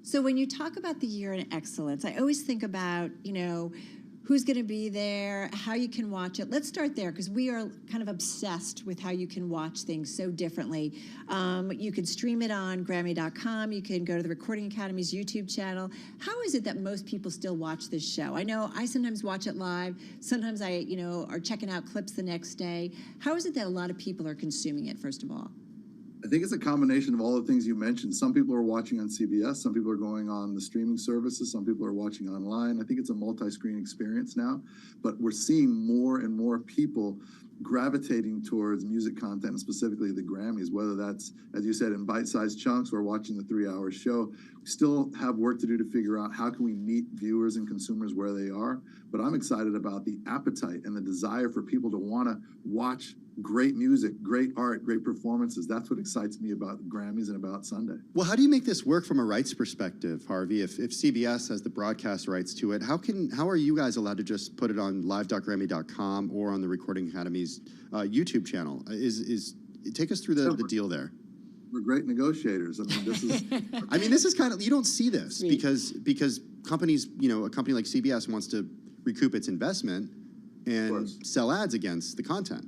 So when you talk about the year in excellence, I always think about, who's going to be there, how you can watch it. Let's start there because we are kind of obsessed with how you can watch things so differently. You can stream it on Grammy.com. You can go to the Recording Academy's YouTube channel. How is it that most people still watch this show? I know I sometimes watch it live. Sometimes I, are checking out clips the next day. How is it that a lot of people are consuming it, first of all? I think it's a combination of all the things you mentioned. Some people are watching on CBS. Some people are going on the streaming services. Some people are watching online. I think it's a multi-screen experience now. But we're seeing more and more people gravitating towards music content, and specifically the Grammys, whether that's, as you said, in bite-sized chunks or watching the 3-hour show. We still have work to do to figure out how can we meet viewers and consumers where they are. But I'm excited about the appetite and the desire for people to want to watch great music, great art, great performances. That's what excites me about the Grammys and about Sunday. Well, how do you make this work from a rights perspective, Harvey? If CBS has the broadcast rights to it, how are you guys allowed to just put it on live.grammy.com or on the Recording Academy's YouTube channel? Take us through the deal there. We're great negotiators. I mean, this is. this is kind of, you don't see this because companies, a company like CBS wants to recoup its investment and sell ads against the content.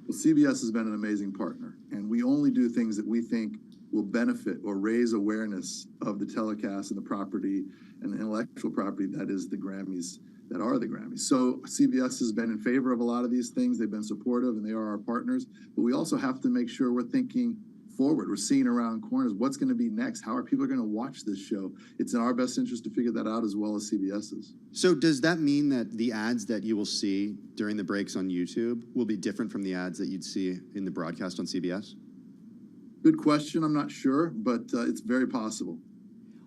Well, CBS has been an amazing partner, and we only do things that we think will benefit or raise awareness of the telecast and the property and the intellectual property that is the Grammys, that are the Grammys. So CBS has been in favor of a lot of these things. They've been supportive, and they are our partners. But we also have to make sure we're thinking forward. We're seeing around corners what's going to be next. How are people going to watch this show? It's in our best interest to figure that out as well as CBS's. So does that mean that the ads that you will see during the breaks on YouTube will be different from the ads that you'd see in the broadcast on CBS? Good question. I'm not sure, but it's very possible.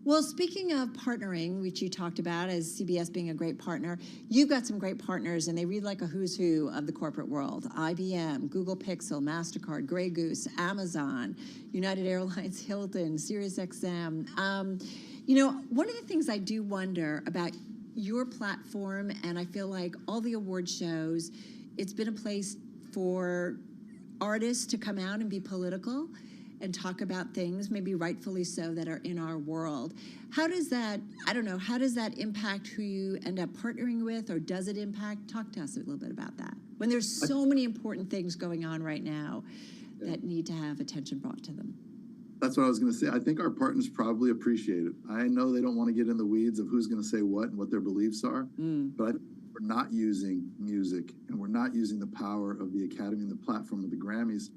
Well, speaking of partnering, which you talked about as CBS being a great partner, you've got some great partners, and they read like a who's who of the corporate world. IBM, Google Pixel, MasterCard, Grey Goose, Amazon, United Airlines, Hilton, SiriusXM. One of the things I do wonder about your platform, and I feel like all the award shows, it's been a place for artists to come out and be political. and talk about things, maybe rightfully so, that are in our world. How does that, I don't know, how does that impact who you end up partnering with, or does it impact? Talk to us a little bit about that. When there's so many important things going on right now that need to have attention brought to them. That's what I was going to say. I think our partners probably appreciate it. I know they don't want to get in the weeds of who's going to say what and what their beliefs are, but we're not using music and we're not using the power of the Academy and the platform of the Grammys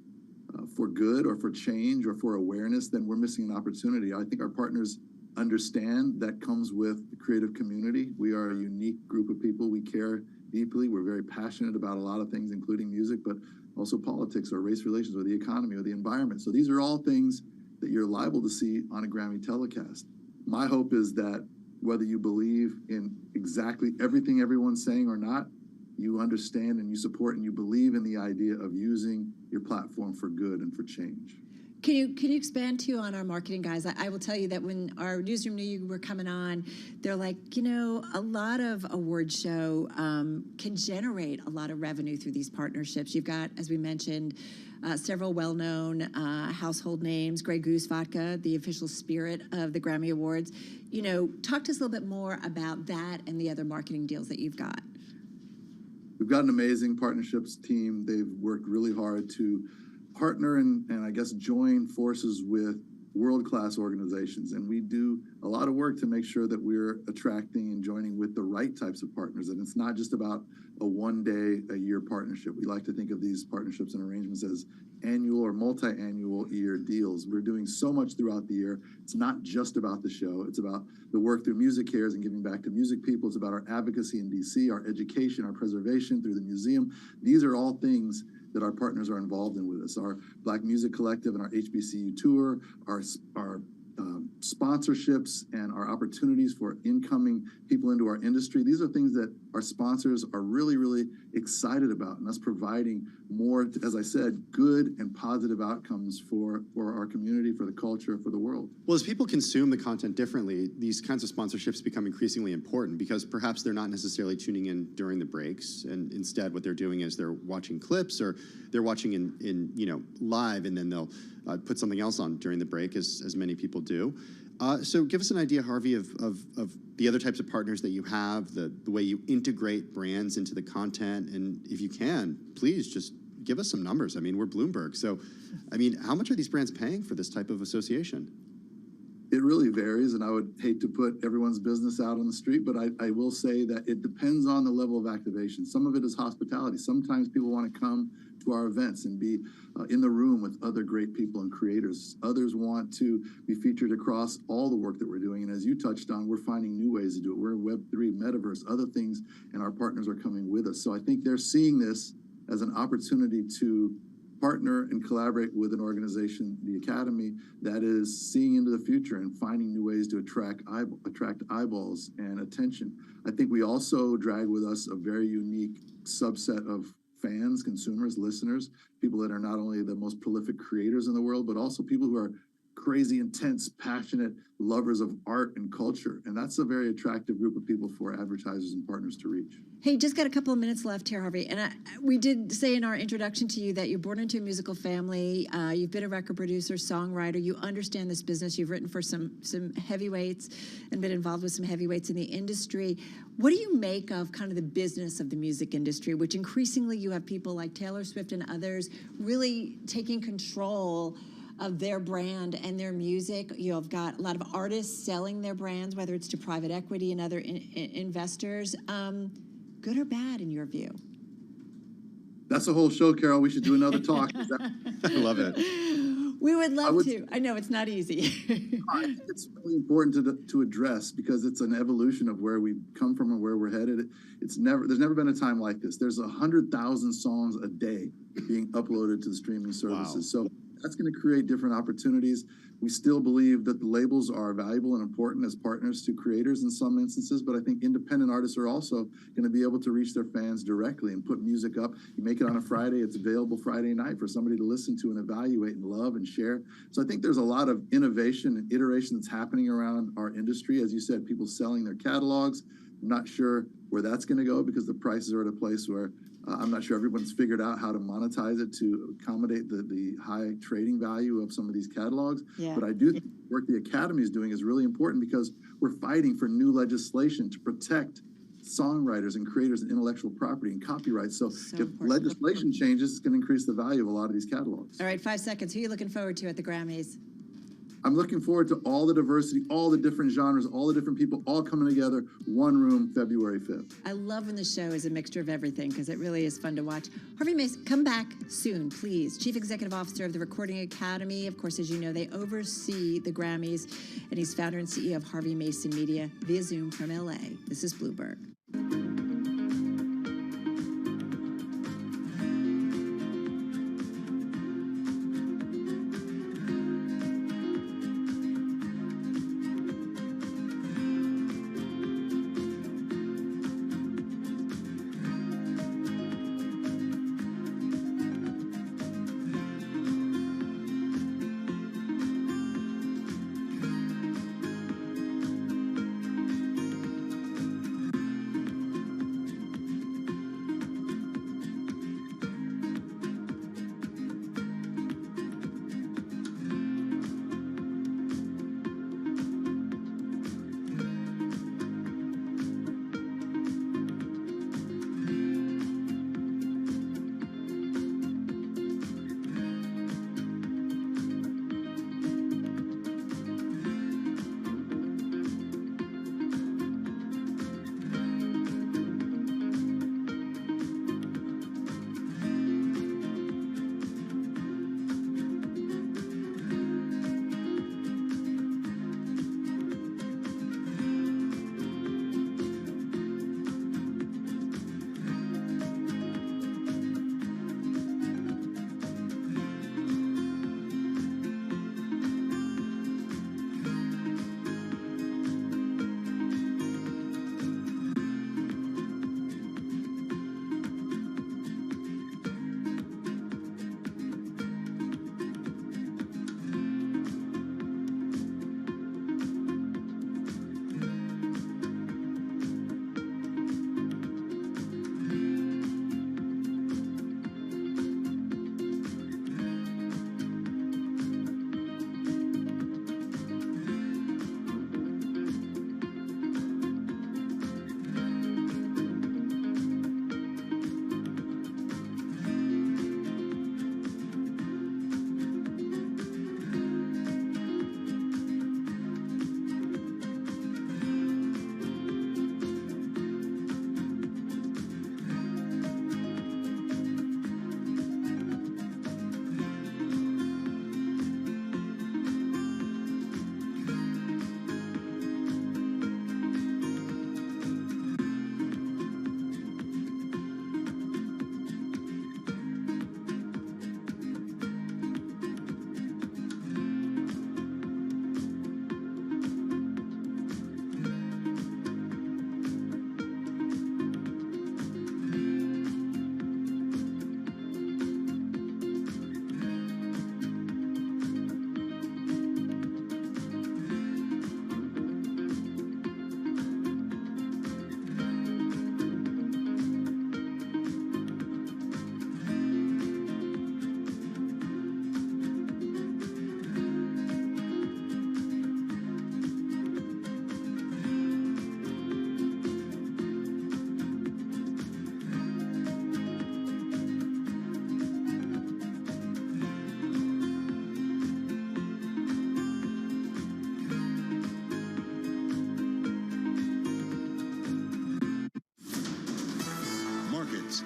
for good or for change or for awareness, then we're missing an opportunity. I think our partners understand that comes with the creative community. We are a unique group of people. We care deeply. We're very passionate about a lot of things, including music, but also politics or race relations or the economy or the environment. So these are all things that you're liable to see on a Grammy telecast. My hope is that whether you believe in exactly everything everyone's saying or not, you understand and you support and you believe in the idea of using your platform for good and for change. Can you expand too on our marketing guys? I will tell you that when our newsroom knew you were coming on, they're like, a lot of award show can generate a lot of revenue through these partnerships. You've got, as we mentioned, several well-known household names. Grey Goose Vodka, the official spirit of the Grammy Awards. Talk to us a little bit more about that and the other marketing deals that you've got. We've got an amazing partnerships team. They've worked really hard to partner and I guess join forces with world-class organizations. And we do a lot of work to make sure that we're attracting and joining with the right types of partners. And it's not just about a one-day-a-year partnership. We like to think of these partnerships and arrangements as annual or multi-annual year deals. We're doing so much throughout the year. It's not just about the show. It's about the work through Music Cares and giving back to music people. It's about our advocacy in DC, our education, our preservation through the museum. These are all things that our partners are involved in with us. Our Black Music Collective and our HBCU tour, our sponsorships and our opportunities for incoming people into our industry. These are things that our sponsors are really, really excited about, and us providing more, as I said, good and positive outcomes for our community, for the culture, for the world. Well, as people consume the content differently, these kinds of sponsorships become increasingly important because perhaps they're not necessarily tuning in during the breaks, and instead what they're doing is they're watching clips or they're watching in live, and then they'll put something else on during the break, as many people do. So give us an idea, Harvey, of the other types of partners that you have, the way you integrate brands into the content, and if you can, please just give us some numbers. I mean, we're Bloomberg, so how much are these brands paying for this type of association? It really varies, and I would hate to put everyone's business out on the street, but I will say that it depends on the level of activation. Some of it is hospitality. Sometimes people want to come to our events and be in the room with other great people and creators. Others want to be featured across all the work that we're doing, and as you touched on, we're finding new ways to do it. We're in Web3, Metaverse, other things, and our partners are coming with us. So I think they're seeing this as an opportunity to partner and collaborate with an organization, the Academy, that is seeing into the future and finding new ways to attract eyeballs and attention. I think we also drag with us a very unique subset of fans, consumers, listeners, people that are not only the most prolific creators in the world, but also people who are crazy, intense, passionate lovers of art and culture. And that's a very attractive group of people for advertisers and partners to reach. Hey, just got a couple of minutes left here, Harvey. And we did say in our introduction to you that you're born into a musical family. You've been a record producer, songwriter. You understand this business. You've written for some heavyweights and been involved with some heavyweights in the industry. What do you make of kind of the business of the music industry, which increasingly you have people like Taylor Swift and others really taking control of their brand and their music? You've got a lot of artists selling their brands, whether it's to private equity and other investors. Good or bad in your view? That's a whole show, Carol. We should do another talk. I love it. We would love to. I know it's not easy. It's really important to address because it's an evolution of where we come from and where we're headed. There's never been a time like this. There's 100,000 songs a day being uploaded to the streaming services. Wow. So that's going to create different opportunities. We still believe that the labels are valuable and important as partners to creators in some instances, but I think independent artists are also going to be able to reach their fans directly and put music up. You make it on a Friday, it's available Friday night for somebody to listen to and evaluate and love and share. So I think there's a lot of innovation and iteration that's happening around our industry. As you said, people selling their catalogs. I'm not sure where that's going to go because the prices are at a place where I'm not sure everyone's figured out how to monetize it to accommodate the high trading value of some of these catalogs. Yeah. But I do think the work the Academy is doing is really important because we're fighting for new legislation to protect songwriters and creators and intellectual property and copyright. So if legislation changes, it's going to increase the value of a lot of these catalogs. All right, 5 seconds. Who are you looking forward to at the Grammys? I'm looking forward to all the diversity, all the different genres, all the different people all coming together, one room, February 5th. I love when the show is a mixture of everything because it really is fun to watch. Harvey Mason, come back soon, please. Chief Executive Officer of the Recording Academy. Of course, as you know, they oversee the Grammys, and he's founder and CEO of Harvey Mason Media via Zoom from LA. This is Bloomberg.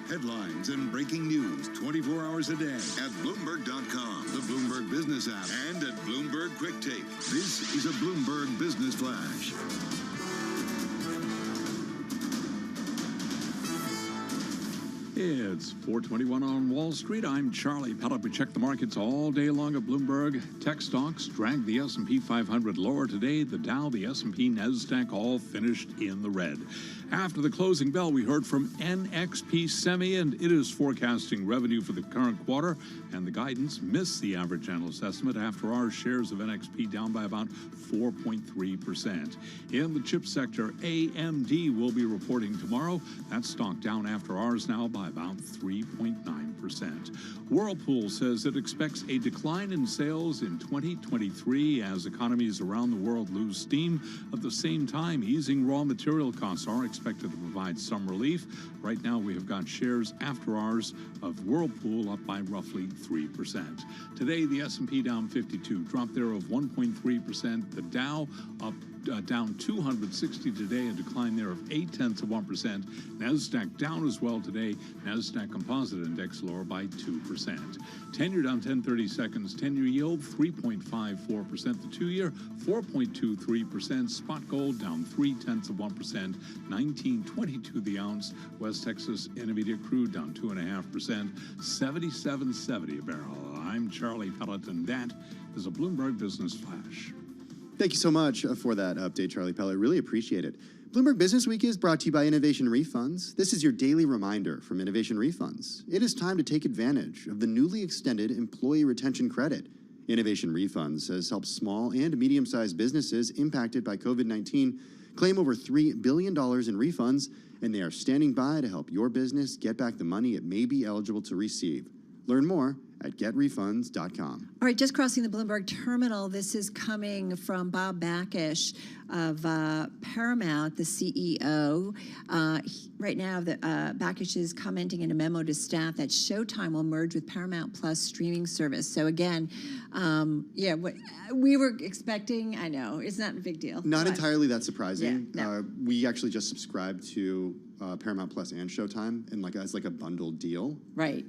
Headlines and breaking news 24 hours a day at Bloomberg.com, the Bloomberg Business app, and at Bloomberg Quick Take. This is a Bloomberg Business Flash. It's 4:21 on Wall Street. I'm Charlie Pellet. We check the markets all day long at Bloomberg. Tech stocks dragged the S&P 500 lower today. The Dow, the S&P, NASDAQ all finished in the red. After the closing bell, we heard from NXP Semi, and it is forecasting revenue for the current quarter, and the guidance missed the average analyst estimate after our shares of NXP down by about 4.3%. In the chip sector, AMD will be reporting tomorrow. That stock down after ours now by by about 3.9%. Whirlpool says it expects a decline in sales in 2023 as economies around the world lose steam. At the same time, easing raw material costs are expected to provide some relief. Right now, we have got shares after hours of Whirlpool up by roughly 3%. Today, the S&P down 52, drop there of 1.3%. The Dow up down 260 today, a decline there of 0.8%. NASDAQ down as well today. NASDAQ Composite Index lower by 2%. 10-year down 10/30 seconds. 10-year yield 3.54%. The 2-year 4.23%. Spot gold down 0.3%. 19.22 the ounce. West Texas Intermediate crude down 2.5%. 77.70 a barrel. I'm Charlie Pelleton. That is a Bloomberg Business Flash. Thank you so much for that update, Charlie Pellet. Really appreciate it. Bloomberg Business Week is brought to you by Innovation Refunds. This is your daily reminder from Innovation Refunds. It is time to take advantage of the newly extended Employee Retention Credit. Innovation Refunds has helped small and medium-sized businesses impacted by COVID-19 claim over $3 billion in refunds, and they are standing by to help your business get back the money it may be eligible to receive. Learn more at getrefunds.com. All right, just crossing the Bloomberg terminal. This is coming from Bob Bakish of Paramount, the CEO. Right now, Bakish is commenting in a memo to staff that Showtime will merge with Paramount Plus streaming service. So again, what we were expecting, I know, it's not a big deal. Not entirely that surprising. Yeah, no. We actually just subscribed to Paramount Plus and Showtime, and as a bundled deal. Right.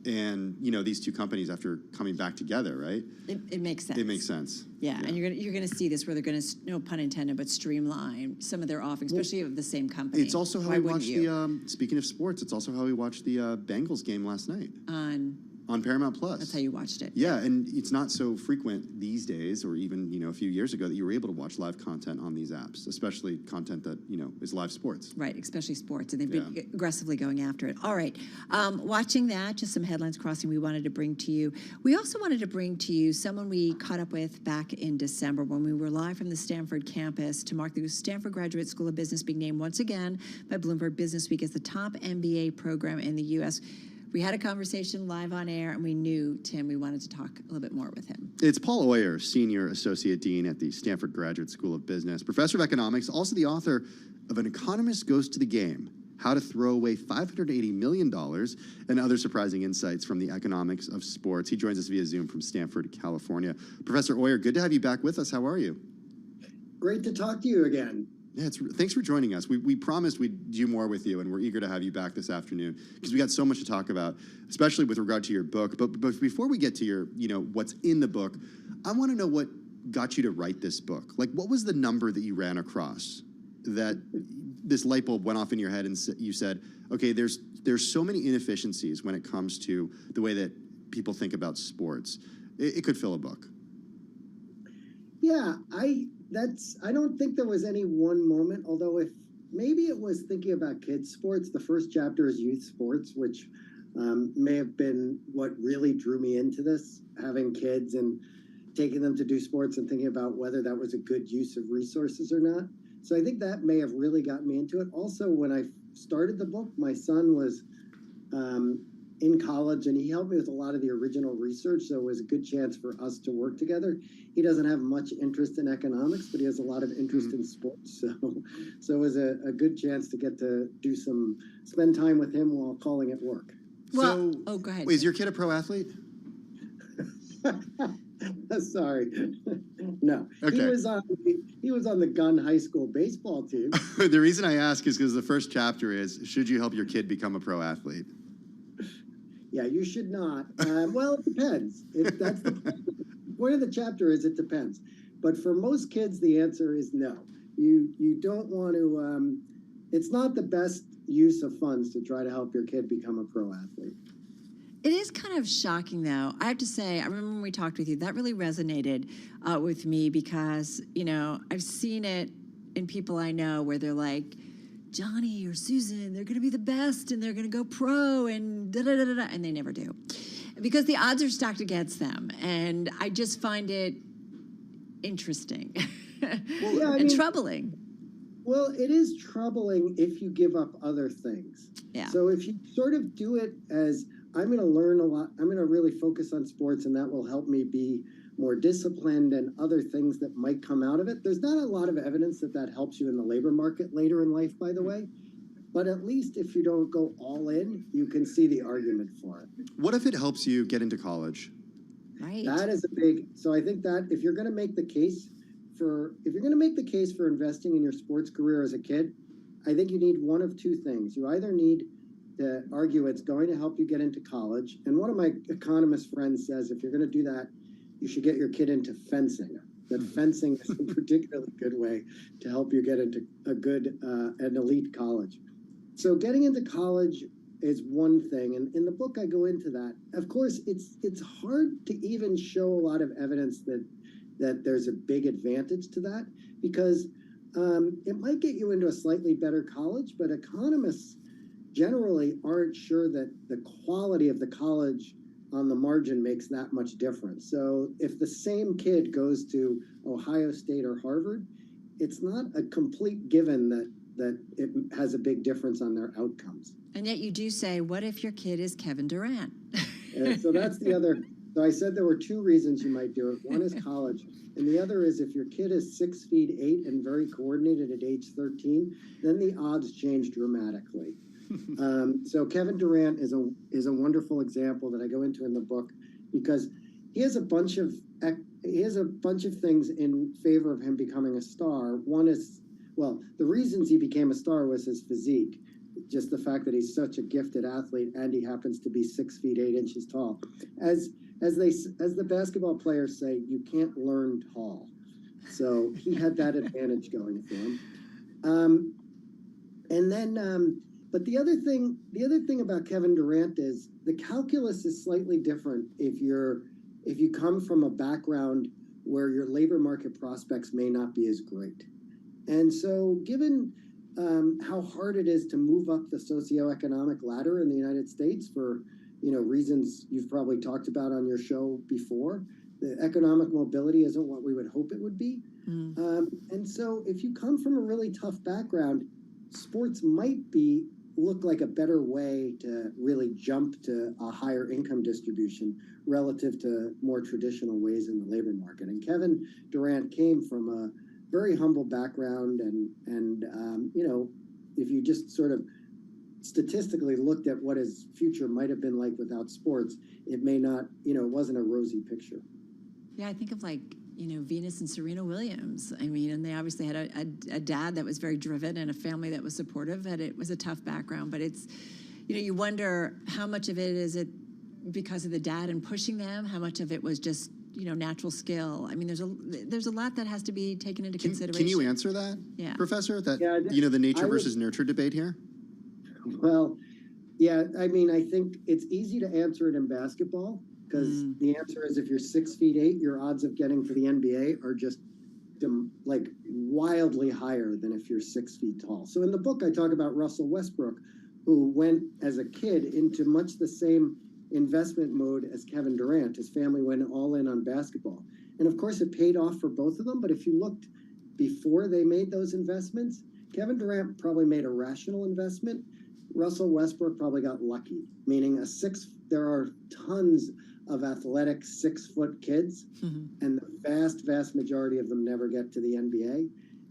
And these two companies, after coming back together, right? It makes sense. It makes sense. Yeah, and you're gonna see this where they're gonna, no pun intended, but streamline some of their offerings, especially of the same company. It's also how we watched speaking of sports, it's also how we watched the Bengals game last night. On Paramount Plus. That's how you watched it. Yeah, and it's not so frequent these days, or even a few years ago, that you were able to watch live content on these apps, especially content that is live sports. Right, especially sports, and they've been aggressively going after it. All right, watching that, just some headlines crossing we wanted to bring to you. We also wanted to bring to you someone we caught up with back in December when we were live from the Stanford campus to mark the Stanford Graduate School of Business being named once again by Bloomberg Business Week as the top MBA program in the U.S. We had a conversation live on air, and we knew, Tim, we wanted to talk a little bit more with him. It's Paul Oyer, Senior Associate Dean at the Stanford Graduate School of Business, Professor of Economics, also the author of An Economist Goes to the Game, How to Throw Away $580 Million, and other surprising insights from the economics of sports. He joins us via Zoom from Stanford, California. Professor Oyer, good to have you back with us. How are you? Great to talk to you again. Yeah, thanks for joining us. We promised we'd do more with you, and we're eager to have you back this afternoon because we got so much to talk about, especially with regard to your book. But before we get to your, what's in the book, I want to know what got you to write this book. What was the number that you ran across that this light bulb went off in your head and you said, okay, there's so many inefficiencies when it comes to the way that people think about sports. It could fill a book. Yeah, I don't think there was any one moment, although if maybe it was thinking about kids sports. The first chapter is youth sports, which may have been what really drew me into this, having kids and taking them to do sports and thinking about whether that was a good use of resources or not. So I think that may have really gotten me into it. Also, when I started the book, my son was in college, and he helped me with a lot of the original research, so it was a good chance for us to work together. He doesn't have much interest in economics, but he has a lot of interest in sports, so it was a good chance to get to spend time with him while calling it work. Well, go ahead. Wait, is your kid a pro athlete? Sorry, no. Okay. He was on the Gunn High School baseball team. The reason I ask is because the first chapter is, should you help your kid become a pro athlete? Yeah, you should not. Well, it depends. That's the point of the chapter is it depends. But for most kids, the answer is no. You don't want to. It's not the best use of funds to try to help your kid become a pro athlete. It is kind of shocking, though. I have to say, I remember when we talked with you, that really resonated with me because, I've seen it in people I know where they're like, Johnny or Susan, they're going to be the best and they're going to go pro and da-da-da-da-da, and they never do. Because the odds are stacked against them. And I just find it interesting and troubling. Well, it is troubling if you give up other things. Yeah. So if you sort of do it as, I'm going to learn a lot, I'm going to really focus on sports, and that will help me be more disciplined and other things that might come out of it. There's not a lot of evidence that that helps you in the labor market later in life, by the way. But at least if you don't go all in, you can see the argument for it. What if it helps you get into college? Right. That is a big, so I think that if you're going to make the case for investing in your sports career as a kid, I think you need one of two things. You either need to argue it's going to help you get into college. And one of my economist friends says, if you're going to do that, you should get your kid into fencing. That fencing is a particularly good way to help you get into a good, an elite college. So getting into college is one thing. And in the book, I go into that. Of course, it's hard to even show a lot of evidence that there's a big advantage to that, because it might get you into a slightly better college, but economists generally aren't sure that the quality of the college on the margin makes that much difference. So if the same kid goes to Ohio State or Harvard, it's not a complete given that it has a big difference on their outcomes. And yet you do say, what if your kid is Kevin Durant? And so that's the other. So I said there were two reasons you might do it. One is college, and the other is if your kid is 6'8" and very coordinated at age 13, then the odds change dramatically. So Kevin Durant is a wonderful example that I go into in the book, because he has a bunch of things in favor of him becoming a star. One is, well, the reasons he became a star was his physique, just the fact that he's such a gifted athlete and he happens to be 6'8" tall. As the basketball players say, you can't learn tall. So he had that advantage going for him. But the other thing about Kevin Durant is the calculus is slightly different if you come from a background where your labor market prospects may not be as great. And so given how hard it is to move up the socioeconomic ladder in the United States for reasons you've probably talked about on your show before, the economic mobility isn't what we would hope it would be. And so if you come from a really tough background, sports might look like a better way to really jump to a higher income distribution relative to more traditional ways in the labor market. And Kevin Durant came from a very humble background, and if you just sort of statistically looked at what his future might have been like without sports, it may not, it wasn't a rosy picture. Yeah, I think of Venus and Serena Williams. I mean, and they obviously had a dad that was very driven and a family that was supportive, and it was a tough background. But it's, you wonder how much of it is it because of the dad and pushing them, how much of it was just, natural skill. I mean, there's a lot that has to be taken into consideration. Can you answer that, yeah, Professor? The nature versus nurture debate here? Well, yeah, I mean, I think it's easy to answer it in basketball, because the answer is if you're 6'8", your odds of getting to the NBA are just like wildly higher than if you're 6 feet tall. So in the book, I talk about Russell Westbrook, who went as a kid into much the same investment mode as Kevin Durant. His family went all in on basketball. And of course, it paid off for both of them. But if you looked before they made those investments, Kevin Durant probably made a rational investment. Russell Westbrook probably got lucky, meaning there are tons of athletic 6-foot kids, and the vast majority of them never get to the NBA.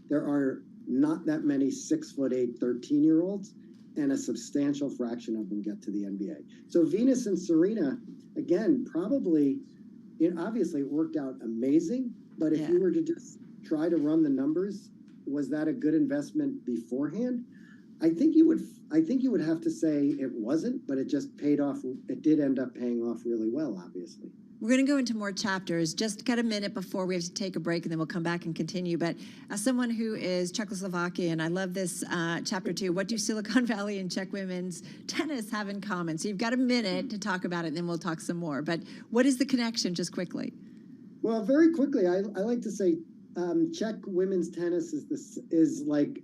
There are not that many 6'8", 13-year-olds, and a substantial fraction of them get to the NBA. So Venus and Serena, again, probably, obviously it worked out amazing, but if you were to just try to run the numbers, was that a good investment beforehand? I think you would have to say it wasn't, but it just paid off. It did end up paying off really well, obviously. We're going to go into more chapters. Just got a minute before we have to take a break, and then we'll come back and continue. But as someone who is Czechoslovakian, I love this chapter 2. What do Silicon Valley and Czech women's tennis have in common? So you've got a minute to talk about it, and then we'll talk some more. But what is the connection, just quickly? Well, very quickly, I like to say Czech women's tennis is like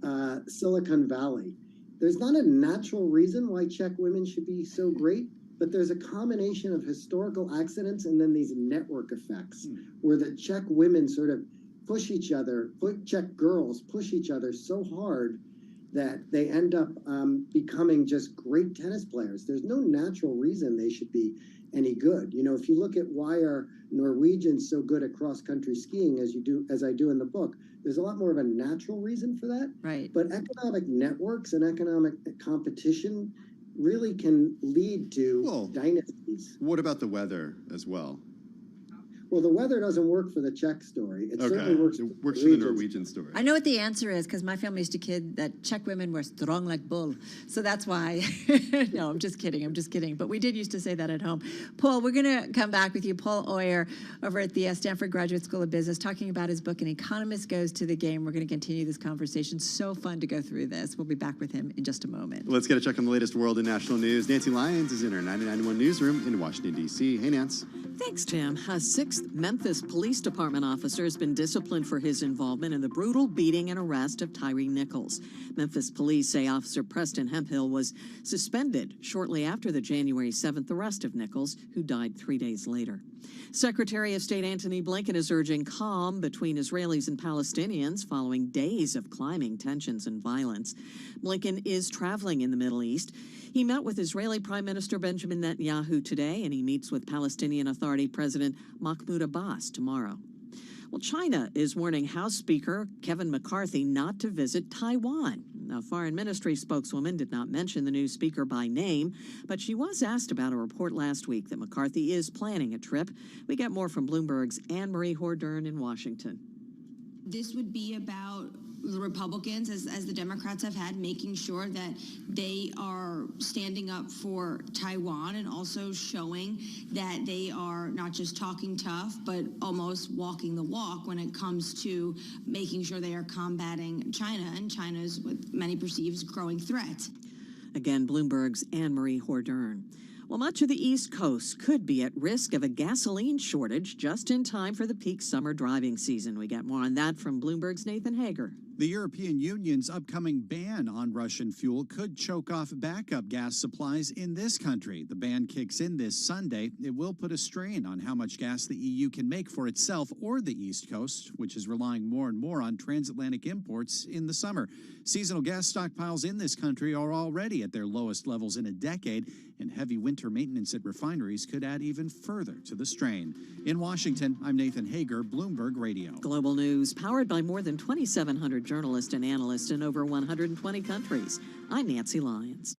Silicon Valley. There's not a natural reason why Czech women should be so great, but there's a combination of historical accidents and then these network effects where the Czech women sort of push each other, Czech girls push each other so hard that they end up becoming just great tennis players. There's no natural reason they should be any good. You know, if you look at why are Norwegians so good at cross-country skiing as I do in the book, there's a lot more of a natural reason for that. Right. But economic networks and economic competition really can lead to dynasties. What about the weather as well? Well, the weather doesn't work for the Czech story. It certainly works. It works for the Norwegian story. I know what the answer is because my family used to kid that Czech women were strong like bull. So that's why. No, I'm just kidding. But we did used to say that at home. Paul, we're going to come back with you. Paul Oyer over at the Stanford Graduate School of Business talking about his book, An Economist Goes to the Game. We're going to continue this conversation. So fun to go through this. We'll be back with him in just a moment. Let's get a check on the latest world and national news. Nancy Lyons is in her 99.1 newsroom in Washington, D.C. Hey, Nance. Thanks, Tim. A 6th Memphis Police Department officer has been disciplined for his involvement in the brutal beating and arrest of Tyree Nichols. Memphis police say Officer Preston Hemphill was suspended shortly after the January 7th arrest of Nichols, who died 3 days later. Secretary of State Antony Blinken is urging calm between Israelis and Palestinians following days of climbing tensions and violence. Blinken is traveling in the Middle East. He met with Israeli Prime Minister Benjamin Netanyahu today, and he meets with Palestinian Authority President Mahmoud Abbas tomorrow. Well, China is warning House Speaker Kevin McCarthy not to visit Taiwan. A foreign ministry spokeswoman did not mention the new speaker by name, but she was asked about a report last week that McCarthy is planning a trip. We get more from Bloomberg's Anne-Marie Hordern in Washington. This would be about the Republicans, as the Democrats have had, making sure that they are standing up for Taiwan and also showing that they are not just talking tough, but almost walking the walk when it comes to making sure they are combating China and China's, what many perceive as, growing threat. Again, Bloomberg's Anne-Marie Hordern. Well, much of the East Coast could be at risk of a gasoline shortage just in time for the peak summer driving season. We got more on that from Bloomberg's Nathan Hager. The European Union's upcoming ban on Russian fuel could choke off backup gas supplies in this country. The ban kicks in this Sunday. It will put a strain on how much gas the EU can make for itself or the East Coast, which is relying more and more on transatlantic imports in the summer. Seasonal gas stockpiles in this country are already at their lowest levels in a decade, and heavy winter maintenance at refineries could add even further to the strain. In Washington, I'm Nathan Hager, Bloomberg Radio. Global news powered by more than 2,700 journalists and analysts in over 120 countries. I'm Nancy Lyons.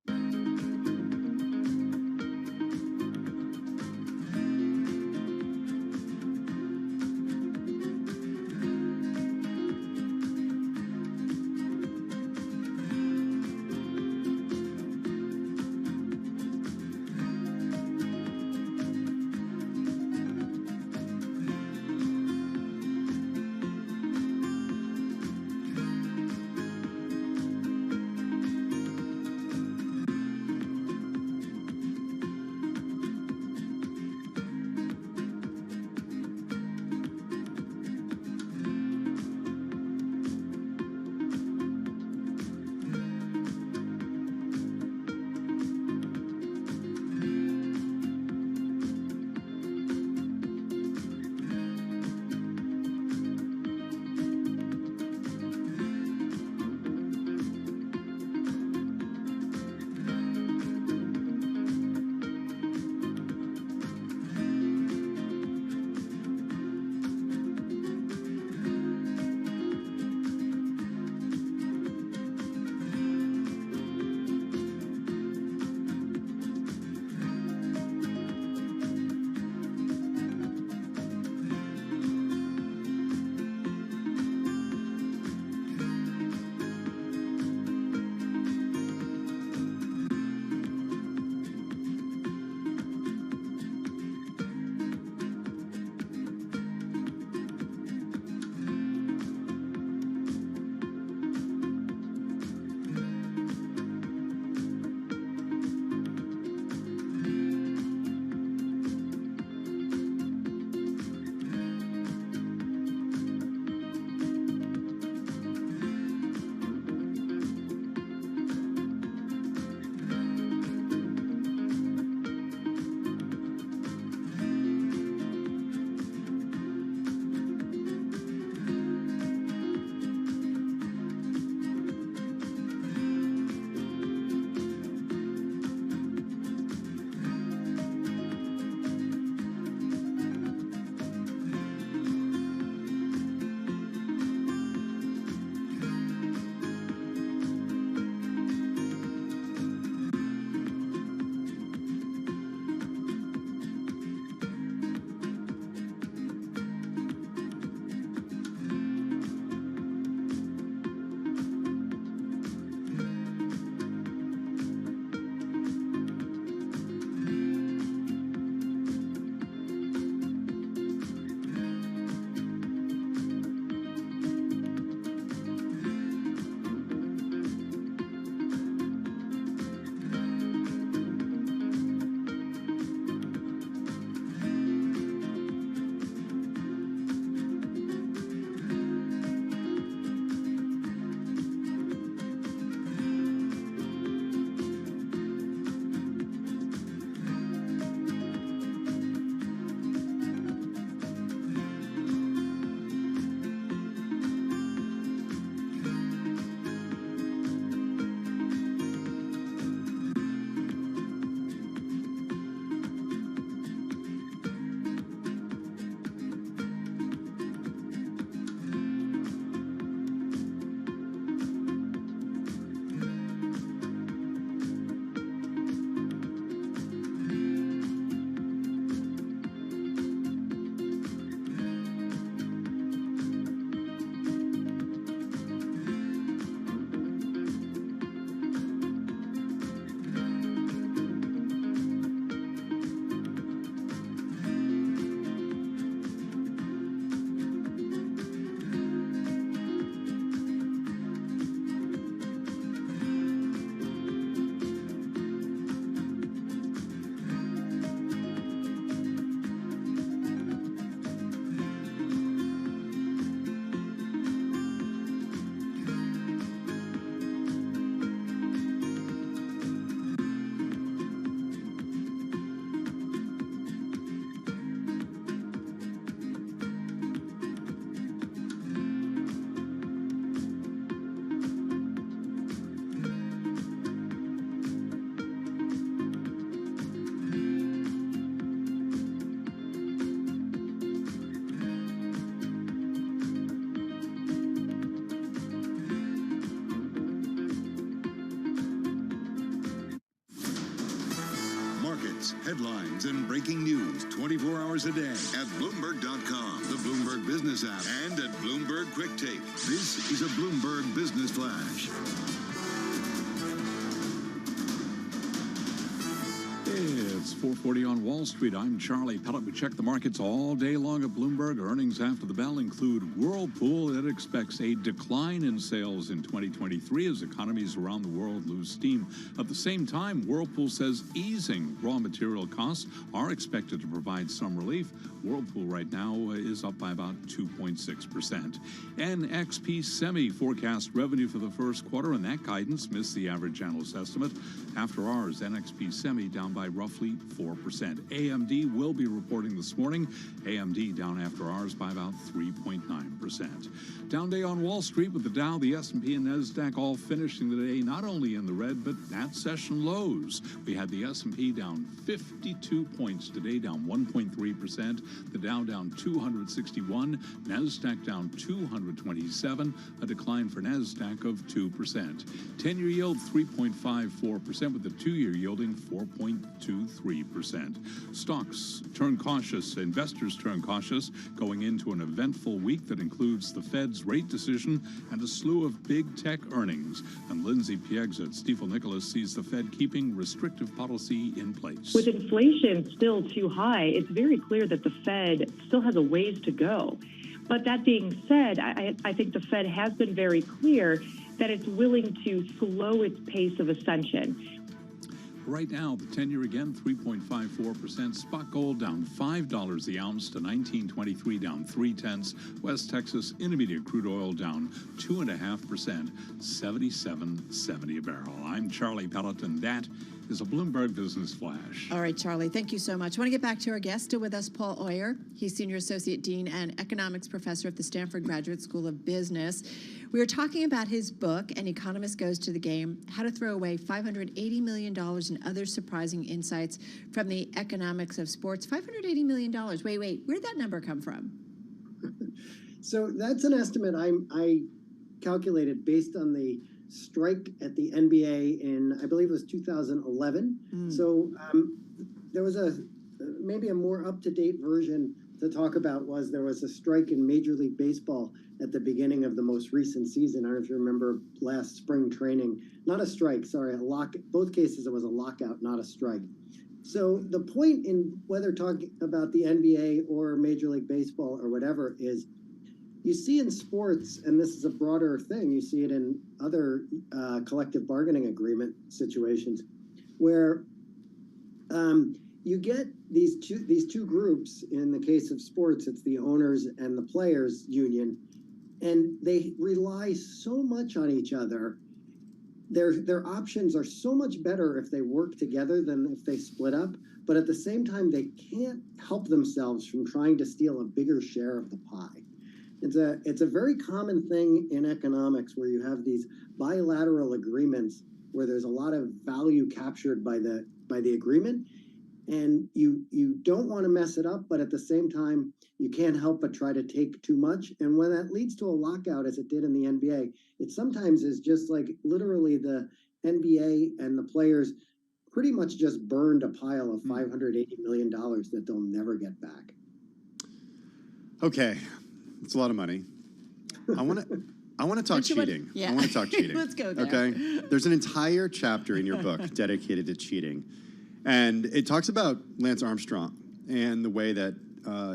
news, headlines, and breaking news 24 hours a day at Bloomberg.com, the Bloomberg Business app, and at Bloomberg Quick Take. This is a Bloomberg Business Flash. It's 4:40 on Wall Street. I'm Charlie Pellet. We check the markets all day long at Bloomberg. Earnings after the bell include Whirlpool that expects a decline in sales in 2023 as economies around the world lose steam. At the same time, Whirlpool says easing raw material costs are expected to provide some relief. Whirlpool right now is up by about 2.6%. NXP Semi forecast revenue for the first quarter, and that guidance missed the average analyst estimate. After hours, NXP Semi down by roughly 4%. AMD will be reporting this morning. AMD down after hours by about 3.9%. Down day on Wall Street with the Dow, the S&P, and NASDAQ all finishing the day not only in the red, but at session lows. We had the S&P down 52 points today, down 1.3%. The Dow down 261. NASDAQ down 227, a decline for NASDAQ of 2%. 10-year yield 3.54%, with the 2-year yielding 4.23%. Stocks turn cautious. Investors turn cautious going into an eventful week that includes the Fed's rate decision and a slew of big tech earnings. And Lindsay Pieggs at Stifel Nicholas sees the Fed keeping restrictive policy in place. With inflation still too high, it's very clear that the Fed still has a ways to go. But that being said, I think the Fed has been very clear that it's willing to slow its pace of ascension. Right now, the 10-year again, 3.54%. Spot gold down $5 the ounce to $19.23, down 0.3. West Texas Intermediate crude oil down 2.5%, $77.70 a barrel. I'm Charlie Pellet, and that is a Bloomberg Business Flash. All right, Charlie, thank you so much. I want to get back to our guest. Still with us, Paul Oyer. He's Senior Associate Dean and Economics Professor at the Stanford Graduate School of Business. We were talking about his book, An Economist Goes to the Game, How to Throw Away $580 million in Other Surprising Insights from the Economics of Sports. $580 million. Wait, where'd that number come from? So that's an estimate I calculated based on the strike at the NBA in, I believe it was 2011. So there was maybe a more up-to-date version to talk about. Was there was a strike in Major League Baseball at the beginning of the most recent season. I don't know if you remember last spring training. Not a strike, sorry, a lock. Both cases it was a lockout, not a strike. So the point in whether talking about the NBA or Major League Baseball or whatever is, you see in sports, and this is a broader thing, you see it in other collective bargaining agreement situations, where you get these two groups. In the case of sports, it's the owners and the players union, and they rely so much on each other. Their options are so much better if they work together than if they split up. But at the same time, they can't help themselves from trying to steal a bigger share of the pie. It's a very common thing in economics where you have these bilateral agreements where there's a lot of value captured by the agreement, and you don't want to mess it up, but at the same time you can't help but try to take too much. And when that leads to a lockout, as it did in the NBA, it sometimes is just like literally the NBA and the players pretty much just burned a pile of $580 million that they'll never get back. Okay. It's a lot of money. I want to talk cheating. I want to talk cheating. Let's go there. Okay. There's an entire chapter in your book dedicated to cheating. And it talks about Lance Armstrong and the way that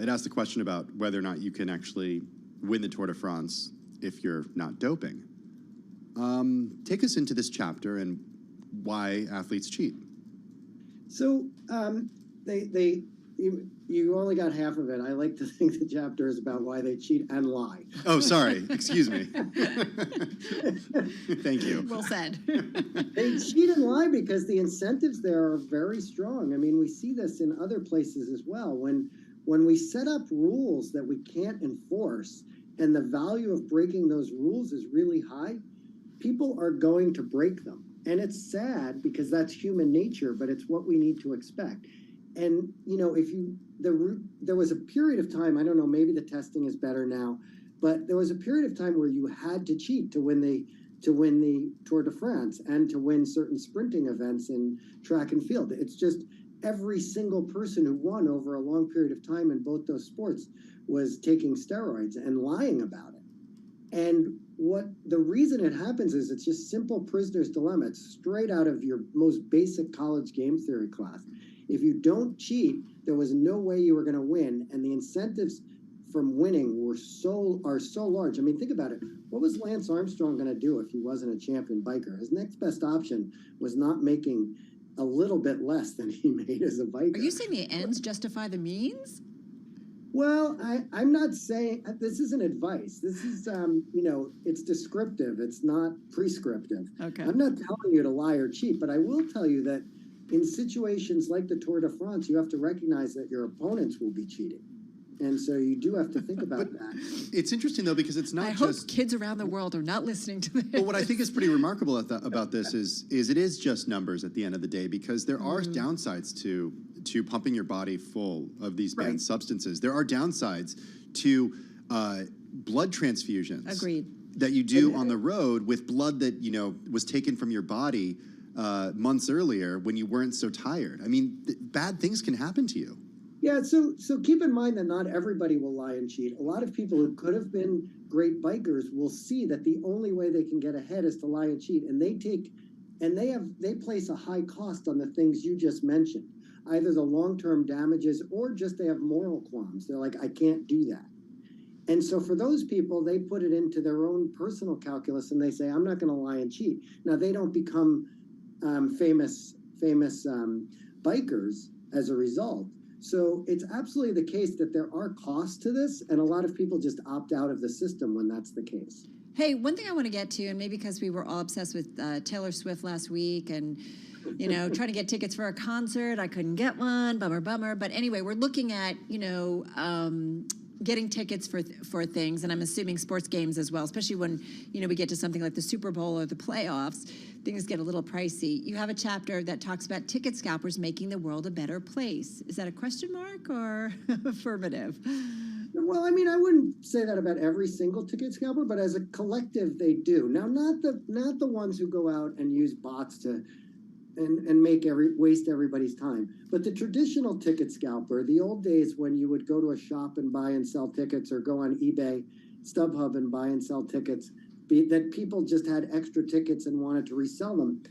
it asks the question about whether or not you can actually win the Tour de France if you're not doping. Take us into this chapter and why athletes cheat. So you only got half of it. I like to think the chapter is about why they cheat and lie. Oh, sorry. Excuse me. Thank you. Well said. They cheat and lie because the incentives there are very strong. I mean, we see this in other places as well. When we set up rules that we can't enforce and the value of breaking those rules is really high, people are going to break them. And it's sad because that's human nature, but it's what we need to expect. And, you know, there was a period of time, I don't know, maybe the testing is better now, but there was a period of time where you had to cheat to win the Tour de France and to win certain sprinting events in track and field. It's just, every single person who won over a long period of time in both those sports was taking steroids and lying about it. And what the reason it happens is it's just simple prisoner's dilemma. It's straight out of your most basic college game theory class. If you don't cheat, there was no way you were going to win, and the incentives from winning are so large. I mean, think about it. What was Lance Armstrong going to do if he wasn't a champion biker? His next best option was not making a little bit less than he made as a biker. Are you saying the ends justify the means? Well, I'm not saying this isn't advice. This is, it's descriptive. It's not prescriptive. Okay. I'm not telling you to lie or cheat, but I will tell you that in situations like the Tour de France, you have to recognize that your opponents will be cheating. And so you do have to think about that. It's interesting, though, because it's not I just... hope kids around the world are not listening to this. Well, what I think is pretty remarkable about this is it is just numbers at the end of the day, because there are downsides to pumping your body full of these banned substances. There are downsides to blood transfusions. Agreed. That you do on the road with blood that, was taken from your body months earlier when you weren't so tired. I mean, bad things can happen to you. Yeah, so keep in mind that not everybody will lie and cheat. A lot of people who could have been great bikers will see that the only way they can get ahead is to lie and cheat, and they place a high cost on the things you just mentioned, either the long-term damages or just they have moral qualms. They're like, I can't do that. And so for those people, they put it into their own personal calculus and they say, I'm not going to lie and cheat. Now, they don't become famous bikers as a result. So it's absolutely the case that there are costs to this, and a lot of people just opt out of the system when that's the case. Hey, one thing I want to get to, and maybe because we were all obsessed with Taylor Swift last week and, trying to get tickets for a concert. I couldn't get one, bummer. But anyway, we're looking at, getting tickets for things, and I'm assuming sports games as well, especially when, we get to something like the Super Bowl or the playoffs, things get a little pricey. You have a chapter that talks about ticket scalpers making the world a better place. Is that a question mark or affirmative? Well, I mean, I wouldn't say that about every single ticket scalper, but as a collective, they do. Now, not the ones who go out and use bots to and waste everybody's time. But the traditional ticket scalper, the old days when you would go to a shop and buy and sell tickets, or go on eBay, StubHub and buy and sell tickets, that people just had extra tickets and wanted to resell them.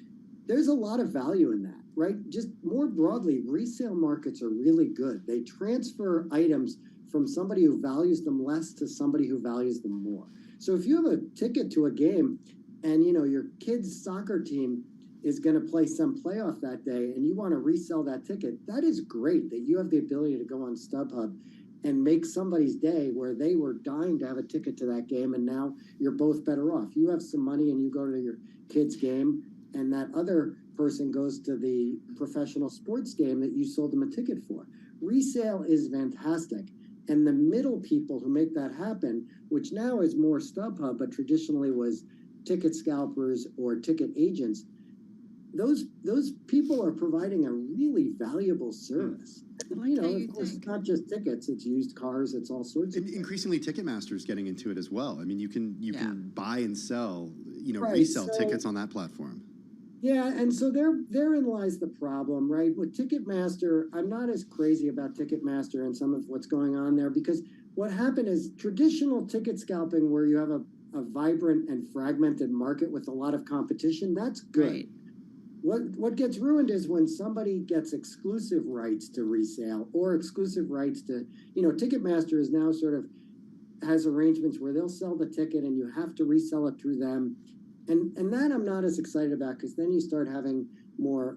There's a lot of value in that, right? Just more broadly, resale markets are really good. They transfer items from somebody who values them less to somebody who values them more. So if you have a ticket to a game and your kid's soccer team is going to play some playoff that day and you want to resell that ticket, that is great that you have the ability to go on StubHub and make somebody's day where they were dying to have a ticket to that game, and now you're both better off. You have some money and you go to your kid's game, and that other person goes to the professional sports game that you sold them a ticket for. Resale is fantastic. And the middle people who make that happen, which now is more StubHub, but traditionally was ticket scalpers or ticket agents, those people are providing a really valuable service. Of course, it's not just tickets; it's used cars, it's all sorts of things. Increasingly, Ticketmaster is getting into it as well. I mean, you can buy and sell, Right, resell so- tickets on that platform. Yeah, and so therein lies the problem, right? With Ticketmaster, I'm not as crazy about Ticketmaster and some of what's going on there, because what happened is traditional ticket scalping, where you have a vibrant and fragmented market with a lot of competition, that's good. Right. What gets ruined is when somebody gets exclusive rights to resale or exclusive rights to, Ticketmaster is now sort of has arrangements where they'll sell the ticket and you have to resell it through them. And that I'm not as excited about, because then you start having more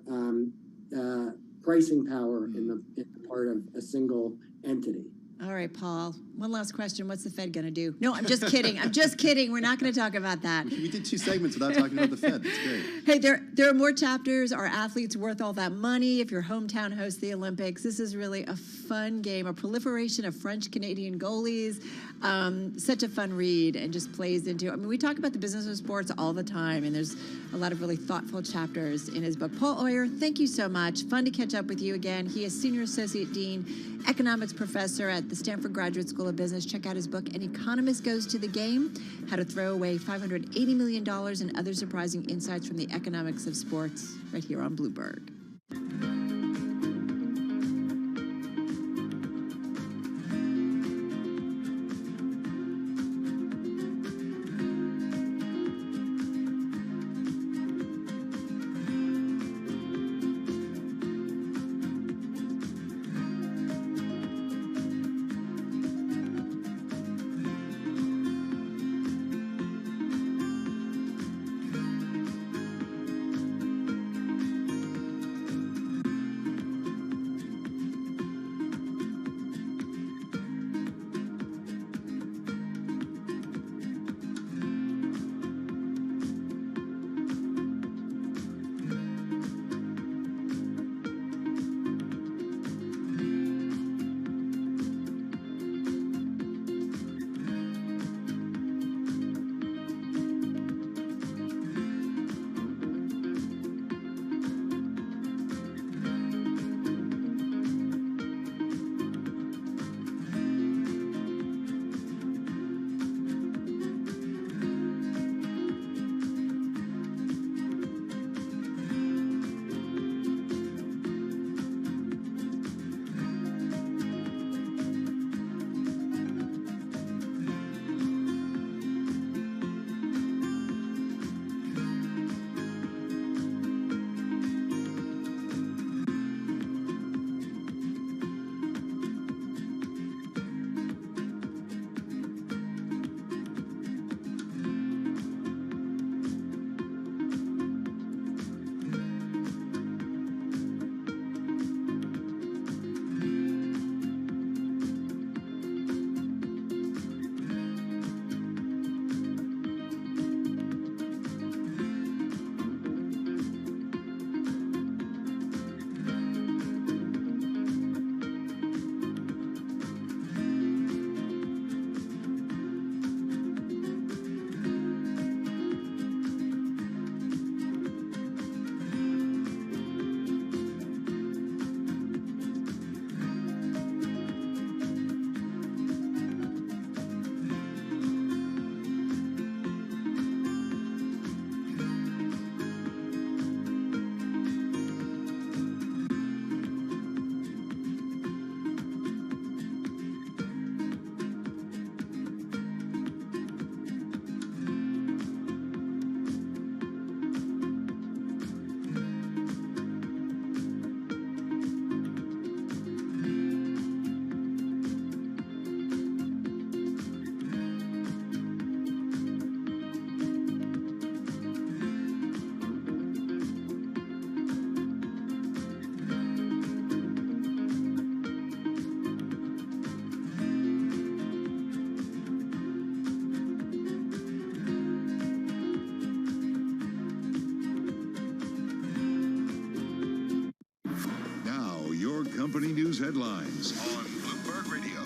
pricing power in the part of a single entity. All right, Paul, one last question. What's the Fed going to do? No, I'm just kidding. I'm just kidding. We're not going to talk about that. We did 2 segments without talking about the Fed. That's great. Hey, there are more chapters. Are athletes worth all that money? If your hometown hosts the Olympics, this is really a fun game, a proliferation of French-Canadian goalies. Such a fun read, and just plays into, we talk about the business of sports all the time, and there's a lot of really thoughtful chapters in his book. Paul Oyer, thank you so much. Fun to catch up with you again. He is Senior Associate Dean, Economics Professor at the Stanford Graduate School of Business. Check out his book, An Economist Goes to the Game, How to Throw Away $580 Million and Other Surprising Insights from the Economics of Sports, right here on Bloomberg. company news headlines on Bloomberg Radio.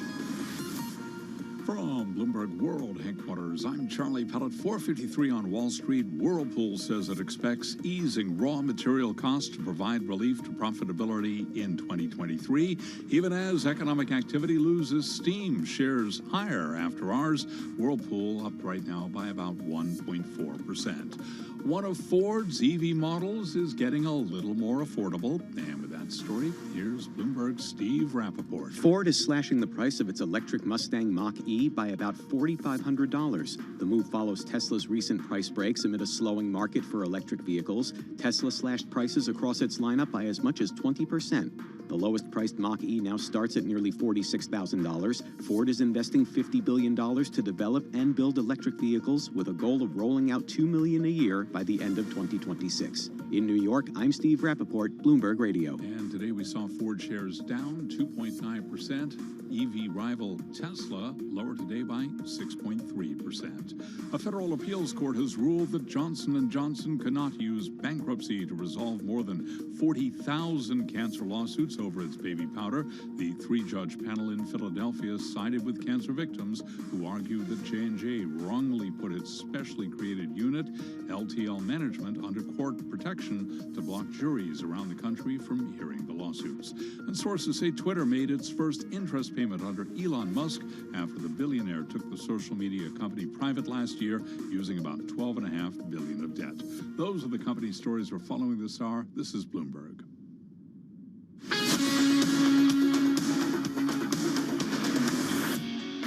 From Bloomberg World Headquarters, I'm Charlie Pellet. 4:53 on Wall Street. Whirlpool says it expects easing raw material costs to provide relief to profitability in 2023, even as economic activity loses steam. Shares higher after hours. Whirlpool up right now by about 1.4%. One of Ford's EV models is getting a little more affordable. And with that story, here's Bloomberg's Steve Rappaport. Ford is slashing the price of its electric Mustang Mach-E by about $4,500. The move follows Tesla's recent price breaks amid a slowing market for electric vehicles. Tesla slashed prices across its lineup by as much as 20%. The lowest-priced Mach-E now starts at nearly $46,000. Ford is investing $50 billion to develop and build electric vehicles with a goal of rolling out 2 million a year by the end of 2026. In New York, I'm Steve Rappaport, Bloomberg Radio. And today we saw Ford shares down 2.9%. EV rival Tesla lower today by 6.3%. A federal appeals court has ruled that Johnson & Johnson cannot use bankruptcy to resolve more than 40,000 cancer lawsuits over its baby powder. The three-judge panel in Philadelphia sided with cancer victims who argued that J&J wrongly put its specially created unit, LTL Management, under court protection to block juries around the country from hearing the lawsuits. And sources say Twitter made its first interest payment under Elon Musk after the billionaire took the social media company private last year using about $12.5 billion of debt. Those are the company stories we're following this hour. This is Bloomberg.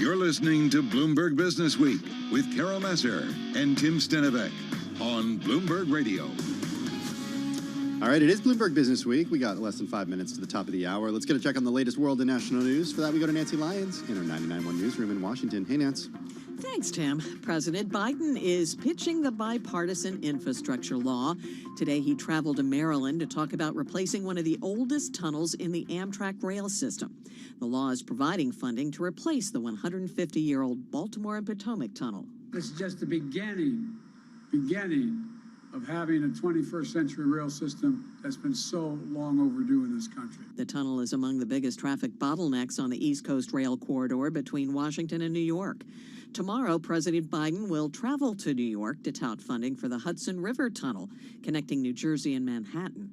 You're listening to Bloomberg Business Week with Carol Messer and Tim Stenevec on Bloomberg Radio. All right, it is Bloomberg Business Week. We got less than 5 minutes to the top of the hour. Let's get a check on the latest world and national news. For that, we go to Nancy Lyons in our 99.1 newsroom in Washington. Hey, Nance. Thanks, Tim. President Biden is pitching the bipartisan infrastructure law. Today, he traveled to Maryland to talk about replacing one of the oldest tunnels in the Amtrak rail system. The law is providing funding to replace the 150-year-old Baltimore and Potomac Tunnel. This is just the beginning of having a 21st century rail system that's been so long overdue in this country. The tunnel is among the biggest traffic bottlenecks on the East Coast rail corridor between Washington and New York. Tomorrow, President Biden will travel to New York to tout funding for the Hudson River Tunnel, connecting New Jersey and Manhattan.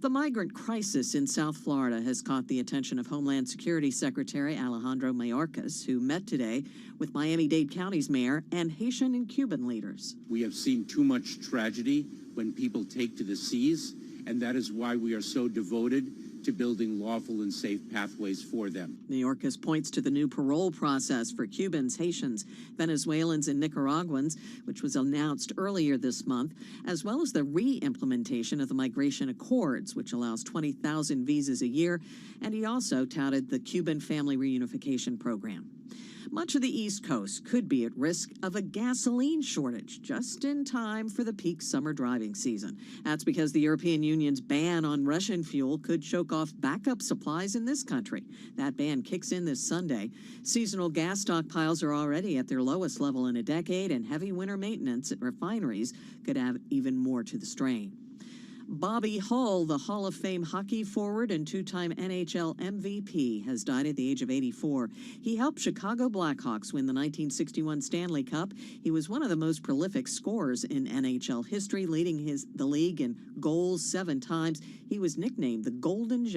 The migrant crisis in South Florida has caught the attention of Homeland Security Secretary Alejandro Mayorkas, who met today with Miami-Dade County's mayor and Haitian and Cuban leaders. We have seen too much tragedy when people take to the seas, and that is why we are so devoted to building lawful and safe pathways for them. Mayorkas points to the new parole process for Cubans, Haitians, Venezuelans, and Nicaraguans, which was announced earlier this month, as well as the re-implementation of the Migration Accords, which allows 20,000 visas a year, and he also touted the Cuban Family Reunification Program. Much of the East Coast could be at risk of a gasoline shortage just in time for the peak summer driving season. That's because the European Union's ban on Russian fuel could choke off backup supplies in this country. That ban kicks in this Sunday. Seasonal gas stockpiles are already at their lowest level in a decade, and heavy winter maintenance at refineries could add even more to the strain. Bobby Hull, the Hall of Fame hockey forward and two-time NHL MVP, has died at the age of 84. He helped Chicago Blackhawks win the 1961 Stanley Cup. He was one of the most prolific scorers in NHL history, leading the league in goals 7 times. He was nicknamed the Golden